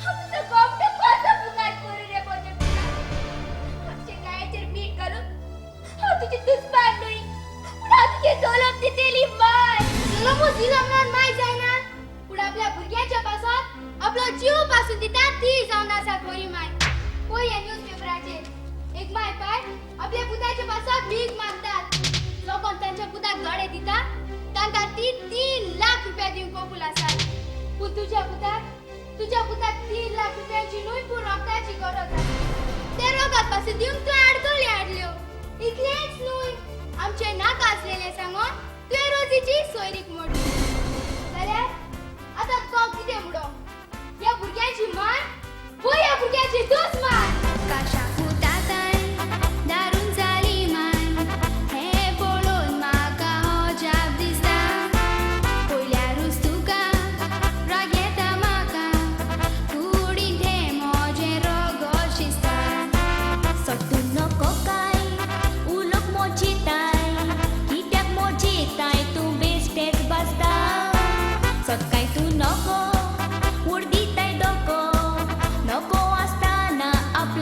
हांव तुजो गोमटो कसो फुगार करूं रे म्हज्या पुता आमच्या गायचेर मीठ घालून हांव तुजी दुस्मान न्हय पूण हांव तुजी झोलम दितेली माय झुलमू झुलमनान माय जायना पूण आपल्या भुरग्याच्या पासत आपलो जीव पासून दिता ती जावन आसा खरी माय पळय ह्या न्यूजपेपराचेर एक माय पाय आपल्या पुताच्या पासत भीक मागतात लोकांक तांच्या पुताक धडे दिता तांकां ती 3 लाख रुपया दिवंक कबूल आसात पूण तुज्या पुताक 3 लाख रुपयांची न्हय पूण रोगताची गरज आसा ते रोगात पासून दिवंक तुवें आडतोळी हाडल्यो इतलेंच न्हय आमचें नाका आसलेलें सांगून तुवें रोजीची सोयरीक मोडली जाल्यार आतां तो कितें म्हणो ह्या भुरग्याची माय वो ह्या भुरग्याची दुस्मान काशा फुटाताय दारून जाली माय हे पळोवन म्हाका हो जाप दिसता पयल्यारूच तुका राग येता म्हाका कुडीन ते म्हजें रगत शिजता सट्टून नको काय उलोक मोजिताय कित्याक मोजिताय तूं बेश्टेच बसता सकाळी तूं नको उडदिताय डोको नको आसतना आपलो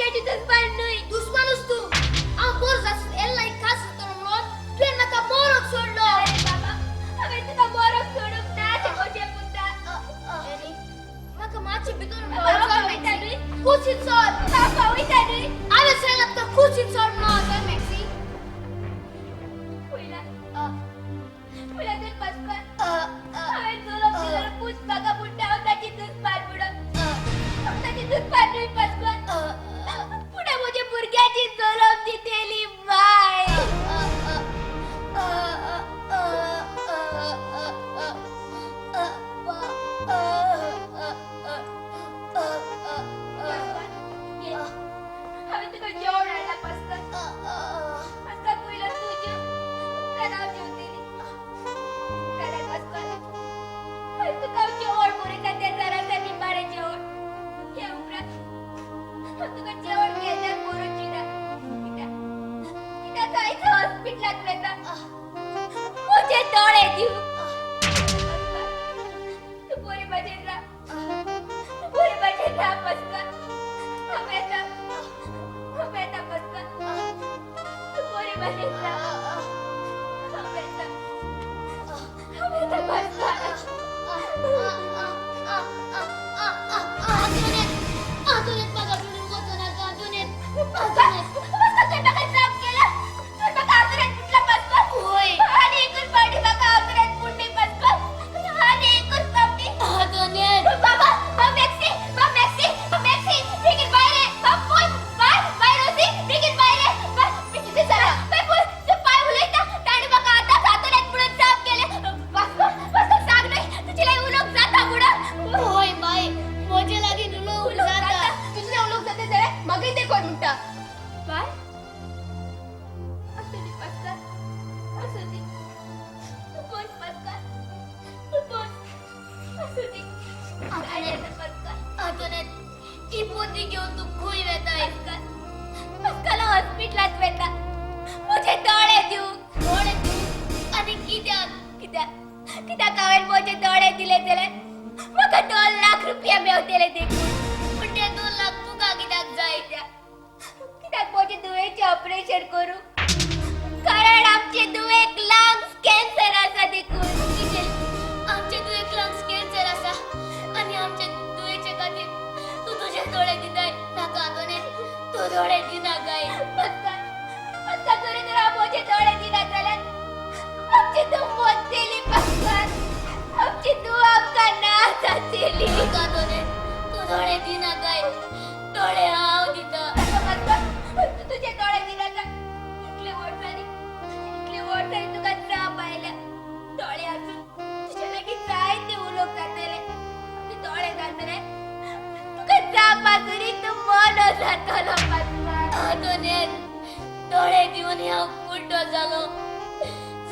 बेटी दुश्मन नुई दुश्मनच तू हांव बोर जास एल्ला एक खास करून म्हणून तुवें म्हाका मोरोक सोडलो अरे बाबा हांवें तुका मोरोक सोडूंक ना ते म्हजे पुता एरी म्हाका मातशें भितर बाबा वयता न्ही कुशीन सोड बाबा वयता न्ही हांवें सांगलां तुका कुशीन सोड म्हणून तर मॅक्सी पयला पयला तर पासपान हांवें चलोक दिल्यार पुस्तकां बुड्डा हांव ताची दुश्मन म्हणून ताची दुश्मन न्ही पासपान पुढे म्हज्या भुरग्याची चलोक दितेली बाय हांवें तुका जेवण हाडलां पासपान आतां पयलो तूं जेव उपरांत हांव जेवतली उपरांत पासपान हांवें तुका जेवण बरयता तें जरासा निमाणें जेवण हे उपरांत हांव तुका जेवण घेतल्यार बरोवची ना कित्याक जायचं हॉस्पिटलांत वयता म्हजे दोळे दिवं तूं बरी भाशेन राव तूं बरी भाशेन राव पासपान हांव येता पासपान तूं बरी भाशेन राव हांव येता पासपान आतुनेत म्हाका सोडून वचो नाका आतुनेत म्हाका जाप केला तर म्हाका आतुरेत फुटला पासपान होय आनी एकूच फावटी म्हाका आतुरेत फुटली पासपान आनी एकूच फावटी आतुनेत बाबा मॅक्सी बेगीन भायर ये बाय रोजी बेगीन भायर ये बेगीन चला बाय तू पाय उलयता ताणी म्हाका आतां आतुरेत म्हणून जाप केले वास्को सांग न्हय तुजे लागीं उलोवंक जाता म्हणून होय बाय म्हजे लागीं उलोवंक जाता तुझे उलोवंक जाता जाल्यार मागीर ते कोण म्हणटा बाय असुदी पासपान असुदी तू बस पासपान तू बस असुदी आतुनेत ही पोती घेऊन तू खंय वेताय पासकाला हॉस्पिटलांत वयता म्हजे दोळे दिवंक डोळे तू आनी कित्याक कित्याक हांवें म्हजे दोळे दिले जाल्यार म्हाका 2 लाख रुपया मेवतले देखून पूण ते 2 लाख तुका कित्याक जाय कित्याक म्हजे दुयेचें ऑपरेशन करूं कारण आमचे दुयेक लंग्स कॅन्सर आसा देखून आमचे दुयेक लंग्स कॅन्सर आसा आनी आमचे दुयेचे खातीर तू तुझे दोळे दिताय नाका आतुनेत तू दोळे दिना काय आता जरी तर हांव म्हजे दोळे दिना जाल्यार आमची तूं मोतली पासपान आमची तूं आमकां ना जातली आतुनेत तू दोळे दिना काय दोळे हांव दिता तुझे दोळे दिना का इतले व्हड जाली तुका जाप आयल्या दोळे आसून तुजे लागीं जायते उलोवंक जातले आनी दोळे जातले तुका जाप आसुनी तूं मोनो जातलो पासपान आतुनेत दोळे दिवन हांव कुड्डो जालो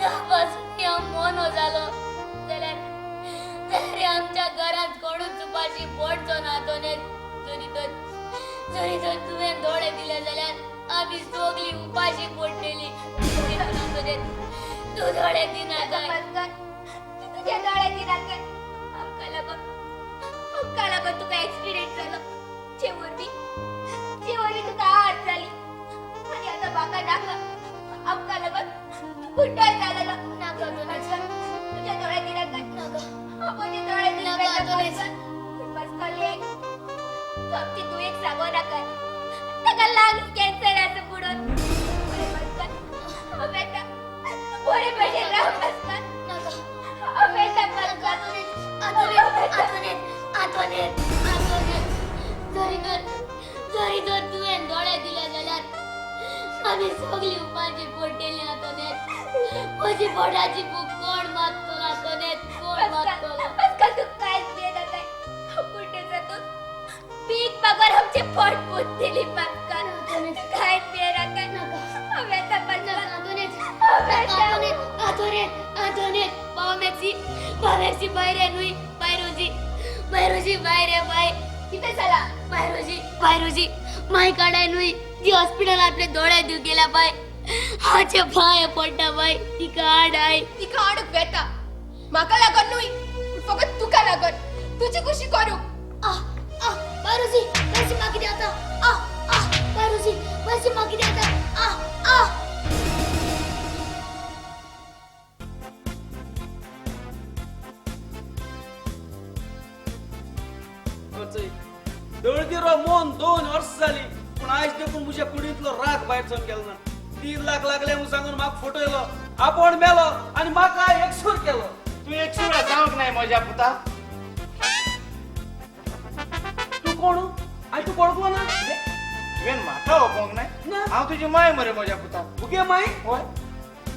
जापासून हांव मोनो जालो जाल्यार आमच्या घरांत कोणूच उपाशी पडचो ना आतुनेत जरी तर तुवें दोळे दिले जाल्यार आमी सगळीं उपाशी पडटलीं देखून आतुनेत तू दोळे दिना काय पासपान तुझे दोळे दिना काय आमकां लागून तुका एक्सिडेंट जालो जे वरवीं तुका हार्ट जाली आनी आतां म्हाका नाका आमकां लागून कुड्डो जालेलो नाका आतुनेत तुझे दोळे दिना काय नाका म्हजे दोळे दिना नाका आतुनेत पासपान आमची दुयेक सांगो नाका ताका लंग्स कॅन्सर आसा म्हणून बरे भशेन राव पासपान हांव येता पासपान आतुनेत जरी तर तुवें दोळे दिले जाल्यार आमी सगळीं उपाशी पडटलीं आतुनेत म्हजी पोटाची भूक कोण मागतलो आतुनेत कोण मागतलो पासपान तू कांयच देना काय कुठे जातो पीक मागोर आमचे पोट पुजतली पासपान कांयच देना काय हांव येता पासपान आतुनेत बावमेक्सी भायर न्हय बायरोजी भायर ये बाय कितें जाला बायरोजी माय काडाय न्हय जी हॉस्पिटल आपले दोळे दिव गेल्या बाय हाचे पांय पडटा बाय तिका हाडाय तिका हाडूंक वेता म्हाका लागून न्हय पूण फकत तुका लागून तुजी खुशी करूंक बायरोजी मागी आता मातशें म्हाका कितें जाता आ आ दळदिरो मोन 2 वर्ष झाली पण आज देखून तुझ्या कुडीतलो राग भायर चोन गेलो ना 3 लाख लागले म्हणून सांगून म्हाका फटयलो आपण मेलो आणि म्हाका एकसूर केलो तू एक सुरा जावंक नाही म्हज्या पुता तू कोण आणि तू कोळखलो ना तुवें म्हाका ओळखोंक नाही ना. हांव तुजी माय मरे म्हज्या पुता मुगे माय होय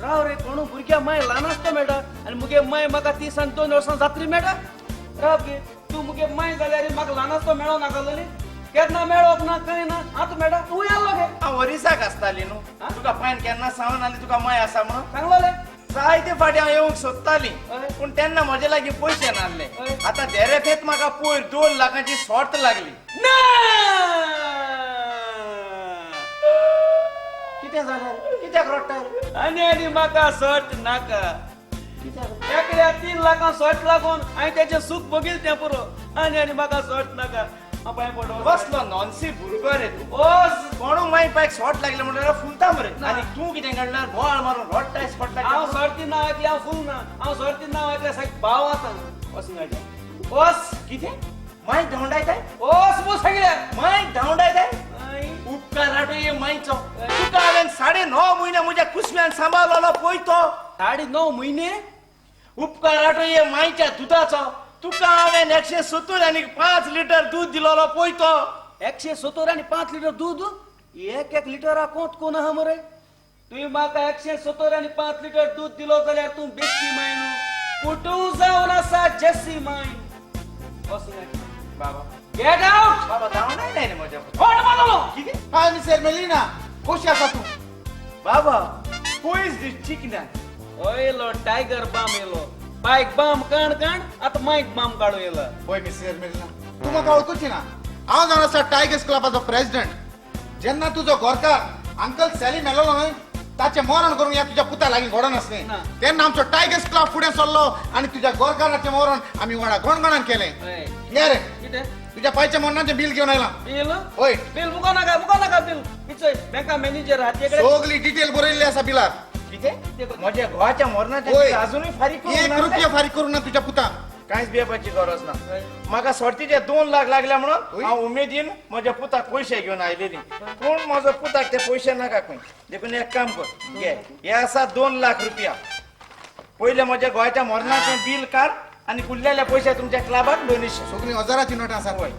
राव रे कोण भुरग्या माय ल्हान आसता मेळटा आणि मुगे माय म्हाका 30 आनी 2 वर्सां जात्री मेळटा राव गे तू मुगे माय जाल्यार म्हाका ल्हान आसता मेळो नाकालो न्ही केन्ना मेळोक ना कांय ना आतां मेळटा तूं येयल्लो गे हांव वरिसाक आसताली न्हू हा? तुका पायन केन्ना सावन आली तुका माय आसा म्हणून सांगलोले जायते फाटी हांव येवंक सोदताली हय. पूण तेन्ना म्हजे लागीं पयशे नासले हय. आतां देरेफेत म्हाका पयर 2 लाखांची शॉर्ट लागली ना कितें जालें कित्याक रडटा रे? आणि म्हाका सट नाका एकड्या 3 लाखां सट लागून हांवें तेचें सूख बघील तें पुरो आणि म्हाका सट नाका हांव पांय पडो कसलो नॉनसी भुरगो रे तूं ओस कोणू माय पायक शॉर्ट लागले म्हणल्यार फुलता मरे ना. आनी तूं कितें काडल्यार बोवाळ मारून रडटाय शॉर्ट हांव लागले सर्ती नांव ऐकलें हांव फूल ना हांव सर्ती नांव ऐकलें सारकें भाव आता वसंगाचें ओस कितें माय धांवडायताय ओस मू सांगल्या माय धांवडायताय उपकार राटो ये मायचो तुका हांवें 9.5 म्हयने म्हज्या कुस्म्यान सांबाळलो पळय तो 9.5 म्हयने उपकार राटो ये मायच्या दुधाचो तुका हांवें 170 आनी 5 लिटर दूध दिलोलो पळय तो 170 आणि 5 लिटर दूध एक लिटरा कोंत कोण आहा मरे तुवें म्हाका 170 आणि 5 लिटर दूध दिलो जाल्यार तूं बेश्टी माय न्हू पुटू जावन आसा जेसी माय वसंगाचें बाबा गेट आउट बाबा धांवडाय नाही रे म्हज्या पुता. फोन मारलो कितें हाय मिसेर मेलिना कशी आसा तू बाबा पयस दीस चिकना ओयलो टायगर बाम येलो बायक बाम काण काण आता माईक बाम काढू येला होय मिसेर मेलिना तू म्हाका वळखुची ना हांव जावन आसा टायगर्स क्लबाचो प्रेसिडेंट जेन्ना तुजो गोरकार अंकल सॅली मेलोलो न्हय ताचें मरण करूंक ह्या तुज्या पुता लागीं घडोन आसलें ना. तेन्ना आमचो टायगर्स क्लब फुडें सरलो आनी तुज्या गोरकाराचें मरण आमी वाडा गोणगोणान केलें ये रे कितें तुज्या पायच्या मरणाचें बिल घेवन आयलां बिल होय बिल मुको नाका बिल पिचय बँका मॅनेजर हातयेकडे सगळी डिटेल बरयल्ली आसा बिलार कितें म्हज्या घोवाच्या मरणाचे होय बिल अजूनय फारीक करूंक 1 ना रुपया फारीक करूं ना तुज्या पुता कांयच भियेवपाची गरज ना म्हाका सर्तीचे 2 लाख लागल्या म्हणून होय. हांव उमेदीन म्हज्या पुताक पयशे घेवन आयलेली पूण म्हजो पुताक ते पयशे नाका खंय देखून एक काम कर घे हे आसा 2 लाख रुपया पयले म्हज्या घोवाच्या मरणाचें बिल काड आनी उरलेले पयशे तुमच्या क्लबाक डोनेशन सगळी हजाराची नोट आसा होय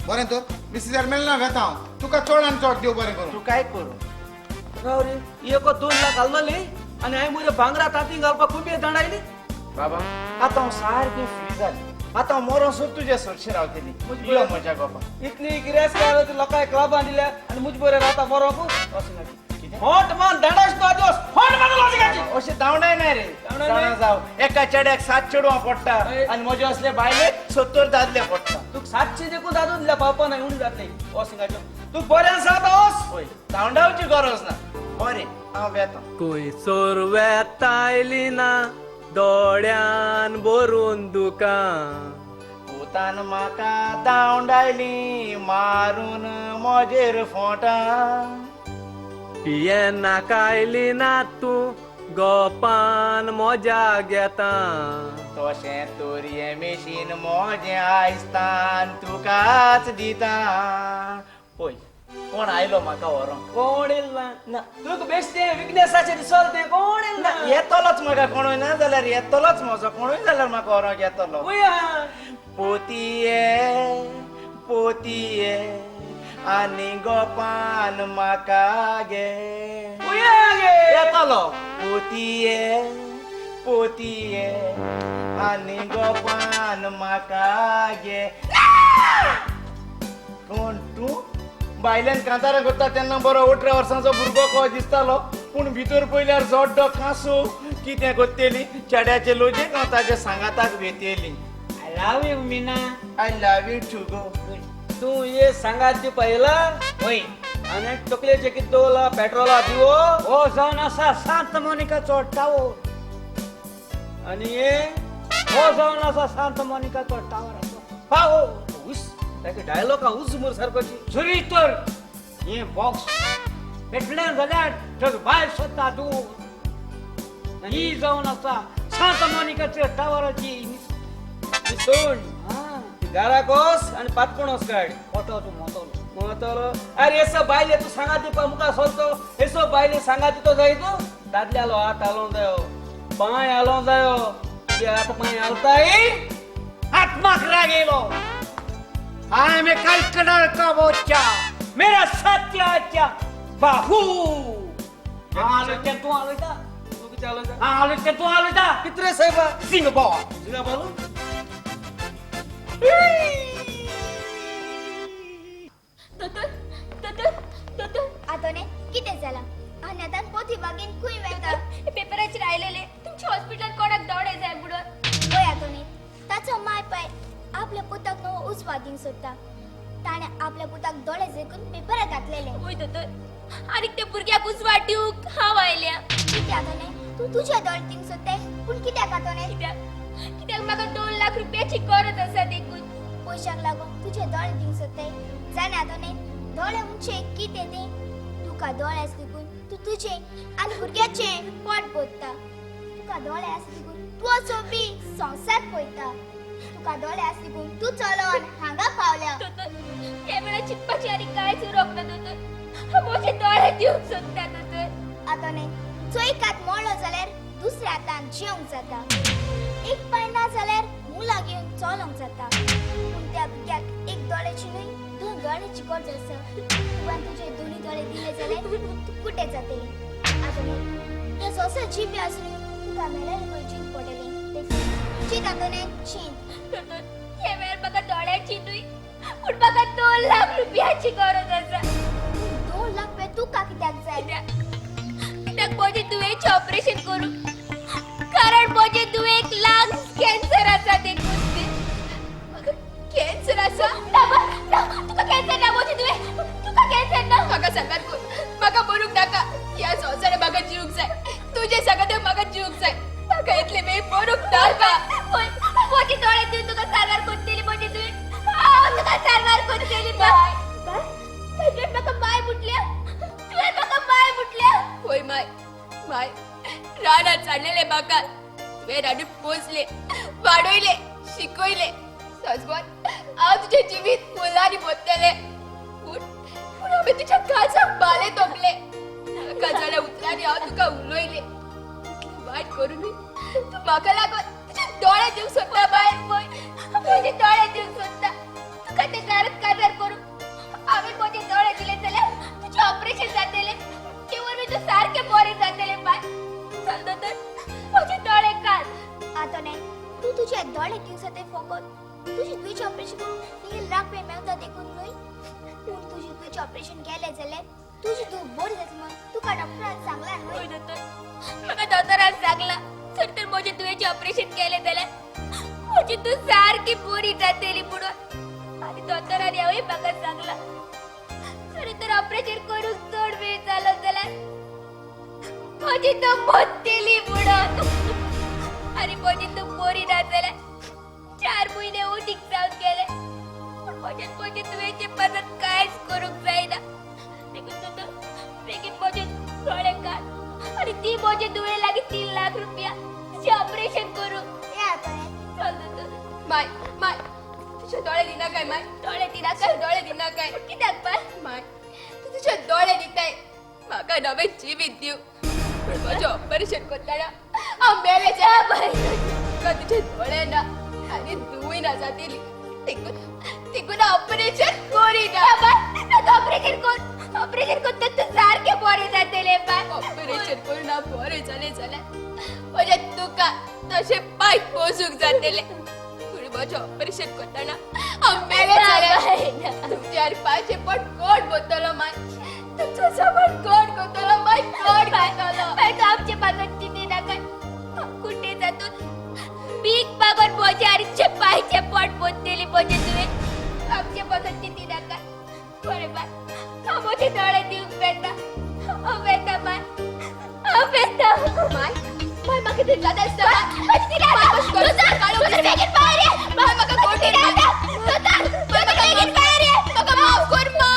बरें तर मिसेस मेलिना वेता हांव तुका चड आनी चड देव बरें करूं तूं काय करूं राव रे एको 2 लाख घालनली आनी हांवें म्हज्या भांगरा तांतीं घालपाक खूब दांडायली बाबा आतां हांव सारकी फ्री जाली आतां हांव मरो सोड तुज्या सरशी रावतली यो म्हज्या गोपा इतली गिरेस काय लोकांक क्लबान दिल्या आनी मुज बरें रावता मरोक फोट मान दांडाश तो दिवस फोट मारलो वसंगाची अशें धांवडाय नाही रे धांवडाय नाही? जाणा जाव एका चेड्याक 7 चेडवां पडटा हय. आनी म्हजे असले बायलेक 70 दादले पडटा तुका 700 देखून दादू दिल्या पावपा ना येवन जातले वसंगाच्यो तू बरें आसा ओस होय धांवडावची गरज ना बरें हांव येता कोई सोरवेतायली ना दोळ्यान भरून दुकान भुतान म्हाका धांवडायली मारून म्हजेर फोंटा पिये नाकायली ना तू गोपान मोजा घेता तशें तोरये मेशीन म्हजें आयस्तान तुकाच दिता पळय कोण आयलो म्हाका व्हरोंक कोण येयला तुका बेश्टे विकनेसाचेर दिसोल तें कोण येयला येतलोच म्हाका कोणूय ना जाल्यार येतलोच म्हजो कोणूय जाल्यार म्हाका व्हरोंक येतलो पोतिये आनी गोपान म्हाका गे येतलो पोतिये आनी गोपान म्हाका गे कोण तूं बायल्यान कांतारां करता तेन्ना बरो 18 वर्सांचो भुरगो कहो दिसतालो पूण भितर पयल्यार जोड्डो कांसू कितें करतेली चेड्याचे लोजयेक हांव ताच्या सांगाताक वेतेली I love you Meena I love you too गो तू ये सांगात दी पहिला होय आनी तकलेचे कितें दवरला पेट्रोला दिवो हो जावन आसा सांत मोनिकाचो टावर आनी ये हो जावन आसा सांत मोनिकाचो टावर आसा पाव उस ताका डायलॉगा उज मूर सारकोची झुरी तर हे बॉक्स भेटले जाल्यार तर बाय स्वता दूर ही जाऊन असा सांता मोनिकाच्या टावराची सोड घराकोस आणि पातकोणोस गाडी मोतो मोतलो अरे एसो बायले तू सांगाती पण मुका सोलतो एसो बायले सांगाती तो जाई तू दादल्यालो हात हालोन जायो पाय हालोन जायो ते हात पाय हालताय आत्माक रागेलो आय मे कल कलर का बोचा मेरा सत्याच्या बाहू आलोचन तू आलोचा तू किती आलो जा आलोचन तू आलोचा कितरे साहेबा सिंग बॉ तुझ्या बोलू आतोने किती झाला आणि आता पोथी बागेन खुई वेता पेपराचे राहिलेले तुमच्या हॉस्पिटल कोणाक दौडे जाय बुडत होय आतोने ताचो माय पाय आपल्या पुताक नो उस्वादीन सोदता ताणे आपल्या पुताक दोळे जेकून पेपरात घातलेले होय दोतोर आणि ते भुरग्याक उजवाड दिवूक हांव आयल्या किती आतोने तू तुझ्या दोळतीन सोदते पूण कित्याक आतोने कित्याक म्हाका 2 लाख रुपयाची गरज आसा देखून पयशाक लागून तुझे दोळे दिवंक सोदते जाणे आतोने दोळे उंचे किते ते तुका दोळे देखून तू तुझे आणि भुरग्याचे पोट पोसता तुका दोळे देखून तू असो बी संसार पळयता तुका दोळे देखून तू चलोन हांगा पावल्या हे वेळा चिंतपाची आनी कांयच उरोक ना दोतोर म्हजे दोळे दिवंक सोदता दोतोर आतोने चोयक हात मोडलो जाल्यार दुसऱ्या हातान जेवंक जाता एक पांय ना जाल्यार मुला घेवन चलोंक जाता पूण त्या भुरग्याक एक दोळ्याची न्हय 2 दोळ्याची गरज आसा तुवें तुजे दोन्ही दोळे दिले जाल्यार तू कुठे जातली आतोने हे सोसा जीव आसून तुका मेल्यार पळय जीव पडटली चिंत आतोने चिंत दोतोर हे वेळ म्हाका दोळ्याची न्हय पूण म्हाका 2 लाख रुपयाची गरज आसा 2 लाख रुपया तुका कित्याक जाय कित्याक म्हजे दुयेचें ऑपरेशन करूं कारण म्हजे दुयेक लांग कॅन्सर आसा देखून म्हाका कॅन्सर आसा तुका कॅन्सर ना म्हजे दुये तुका कॅन्सर ना म्हाका सांगात कोण म्हाका मरूंक नाका ह्या संवसारात म्हाका जिवूंक जाय तुजे सांगात म्हाका जिवूक जाय म्हाका इतले वेळ मरूंक नाका म्हजे दोळे दिवन तुका सारवार करतली म्हजे दुये हांव तुका सारवार करतली बाय तुवें म्हाका माय म्हटल्या तुवें म्हाका माय म्हटल्या होय माय माय रानात चाललेले म्हाका तुवें रानून पोसले वाडयले शिकयले सजवत हांव तुजें जिवीत फुलांनी भरतलें पूण हांवें तुज्या काळजाक बाले तोपले नाका जाल्यार उतरांनी हांव तुका उलयले इतलें वायट करूनय तूं म्हाका लागून तुजे दोळे दिवंक सोदता बाय पळय म्हजे दोळे दिवंक सोदता तुका ते घरांत काजार करूं हांवें म्हजे दोळे दिले जाल्यार तुजें ऑपरेशन जातलें ते वरवीं तूं सारकें बरें जातलें बाय चल दोतोर म्हजे दोळे काड आतोने तू तुझे दोळे दिवसाते फकत तुझे दुयेचें ऑपरेशन करून 3 लाख रुपया मेळटा देखून न्हय पूण तुझे दुयेचें ऑपरेशन केलें जाल्यार तुजी तूं बरी जातली म्हण तुका डॉक्टरान सांगला होय न्हय दोतोर म्हाका दोतोरान सांगला जर तर म्हजे दुयेचें ऑपरेशन केलें जाल्यार म्हजी तूं सारकी बरी जातली म्हणून आनी दोतोरान हेंवूय म्हाका सांगला जर तर ऑपरेशन करूंक चड वेळ जालो जाल्यार म्हजी तूं मरतली म्हणून आनी म्हजी तूं बरी ना जाल्यार 4 म्हयने उदीक जावन गेले पूण म्हजे तुवेचे मदत कांयच करूंक जायना देखून दोतोर बेगीन म्हजे दोळे काड आनी ती म्हजे दुये लागीं 3 लाख रुपया तुजें ऑपरेशन करूं हे आतोने चल दोतोर माय माय तुजे दोळे दिना काय माय दोळे दिना काय दोळे दिना काय कित्याक बाय माय तू तुजे दोळे दिताय म्हाका नवें जिवीत दिव पूण म्हजें ऑपरेशन करताना हांव मेले जा बाय तुका तुजे दोळे ना आनी दुय ना जातली देखून ऑपरेशन करिना बाय ऑपरेशन करता तूं सारकें बरें जातलें बाय ऑपरेशन करून हांव बरें जालें जाल्यार म्हजें तुका तशें पांय पोसूंक जातलें पूण म्हजें ऑपरेशन करताना हांव मेले जाल्यार तुमच्या पांयचे पोट कोण भरतलो माय तुमचो सामान कोण करतलो माय कोण करतलो माय तूं आमचे पागत चिंती नाका कुठे जातून बीक पागत म्हजे आरीचे पांयचे पोट भरतली म्हजे तुवें आमचे पागत चिंती नाका बरें बाय हांव म्हजे दोळे दिवंक वेता हांव वेता बाय हांव वेता माय माय म्हाका ते जाता आसता म्हजी ती रात तुझा काळो बेगीन भायर ये माय म्हाका कोठे रावता तुझा म्हाका बेगीन भायर ये म्हाका माफ कर माय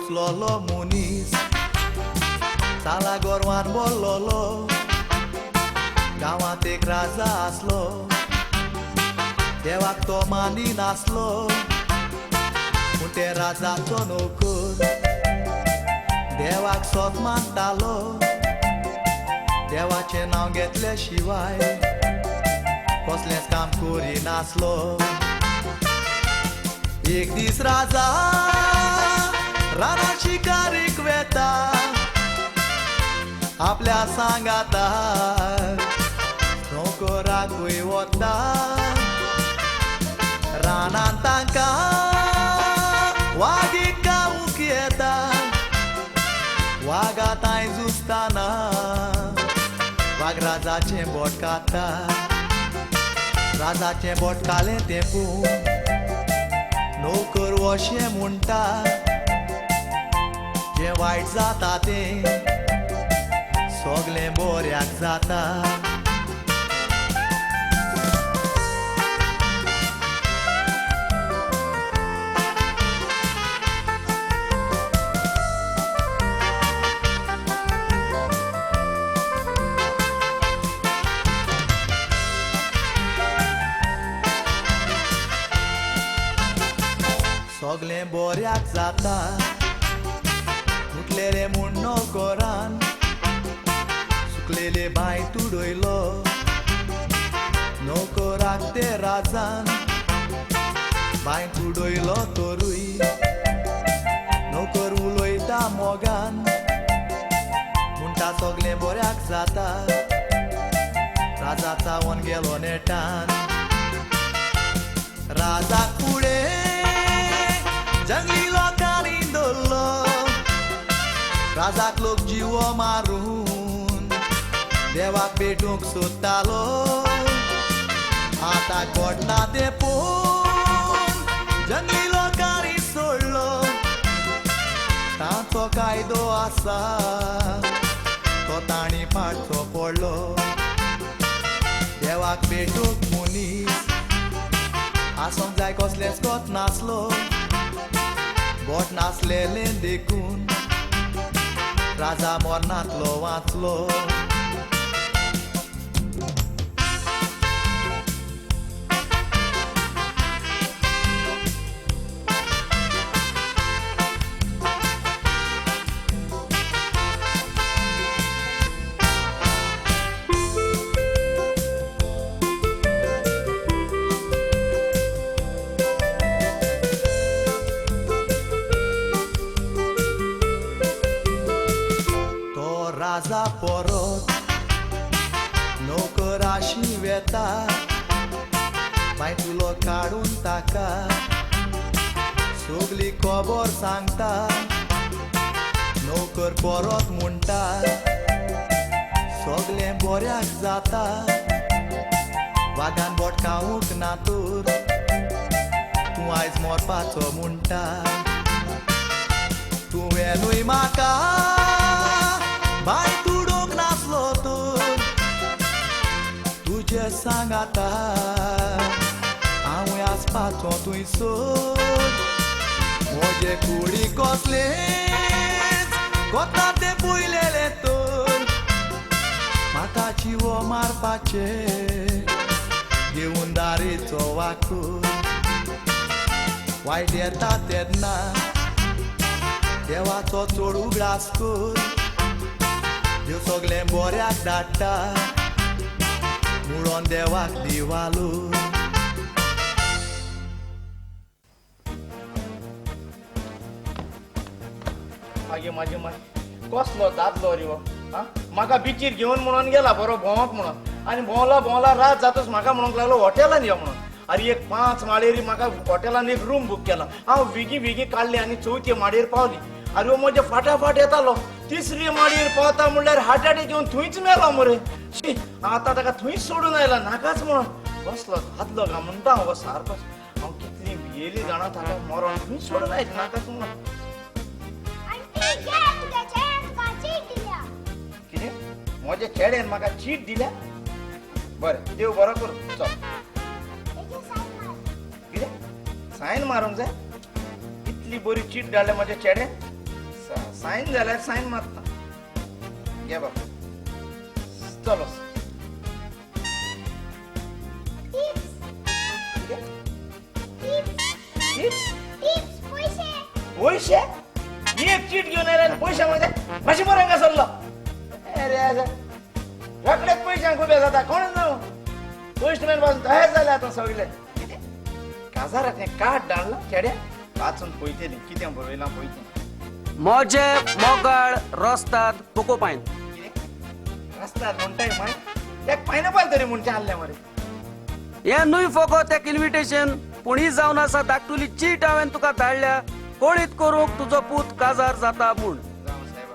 उचलोलो मुनीस साला गोरवान बोललोलो गावात एक राजा आसलो देवाक तो मानी नासलो पूण ते राजाचो नोकर देवाक सोत मानतालो देवाचें नांव घेतले शिवाय कसलेंच काम करी नासलो एक दीस राजा राना शिकारीक वेता आपल्या सांगाता नोकराकूय वता रानांत तांकां वागीक गावूंक येता वागाताय जुस्ताना वाग राजाचें बोट काडटा राजाचें बोट कालें तेंपून नोकर वशें म्हणटा जें वायट जाता तें सगलें बऱ्याक जाता सगलें बऱ्याक जाता उठलेले म्हूण नोकरान सुकलेले बांय तुडयलो नोकराक ते राजान बांय तुडयलो तोरूय नोकर उलयता मोगान म्हणटा सगलें बऱ्याक जाता राजा चावून गेलो नेटान राजाक फुडें जंगली लोकांनी दवरलो राजाक लोक जिवो मारून देवाक भेटूंक सोदतालो आतां घडना तें पळोवन जंगली लोकांनी सोडलो तांचो कायदो आसा तो तांणी पाडचो पडलो देवाक भेटूंक मनीस आसूंक जाय कसलेंच कोत नासलो बोट नासलेलें देखून राजा मरणांतलो वाचलो राजा परत नोकराशी वेता बायतुलो काडून ताका सगली खबर सांगता नोकर परत म्हणटा सगलें बऱ्याक जाता वागान बोट खावूंक ना तर तूं आयज मरपाचो म्हणटा तुवेंनूय म्हाका बाय तुडोंक नासलो तर तुजें सांगाता हांव आसपाचो थंयसर म्हजे कुडी कसलेंच कोता तें पयलेलें तर म्हाका जिवो मारपाचें घेवन दारेचो वाकर वायट येता तेन्ना देवाचो चड उगडास कर देव सगलें बऱ्याक धाडटा म्हणून देवाक दिवालो आगे माझे माय कसलो दादलो रे हो म्हाका बिचीर घेवन म्हणून गेला बरो भोंवक म्हणून आनी भोंवला रात जातच म्हाका म्हणूंक लागलो हॉटेलान या म्हणून अरे एक 5 माळेरी म्हाका हॉटेलान एक रूम बूक केला हांव विगी काडली आनी 4थी माळयेर पावली अरे म्हजे फाटाफाट येतालो 3री माळयेर पावता म्हणल्यार हार्ट अटॅक येवन थंयच मेलो मरे आतां ताका थंयच सोडून आयला नाकाच म्हणून कसलो दादलो गा म्हणटा हांव सारको हांव कितली भियेली जाणा ताका मरोन थंयच सोडून आयज नाकाच म्हणून कितें म्हज्या चेड्यान म्हाका चीट दिल्या बरें देव बरो करूं चल कितें सायन मारूंक जाय इतली बरी चीट धाडल्या म्हज्या चेड्यान साईन जाल्यार साईन मारता घे बाबा चलो पैसे एक चीट घेऊन येणार पैशामध्ये माशी मरांगा सरलो अरे रकड्यात पैशांक उभे जाता कोण जाऊ पोस्टमॅन पासून तयार झाले आता सगळे काजारात काट डाळला खेड्या वाचून पळते न्ही कितें बरयलां पळयते मोजे मोगाळ रस्तात कोको पायन रस्त्यात म्हणटाय माय एक पायनॅपल तरी म्हणचे हाडले मरे हे न्हय फकत एक इन्व्हिटेशन पुणी जावन आसा धाकटुली चीट हांवें तुका धाडल्या कोळीत करूंक तुजो पूत काजार जाता म्हूण जावं साहेब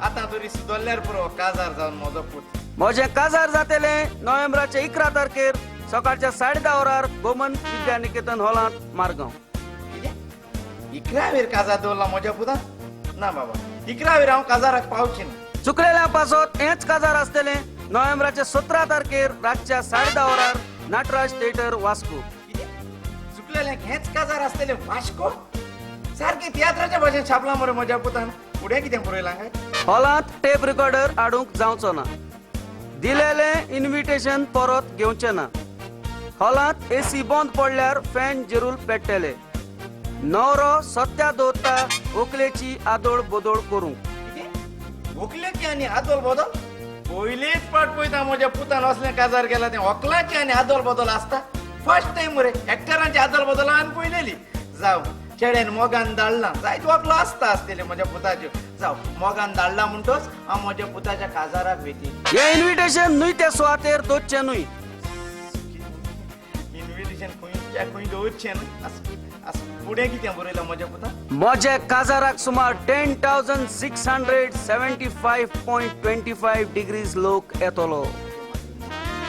आतां तरी सुदरल्यार पुरो काजार जावन म्हजो पूत म्हजें काजार जातले नोव्हेंबराचे 11 तारखेर सकाळच्या 10:30 वरार गोमन विद्यानिकेतन हॉलांत मारगांव कितें 11वेर काजार दवरला म्हज्या पुतान ना बाबा 11वेर हांव काजाराक पावची ना चुकलेल्या पासत हेच काजार आसतले नोव्हेंबराचे 17 तारखेर रातच्या 10:30 वरार नाटराज थिएटर वास्को चुकलेल्यांक हेच काजार आसतले वास्को सारके तियात्राच्या भाशेन छापला मरे म्हज्या पुतान फुडें कितें बरयलां काय हॉलांत टेप रिकॉर्डर हाडूंक जावचो ना दिलेले इन्व्हिटेशन परत घेवचे ना हॉलांत एसी बंद पडल्यार फॅन जरूर पेट्टले नवरो सत्या दवरता व्हंकलेची आदोळ बोदोळ करूंक व्हंकलेची आनी आदोल बदल पयलीच पाट पळयता म्हज्या पुतान असलें काजार केला तें व्हंकलाची आनी आदोल बदल आसता फर्स्ट टायम मरे एक्टरांची आदोल बदल हांवें पळयलेली जावं चेड्यान मोगान धाडला जायत व्हंकलो आसता आसतले म्हज्या पुताच्यो जावं मोगान धाडला म्हणटोच हांव म्हज्या पुताच्या काजाराक वेती हे इन्व्हिटेशन न्हय ते सुवातेर दोतचे न्हय इन्व्हिटेशन खंय दवरचें न्हय फुडें कितें बरयलां म्हज्या पुतान म्हजे काजाराक सुमार 10,675.25 डिग्रीज लोक येतलो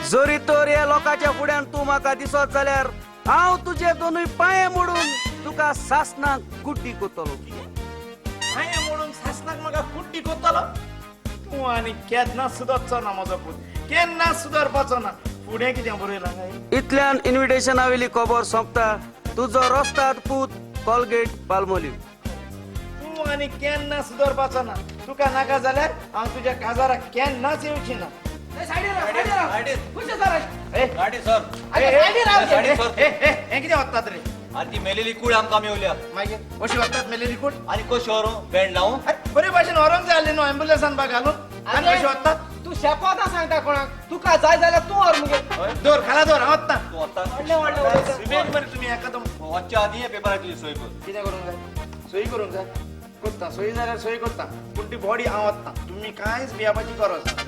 जरी तर ह्या लोकांच्या फुड्यान तूं म्हाका दिसत जाल्यार हांव तुजे दोनूय पांये मोडून तुका सासनाक गुड्डी कोतलो हांवें म्हणून सासनाक म्हाका कुड्डी कोत्तलो तूं आनी केन्ना सुदरचो ना म्हजो पूत केन्ना सुदरपाचो ना फुडें कितें बरयलां काय इतल्यान इन्व्हिटेशना वयली खबर सोंपता तुजो रस्ताद पूत कोलगेट पाल्मोलिव्ह तूं आनी केन्ना सुदरपाचो ना तुका नाका जाल्यार हांव तुज्या काजाराक केन्नाच येवची ना गाडी सर हे कितें वतात रे आणि ती मेलेली कूड आमकां मेवल्या मागीर कशी वतात मेलेली कूड आणि कशी व्हरून बँड लावून बरे भाशेन व्हरोंक जाय न्हू एम्ब्युलन्सान बा घालून आनी कशी वतात तू शेपाता सांगता कोणाक तुका जाय जाल्यार तू व्हर मुगे दोर खाला दोर हांव वता तू आता सिमेंट मरे तुमी एकदम वचच्या आधी हे पेपराची सोय कर कितें करूंक जाय सही करूंक जाय करता सही जाल्यार सही करता पूण ती बॉडी हांव वता तुमी कांयच भियापाची गरज ना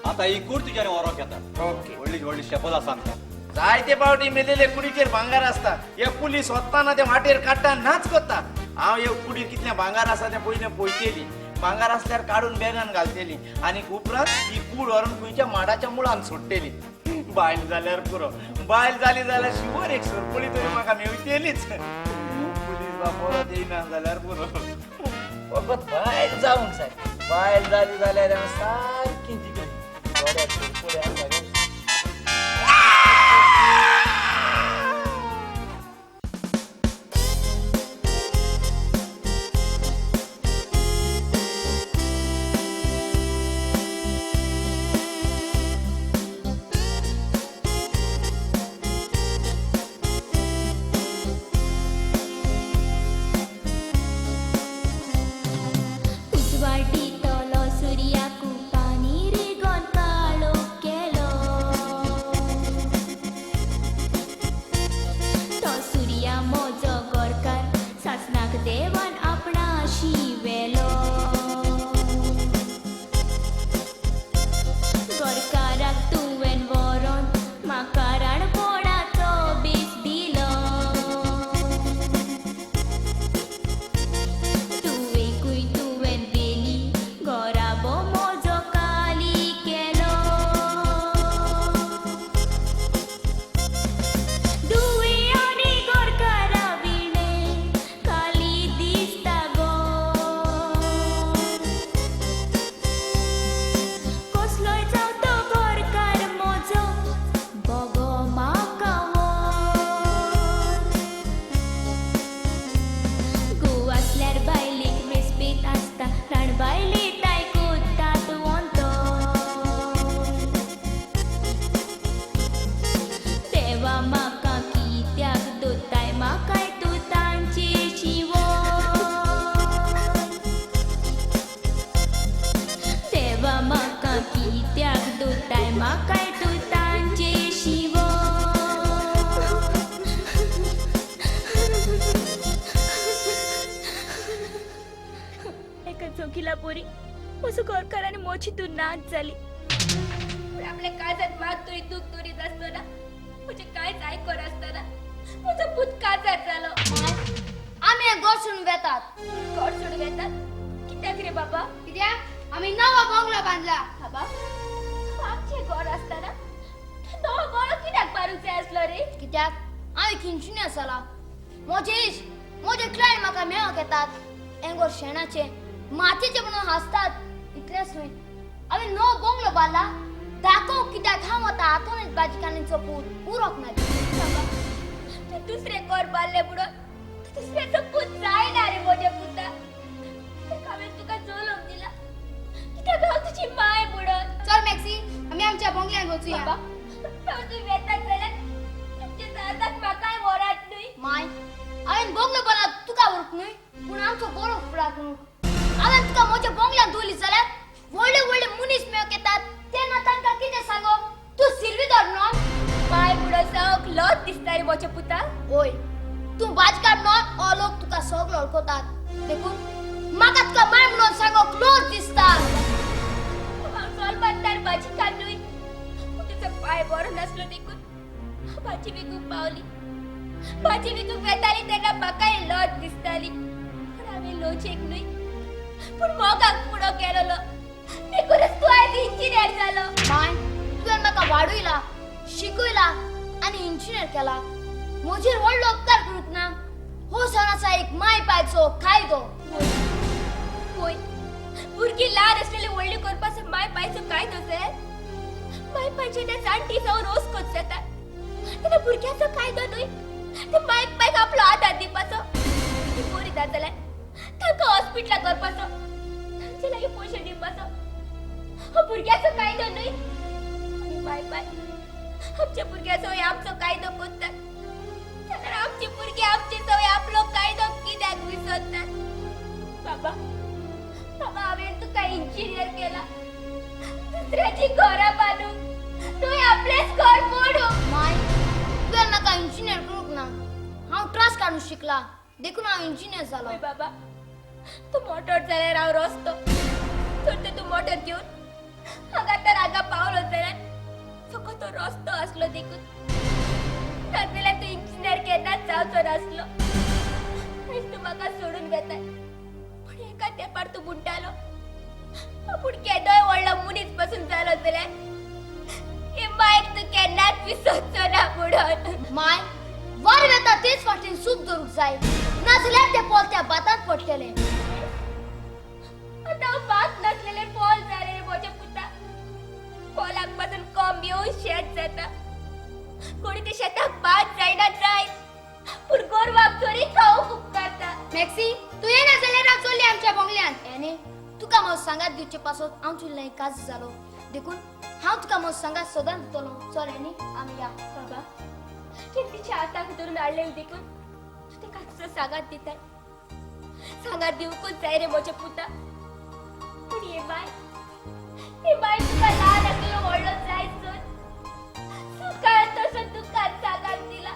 आता ही कूड तुज्यान व्हरोंक येता ओके व्हडली व्हडली शेपला सांगता जायते पावटी मेलेले कुडीचेर भांगार आसता एक पुलीस वताना ते वाटेर काडटा नाच करता हांव एक कुडीर कितलें भांगार आसा तें पयलें पळयतेली भांगार आसल्यार काडून बॅगान घालतेली आनी उपरांत ही कूड व्हरून खंयच्या माडाच्या मुळान सोडटेली बायल जाल्यार पुरो बायल जाली जाल्यार शिवर एक सरपळी तरी म्हाका मेवतेलीच पुलीस बा परत येयना जाल्यार पुरो फकत बायल जावंक जाय बायल जाली जाल्यार हांव सारकी जिगरी गोड्या सरपळी आसा गे उजवाडी तलो सूर्याकू पानी रे गोन काळो केलो एका चौकीला पोरी म्हजो गोरकारांनी मोचीतून नाच जाली पण आपल्या काळजात मात तरी दुःख तरीच असतो ना म्हणजे कांयच आयकोर असताना म्हजो पूत काजार जालो आम्ही हे घर सोडून वेतात गोड सोडून येतात कित्याक रे बाबा कित्याक आम्ही नवा बंगलो बांधला बाबा आमचे गोड असताना तो गोड कित्याक मारूंक जाय आसलो रे कित्याक आम्ही खिंचून आसला मोजे इश मोजे क्लायंट म्हाका मेळोंक येतात हे घर शेणाचे मातयेचे म्हणून हसतात इतलेच न्हय आम्ही नवो बंगलो बांधला दाखोवंक कित्याक हांव आतां हातूनच भाजीकान्नीचो पूत उरोक ना बाबा ते दुसरे गोड बांदले बुडोन दुसऱ्याचो पूत जायना रे मोजे पुता हांवें तुका जोलोवंक दिला कित्याक हांव तुजी माय बुडोन चल मॅक्सी आम्ही आमच्या बंगल्यात वचूया बाबा तूं वेतात जाल्यार तुमच्या दादाक म्हाकाय वरात न्हय माय हांवें बंगलो बांदला तुका उरक न्हय पूण आमचो बरो फुडाक न्हू हांवें तुका म्हज्या बंगल्यात दवरली जाल्यार व्हडले व्हडले मनीस मेळोंक येतात तेन्ना तांकां कितें सांगो तूं सिल्वीदर न्हू माय बुडो सावक लॉज दिसता रे मोच्या पुता ओय तूं भाजकार न्हू हो लोक तुका सगळो वळखतात देखून म्हाका तुका माय म्हणून सांगो क्लोज दिसता हांव सोलमानदार भाजी काडलोय तुजो पाय बरो नासलो देखून भाजी विकूंक पावली भाजी विकूंक वेताली तेन्ना म्हाकाय लॉज दिसताली पूण हांवें लोचेक न्हय पूण मोगाक पुडो केलोलो देखूनच तूं आयज इंजिनियर जालो माय तुवें म्हाका वाडयला शिकयला आनी इंजिनियर केला म्हजेर व्हडलो उपकार करूंक ना हो सण आसा एक माय पायचो कायदो होय भुरगीं ल्हान आसलेली व्हडली करपाचो माय पायचो कायदो जाल्यार माय पायचे त्या जाणटी जावन ओसकोत जाता तेन्ना भुरग्याचो कायदो न्हय ते माय पायक आपलो आदार दिवपाचो ती पोरी जात जाल्यार तांकां हॉस्पिटलाक व्हरपाचो तांचे लागीं पयशे दिवपाचो हो भुरग्याचो कायदो न्हय आमी माय पाय आमच्या भुरग्याचो आमचो कायदो कोत्तात जाल्यार आमची भुरगीं आमची सवय आपलो कायदो कित्याक विसरतात बाबा बाबा हांवें तुका इंजिनियर केला दुसऱ्याची घरां बांदूंक तुवें आपलेंच घर मोडूंक माय तुवें म्हाका इंजिनियर करूंक ना हांव ट्रास काडून शिकला देखून हांव इंजिनियर जालो ओय बाबा तूं मोटोर जाल्यार हांव रस्तो तर तूं मोटोर घेवन हांगा तर हांगा पावलो जाल्यार फकत तो रस्तो आसलो देखून नाजाल्यार तूं इंजिनियर केन्नाच जावचो नासलो आयज तूं म्हाका सोडून वेताय पूण एका तेंपार तूं म्हणटालो पूण केदोय व्हडलो मनीस पासून जालो जाल्यार हे मायक तूं केन्नाच विसरचो ना म्हणून माय वर वेता तेच वाटेन सूप दवरूंक जाय नाजाल्यार ते पोल त्या बातात पडटले आता हांव बात नासलेले पोल जाले रे म्हज्या पुता पोलाक पासून कोंब येवन शेत जाता कोणी ते शेताक बात जायना जाय पूण गोरवाक तरी खावंक उपकारता मॅक्सी तू येना जाल्यार हांव चल्ली आमच्या बंगल्यात याने तुका म्हजो सांगात दिवचे पासत हांव चुल्लें काज जालो देखून हांव तुका म्हजो सांगात सदांच दितलो चल यानी आमी या बाबा ते तिच्या हाताक धरून हाडलेले देखून तूं तेका तुजो सांगात दिताय सांगात दिवंकूच जाय रे म्हज्या पुता पूण हे बाय तुका ल्हान आसलो व्हडलो जाय चोर सुकाळ तसो तुका सांगात दिला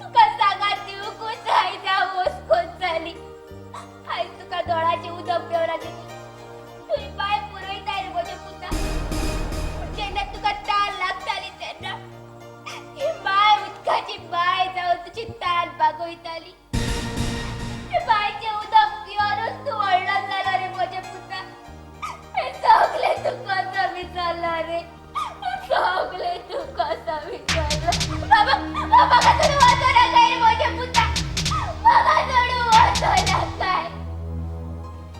तुका सांगात दिवंकूच जाय जावं वचकोच जाली आयज तुका दोळाचें उदक देवराची तुवें बाय पुरयताय रे म्हज्या पुता पूण जेन्ना तुका तान लागताली तेन्ना ही बाय उदकाची बाय जावन तुजी तान बागयताली ते बायचें उदक पिवनूच तूं व्हडलो जालो रे म्हज्या पुता हें सगलें तूं कसो विसरलो रे सगलें तूं कसो विसरलो बाबा म्हाका सोडून वचो नाकाय रे म्हज्या पुता म्हाका सोडून वचो नाकाय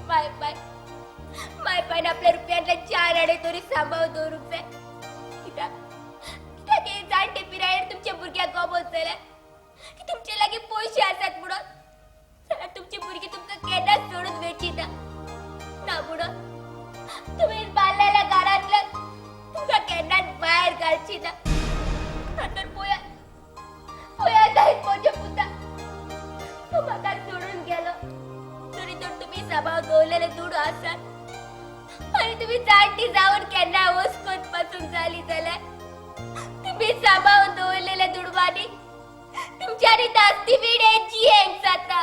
माय पायन आपल्या रुपयांतले 4 आणे तरी सांबाळून दवरूंक जाय कित्याक हे जाणटे पिरायेर तुमच्या भुरग्याक गमत जाल्यार की तुमचे लागीं पयशे आसात म्हणून जाल्यार तुमची भुरगीं तुमकां केन्नाच सोडून वेचिना ना म्हणून तुमी बांदलेल्या घरांतल्यान तुमकां केन्नाच भायर घालची ना तर पळयात जायत म्हज्या पुता तो म्हाका सोडून गेलो तरी तर तुमी सांबाळून दवरलेले दुडू आसात आणि तुम्ही जाणटी जाऊन केन्ना वचकोत पासून जाली जाल्यार तुम्ही सांभाळून दवरलेल्या दुडवांनी तुमच्यानी दास्ती विडेची हेंग जाता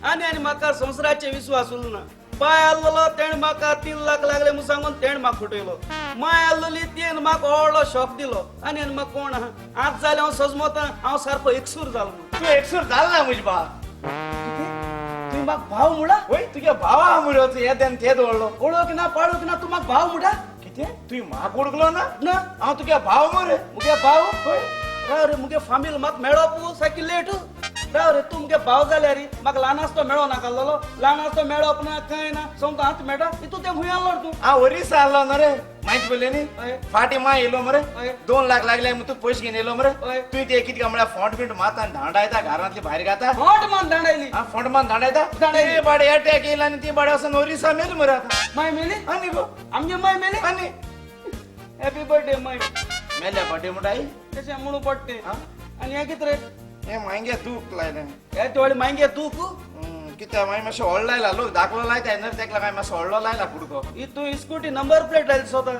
आनी म्हाका संवसाराचे विश्वास उरलो ना पाय आल्लो तेण म्हाका 3 लाख लागले म्हूण सांगून तेण म्हाका फुटयलो माय आल्लोली तेण म्हाका व्हडलो शॉक दिलो आनी म्हाका कोण आहा आज जालें हांव सजमोता हांव सारको एकसूर जालो तू एकसूर जाल ना म्हजी बा तुवें म्हाका भाव म्हणा वय तुगे भावा म्हणलो तू येदेन ते दवरलो ओळख ना पाळोख ना तू म्हाका भाव म्हणा कितें तुवें म्हाका ओळखलो ना ना हांव तुगे भाव मरे मुगे भाव राव रे मुगे फामील म्हाका मेळप सारकी लेट राव रे तू मुगे भाव जाल्यार म्हाका ल्हान आसतो मेळो नाकालो ल्हान आसतो मेळप ना कांय ना सोमतो हात मेळटा तू ते खूंय आलो तू हांव वरीस आसलो ना रे माहिती पडलें न्ही हय. फाटी मा येयलो मरे हय. 2 लाख लागले म्हूण तू पयशे घेवन येयलो मरे हय. तुवें ते कितें म्हणल्यार फोंट बीट मारता आनी धांडायता घरांतली भायर घाता मोठ मान दांडायली फोंट मान धांडायता धांडायली. ते बाडे अटॅक येयला आनी ती बाडे वचून ओरिसा मेली मरे आता माय मेली आनी गो आमगे माय मेली आनी हॅपी बर्थडे माय मेल्या बड्डे म्हणटाय कशें म्हणू पडटे आनी हें कितें रे हे मांगे दूख लायलें हे थोडे मांगे तूक कित्याक मागीर मातशें व्हडलो लायला लोक दाखलो लायताय न्हय तेका लागून मातसो व्हडलो लायला कुडको तू स्कूटी नंबर प्लेट लायली स्वता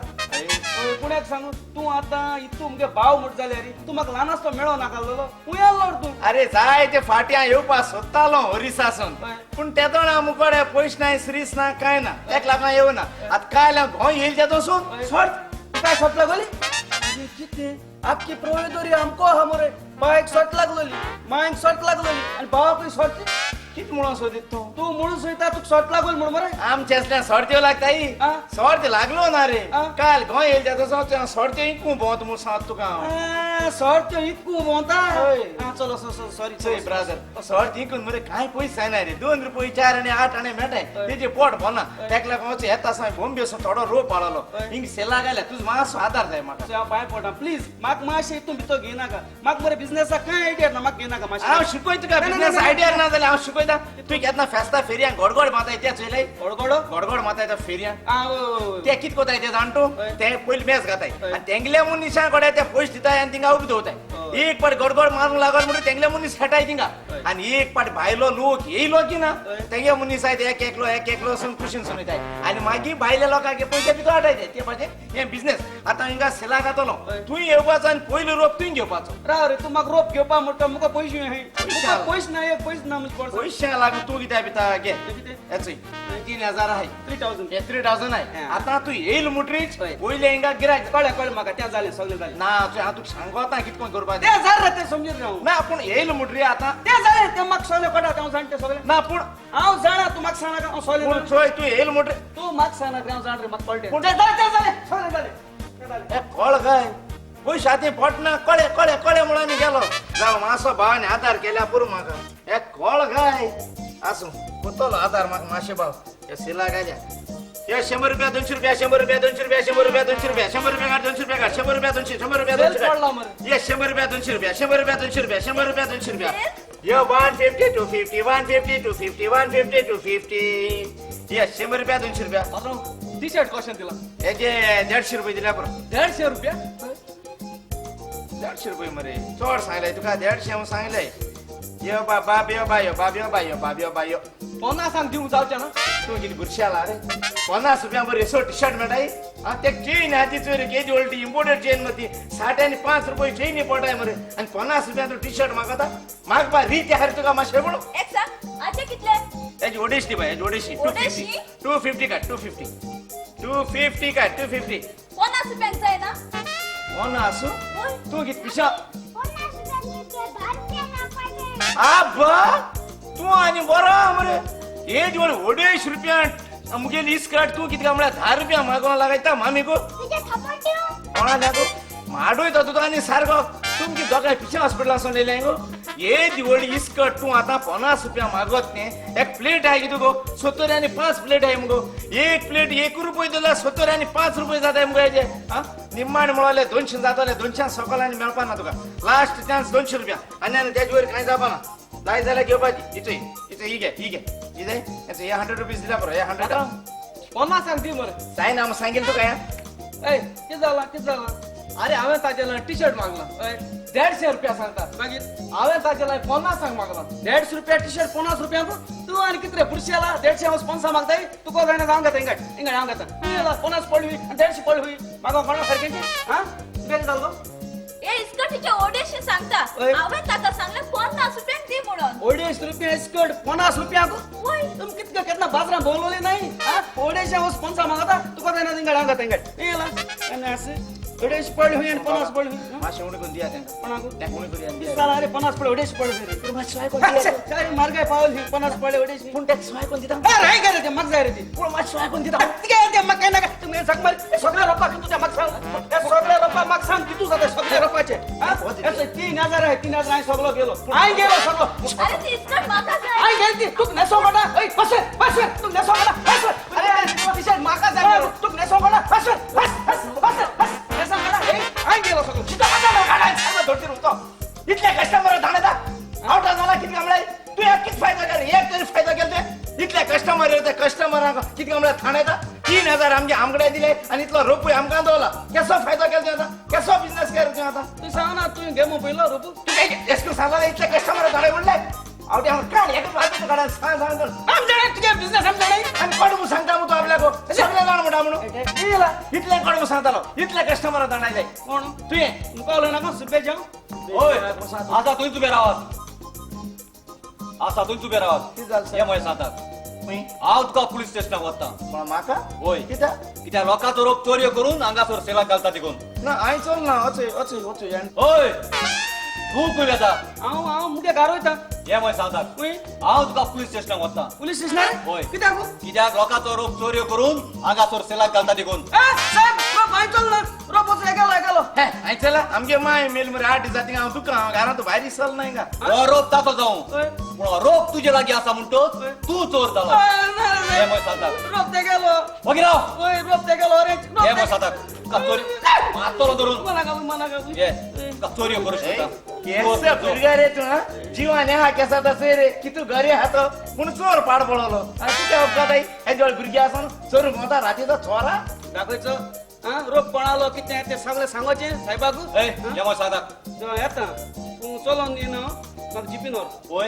कोणाक सांगू तू आतां तू मुगे भाव म्हूण जाल्यार तू म्हाका ल्हान आसतो मेळो नाकालो खूंय आलो तूं अरे जाय ते फाटी येवपा सोदतालो ओरिसासून हय. पूण तेदोण मुकोडे पयशे नाय श्रीस ना कांय ना तेका लागून येवना आतां काय लावन गोंय येयले ते दोसून सोड काय सोट लागली अरे कितें आख्खी प्रवेदोरी आमको आहा मरे बायक सोट लागलोली मायक सोट लागलोली आनी भावाकूय सोडची कित म्हणून सोदीत तूं तू म्हणून सोयता तुका सोट लागल म्हूण मरे आमचे असल्या सोडत्यो लागताय आ? सोडते लागलो ना रे आ? काल गोंय येयले ते दोसून सोडत्यो इकू भोंवत म्हूण सांगता तुका हांव सोट इतकू भोंवता हय. चलो सॉरी चोय ब्रादर सोड इकून मरे कांय पयशे जायना रे 2 रुपये 4 आनी 8 आनी मेळटाय तेजे पोट भरना तेका लागून वचून येता साय बोंबे वचून थोडो रोप हाडलो हिंग सेला गायल्या तुजो मातसो आदार जाय म्हाका हांव पांय पडटा प्लीज म्हाका मातशें हितून भितर घेयनाका म्हाका मरे बिझनेसाक कांय आयडिया ना म्हाका घेयनाका हांव मातशें शिकयता तुका ना, ना, बिझनेस ना, ना. आयडिया ना जाल्यार हांव शिकयता तुवें केन्ना फेस्ता फेरयांक गोडगोड माताय ते चोयलाय गडगडो गोडगोड माताय त्या फेरयांक हांव ते कित कोताय ते जाणटो हय. ते पयलीं मेस घाताय हय. आनी तेंगल्या मुनीस कोडे ते पयशे दिताय आनी थिंगा उबी दवरताय हय. एक पाट गडगड मारूंक लागल म्हणून तेंगल्या मुनीस खेळटाय थिंगा हय. आनी एक पाट भायलो लोक येयलो की ना हय. तेंगे मुनीस आय एक एकलो वचून कुशीन सुनयताय आनी मागीर भायल्या लोकांक पयशे भितर हाडटाय ते पाचे हें बिझनेस आतां हिंगा सेला घातलो हय. तुवें येवपाचो आनी पयलो रोप तुवें घेवपाचो राव रे तू म्हाका रोप घेवपा म्हणटा मुका पयशे हाय पयशे पयशे ना एक पयशे ना म्हणजे पडसा पयशां लागून तूं कित्याक भिता घे कितें याचोय 3000 आहाय 3000 हे 3000 आय हा. आतां तू येयल मुटरीच हय. पयले हिंगा गिरायक कळ्ळें म्हाका तें जालें सगळें जालें ना हांव तुका सांगोता कितको करपाचें तें जालें रे तें समजून रे हांव ना पूण येयल मुटरी आतां तें जालें तें म्हाका सगळें कळटा हांव जाणटें सगळें ना पूण हांव जाणा तू म्हाका सांगनाका हांव पूण सगळें चोय तू येयल मुटरी तू म्हाका सांगनाका रे हांव जाण रे म्हाका कळटें पूण तें जालें सगळें जालें तें जालें हे कळ काय पयशे हाती पडना कळे कळे कळे म्हणून आमी गेलो जावं मातसो भावाने आदार केल्या पुरो म्हाका हे कळ काय आसूं कोतलो आदार म्हाका मातशे भाव हे सिला घाल्या हे 100 रुपया 200 रुपया 100 रुपया 200 रुपया 100 रुपया 200 रुपया 100 रुपया 200 रुपया 100 रुपया 200 100 रुपया 200 सेल पडला मरे ये 100 रुपया 200 रुपया 100 रुपया 200 रुपया 100 रुपया 200 रुपया ये 150 250 150 250 150 250 ये 100 रुपया 200 रुपया पात्रांव टी शर्ट कशें दिला हेजे 150 रुपये दिल्या पुरो 150 रुपया 150 रुपये मरे चोड सांगले तुका 150 हांव सांगले यो बाबा यो बायो बाबयो बायो बाबयो बायो 50 दिवंक जावचें ना तूं कितें बुरशी आला रे 50 रुपया मरे सो टी शर्ट मेळटाय आं ते चेन हाती चोरी केजी व्हडली इम्पोर्टेड चेन मती 60 आनी 5 रुपये चेनी पडटाय मरे आनी 50 रुपया तूं टी शर्ट मागता म्हाका बा रीत हार तुका मातशें म्हणून एक सांग आजे कितले हेजी ओडेशी बाय हेजी ओडेशी ओडेशी? 250 काड 250 काड 250 50 रुपयांक जाय ना 50 तूं कितें पिशा 50 रुपयांचे 10 रुपया नापायले आबा तू आनी बरो मरे हेज वर 250 रुपया मुगेली इस्कट तू कितें काय म्हळ्यार 10 रुपया मागोंक लागायता मामी गो तुझे खबर ठेव कोणा लागो माडोयता तुका आनी सारको तुमची दोगांय पिशा हॉस्पिटलासून येयले गो हे दिवळी इस्कट तूं आतां 50 रुपया मागत न्ही एक प्लेट आहाय कितें गो 70 आनी 5 प्लेट आहाय मुगो एक प्लेट 1 रुपये दिल्यार 70 आनी 5 रुपये जाताय मुगो हेजे आं निम्माण म्हळ्यार 200 जाताले 200 सकयल मेळपा ना तुका लास्ट चान्स 200 रुपया आनी तेजे वयर कांय जावपा ना जाय जाल्यार घेवपाची इचय ही घे ही जाय हे 100 रुपीज दिला बरो हे 100 50 दी मरे जायना हांव सांगेल तुका हे ए कितें जाला अरे हांवें ताजे लाय टी शर्ट मागला 150 रुपया सांगता मागीर हांवें ताजे लाय 50 मागला 150 रुपया टी शर्ट 50 रुपयांक तू आनी कितें रे बुरशी आला 150 हांव 50 मागताय तुका जायना हांव घेता इंगाड हांव घेता तूं येला 50 पडली आनी 150 पडली म्हाका कोणा सारकेंचे हां कितें जालो ए इस्कटीचे ओडेशी सांगता ओय. हांवें ताका सांगलें 50 रुपयांक दी म्हणून ₹250 स्कर्ट 50 रुपयाक तुम कितका केतना बाजारा बोलवले नाही हा 250 वस 50 मागता तुका देना दिंगड हांगा तेंगड येला आणि असे 250 पडले होई आणि 50 पडले होई मासे उडी कोण दिया त्यांना कोणाको त्या कोणी करूया ती साला अरे 50 पडले 250 पडले रे मासे सोय कोण दिया काय मार्गाय पावल 50 पडले 250 पण त्यात सोय कोण दिता अरे राय गेले ते मग जाय रे ती पण मासे सोय कोण दिता ते मग काय ना तुम्ही सांग मला सगळे रोपा की तुझ्या मग सांग या सगळे रोपा मग सांग की तू जाते सगळे रोपाचे हा याचे 3000 आहे 3000 आहे सगळं गेलो आई गेलो सगळं अरे ती स्कर्ट माका जाय आई गेली तू नेसो बडा ए बस बस तू नेसो बडा बस अरे विषय माका जाय तू नेसो बडा बस बस बस बस बस नेसो बडा ए आई गेलो सगळं चिता बडा गाडा सगळं धरती रुतो इतले कस्टमर धाणेदा आउट झाला किती कमलाय तू एक किती फायदा कर एक तरी फायदा केलते इतले कस्टमर येते कस्टमरांक किती कमला थाण्याचा 3000 आमगे आमगडे दिले आणि इतलो रुपये आमकां दोला कसो फायदा केलते आता कसो बिझनेस करते आता तू सांग ना तू घे मोबाईल रुपू तू काय एसको सांगायला इतले कस्टमर धाडे म्हणले आवटे आम काय एक बात काढा सांग आमच्याकडे तुझे बिझनेस आमच्याकडे आणि कडू सांगता मग तू आपल्याको सगळे जाण म्हणा म्हणून इतले कडू सांगतालो इतले कस्टमर धाडायले कोण तू ये कॉल ना का सुबे जाऊ होय आता तुम्ही उभे राहात आता तुम्ही उभे राहात हे म्हळे सांगतात हांव तुका पुलीस स्टेशनाक वता पण म्हाका होय कित्याक कित्याक लोकांचो रोग चोरयो करून हांगासर सेला घालता देखून ना हांव चल ना वचय वचय वचय होय तू खंय येता हांव मुगे गार वयता हे म्हळे सांगतात खंय हांव तुका पुलीस स्टेशनाक वता पुलीस स्टेशनार होय कित्याक कित्याक लोकांचो रोग चोरयो करून हांगासर सेलाक घालता देखून साहेब रोप हांव चल ना रोपोच गेलो हे हांव चला आमगे माय मेल मरे 8 दिसांनी हांव तुका घरांत भायर दिसल नाही का हो रोप ताचो जावं पूण हो रोप तुजे लागीं आसा म्हणटच तू चोर जालो हे म्हळे सांगतात रोप ते गेलो वगीर राव ओय रोप ते गेलो रे हे म्हळे सांगतात तुका चोरी मारतलो धरून मना का ये तुका चोरयो करूं शकता केस भुरगा रे तू जीवाने हा केसा तसे रे की तू घरी हातो पूण चोर पाड पडलो आणि तू त्या अपघात आई हेजवळ भुरगे आसा चोर म्हणता रातीचो चोरा दाखवायचो हा रोप कोणालो कितें ते सगळे सांगोचे साहेबाकू ए हे म्हळे सांगतात येता तू चलोन न्ही न्हू म्हाका जिपीन व्हर होय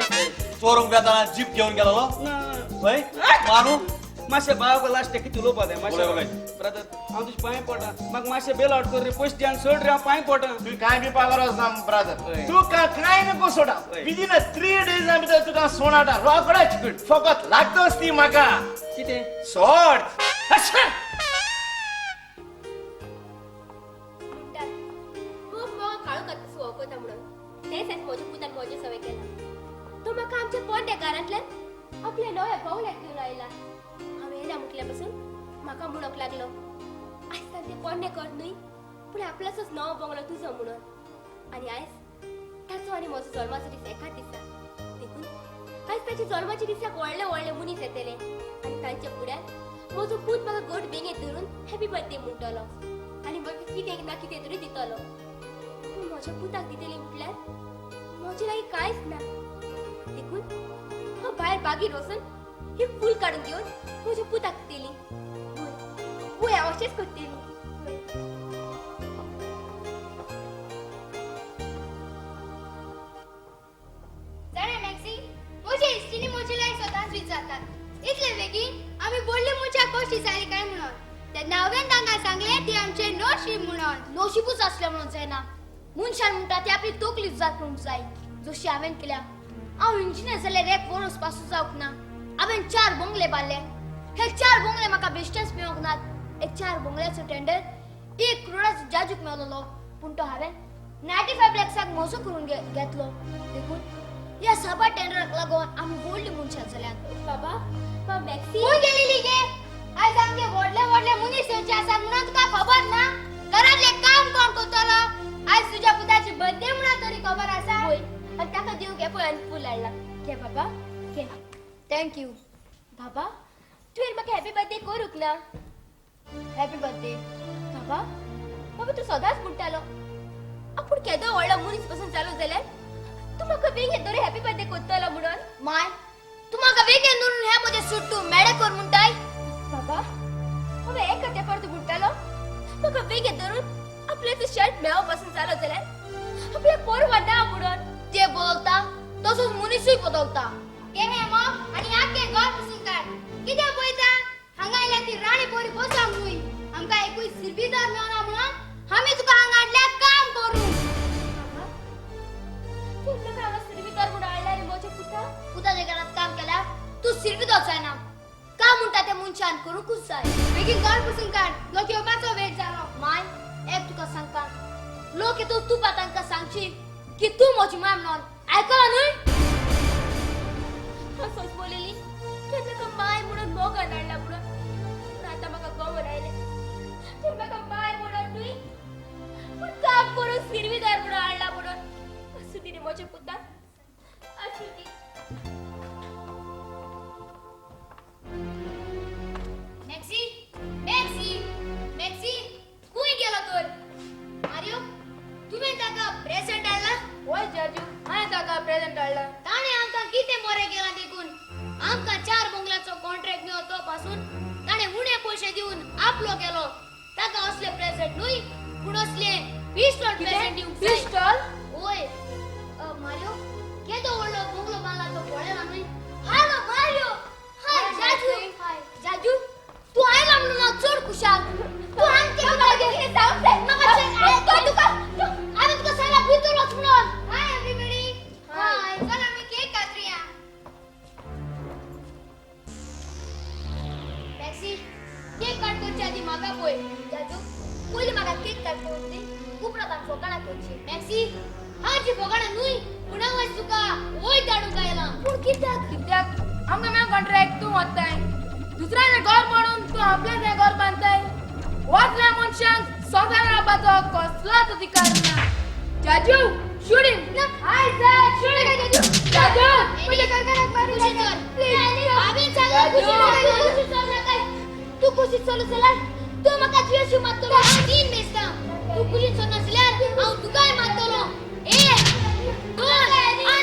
चोरूंक वेताना जीप घेवन गेलो होय मारू मातशें बाळाको लास्ट कितें उलोवपा जाय उलय, उलय. ब्रदर हांव तुजे पांय पडटा म्हाका मातशें बेल आउट कर रे पयस दी आनी सोड रे हांव पांय पडटा तू काय बी पागल ना ब्रदर होय. तू काय नको सोडा होय. विदिन 3 डेज भितर तुका सोनाटा रोकडा चिकट फकत लागतोच ती म्हाका कितें सोड म्हणटात खूब म्हाका काळू कात सुवाव कोता म्हणून तेच आयज म्हज्या पुतान म्हजी सवय केला तो म्हाका आमच्या पोंड्या घरांतल्यान आपल्या नव्या बंगल्यात घेवन आयला हांव येना म्हटल्या पासून म्हाका म्हणूंक लागलो आयज ताण ते पोंडे कर न्हय पूण आपल्याचोच नवो बंगलो तुजो म्हणून आनी आयज ताचो आनी म्हजो जल्माचो दीस एकाच दिसा देखून आयज ताच्या जल्माच्या दिसाक व्हडले व्हडले मनीस येतले आनी तांच्या फुड्यान म्हजो पूत म्हाका गोड बेगेत धरून हॅपी बर्थडे म्हणटलो आनी म्हाका कितें ना कितें तरी दितलो पूण म्हज्या पुताक दितली म्हटल्यार म्हजे लागीं कांयच ना देखून हांव भायर बागेर वचून ही फूल काडून घेवन म्हज्या पुताक दितली वय हांव अशेंच करतली जाणा मॅक्सी म्हजे इश्टीनी म्हजे लायक स्वताच विचारतात इतले बेगीन आमी बोलले मुच्या कशी जाली काय म्हणून तेन्ना हांवें तांकां सांगले ती आमचे नशीब म्हणून नशीबूच असलें म्हणून जायना मनशान म्हणटा ती आपली तकलीच जात म्हणून जाय जशी हांवें केल्या हांव इंजिनियर जाल्यार एक वर्स पासून जावंक ना हांवें 4 बंगले बांदले हे 4 बंगले म्हाका बेश्टेच मेळोंक नात हे 4 बंगल्याचो टेंडर 1 करोडाचो जाजूक मेळलो पूण तो हांवें 95 लॅक्साक म्हजो करून घेतलो देखून या सभा टेंडराक लागून आमी व्हडली मनशां जाल्यात बाबा मॅक्सी खंय गेलेली गे आयज आमगे व्हडले व्हडले मनीस येवचे आसात म्हणून तुका खबर ना घरातले काम कोण करतलो आयज तुज्या पुताची बर्थडे म्हणून तरी खबर आसा होय आनी ताका दिवंक हे पळय आनी फूल हाडला घे बाबा घे थँक यू बाबा तुवें म्हाका हॅपी बर्थडे करूंक ना हॅपी बर्थडे बाबा बाबा तू सदांच म्हणटालो आपूण केदो व्हडलो मनीस पासून चालू जाल्यार तू म्हाका बेगीन तरी हॅपी बर्थडे करतलो म्हणून माय तू म्हाका बेगीन धरून हे म्हजे सुट्टू मेडे कर म्हणटाय बाबा हांव एक करते पर तू म्हणटालो म्हाका बेगीन धरून आपले तू शर्ट मेळो पासून चालू जाल्यार आपल्या पोरवा ना म्हणून ते बदलता तसोच मनीसूय बदलता घे हे मग आणि आख्खे घर पुसून काढ कित्याक पळयता हांगा आयल्या ती राणी पोरी बसोंक न्हय आमकां एकूय सिरबीदार मेळना म्हणून आमी तुका हांगा हाडल्या काम करूंक तू म्हाका हांगा सिरबीदार म्हणून हाडला रे म्हज्या पुता सिरविदोच आहे ना का म्हणता ते मुंचान करूकूच जाय बेगीन घर पुसून काढ लोक येवपाचो वेळ जालो माय एक तुका सांगता लोक येतो तू तांकां सांगची की तू म्हजी माय म्हणून ऐकला न्हय असंच बोलली की ताका माय म्हणून मोगा नाडला म्हणून पण आता म्हाका खबर आयले तू म्हाका माय म्हणून न्हय पण काम करून सिरवीदार म्हणून हाडला म्हणून असू दी रे म्हजे पुता असू दी मॅक्सी मॅक्सी मॅक्सी कुई गेला तर मारियो तुम्ही ताका प्रेझेंट आणला होय जाजू हाय ताका प्रेझेंट हाडला ताणे आमकां कितें मोरे गेला देखून आमकां 4 बंगल्याचो कॉन्ट्रॅक्ट मेळतो पासून ताणे उणे पैसे दिवन आपलो गेलो ताका असले प्रेझेंट न्हय पूण असले पिस्टॉल प्रेझेंट दिवंक जाय. पिस्टॉल ओय मारियो केदो व्हडलो बंगलो बांदला तो पळयला न्हय हालो मारियो हाय जाजू हाय जाजू तू आयला म्हणून हांव चड खुशाल तू आमचे हे जाऊन दे म्हाका तो तुका आम्ही तुका सांगला भितरलोच म्हणून हाय एव्हरीबडी हाय चला मी केक कातरूया टॅक्सी केक कट करच्या आधी म्हाका पळय जाजू पयली म्हाका केक कट करून दी खूप लोकांक फोकाणा करची टॅक्सी हाजी फोकाणा न्हय पूण हांव आज तुका वय धाडूंक आयला पूण कित्याक आमकां मेळ कॉन्ट्रॅक्ट तू वताय दुसऱ्याने घर म्हणून तू आपल्याच घर बांधताय वाचल्या मनशांक सोगान रावपाचो कसलोच अधिकार ना Jaju shooting hi sir shooting Jaju पहिले कारखान्यात मारू प्लीज आम्ही सांगला खुशी चल काय तू खुशी चल चला तू म्हाका द्वेष मारतलो हांव तीन बेसता तू खुशी चल नासल्यार हांव तुकाय मारतलो 1 2 आणि 3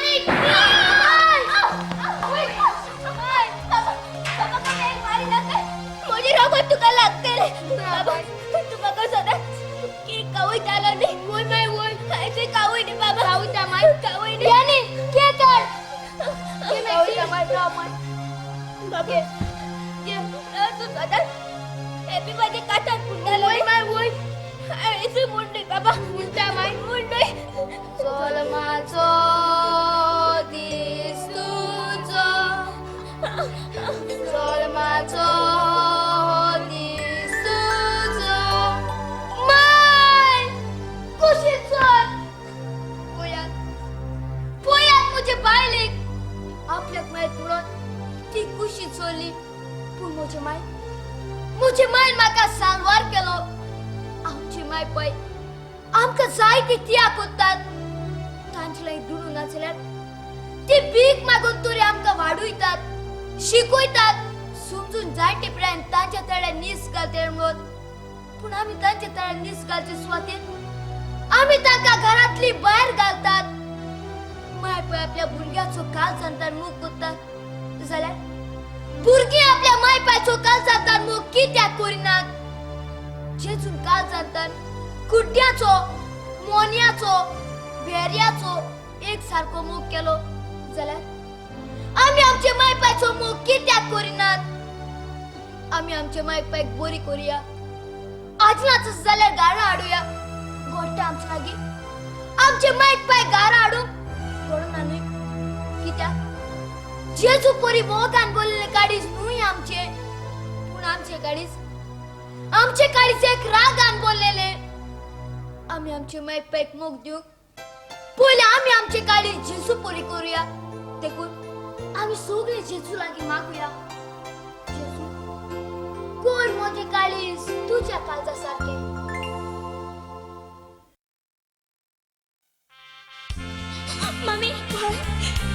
माझी रगत तुका लागते रे बाबा तू म्हाका सदांच केक खावयत आलो न्ही वय माय वय खायचे खावय न्ही बाबा खावयता माय खावय न्ही यानी के काढ खावयता माय माय बाबा तू सदांच हॅपी बर्थडे काटात पुंडालो वय माय वय खायचे मुंडे बाबा मुंडा माय मुंडे चल माझो दिस तुझो चल माझो दिस तुझो माय खुशी चल पोयात मुझे बायलेक आपल्याक माहित म्हणून ती खुशी चोरली पूण मुझे माय म्हाका सांवार केलो आमची माय पळय आमकां जाय ती तियाक कोत्तात तांचेला दुडून नासल्यार ती भीक मागून तरी आमकां वाडूयतात शिकयतात समजून जायते पर्यंत तांच्या तळ्यात नीस घालते म्हणून पूण आमी तांच्या तळ्यात नीस घालचे सुवातेर आमी तांकां घरांतली भायर घालतात माय पळय आपल्या भुरग्याचो काल सांगतात मूग कोत्तात जाल्यार भुरगीं आपल्या माय पायचो काल सांगतात मूग कित्याक करिनात जेजून काल सांगतात कुड्ड्याचो मोन्याचो भेऱ्याचो एक सारको मोग केलो जाल्यार आमी आमचे माय पायचो मोग कित्याक करिनात आमी आमचे माय पायक बरी करूया आजनाच जाल्यार गारा हाडुया गोट्टा आमच्या लागीं आमचे मायक पाय गारा हाडूंक पडना न्हय कित्याक जेजू परी मोगान बोललेले काडीज न्हय आमचे पूण आमचे काडीज एक रागान बोललेले आमी आमचे मायक पायक मोग दिवंक पयले आमी आमचे काळी जेजू परी करूया देखून आमी सगळे जेजू लागीं मागुया जेजू कोर मोजे काळीज तुझ्या काळजा सारखे मम्मी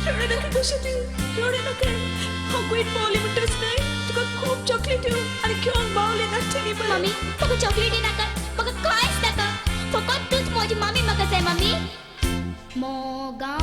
रडू नका कशी तू रडू नका हांव गोंयत पावलें म्हणटच न्हय तुका खूब चॉकलेट्यो आनी घेवन पावलें नाचणी मम्मी म्हाका चॉकलेटी नाका म्हाका कांयच नाका फकत तूच म्हजी मम्मी म्हाका जाय मम्मी मोगा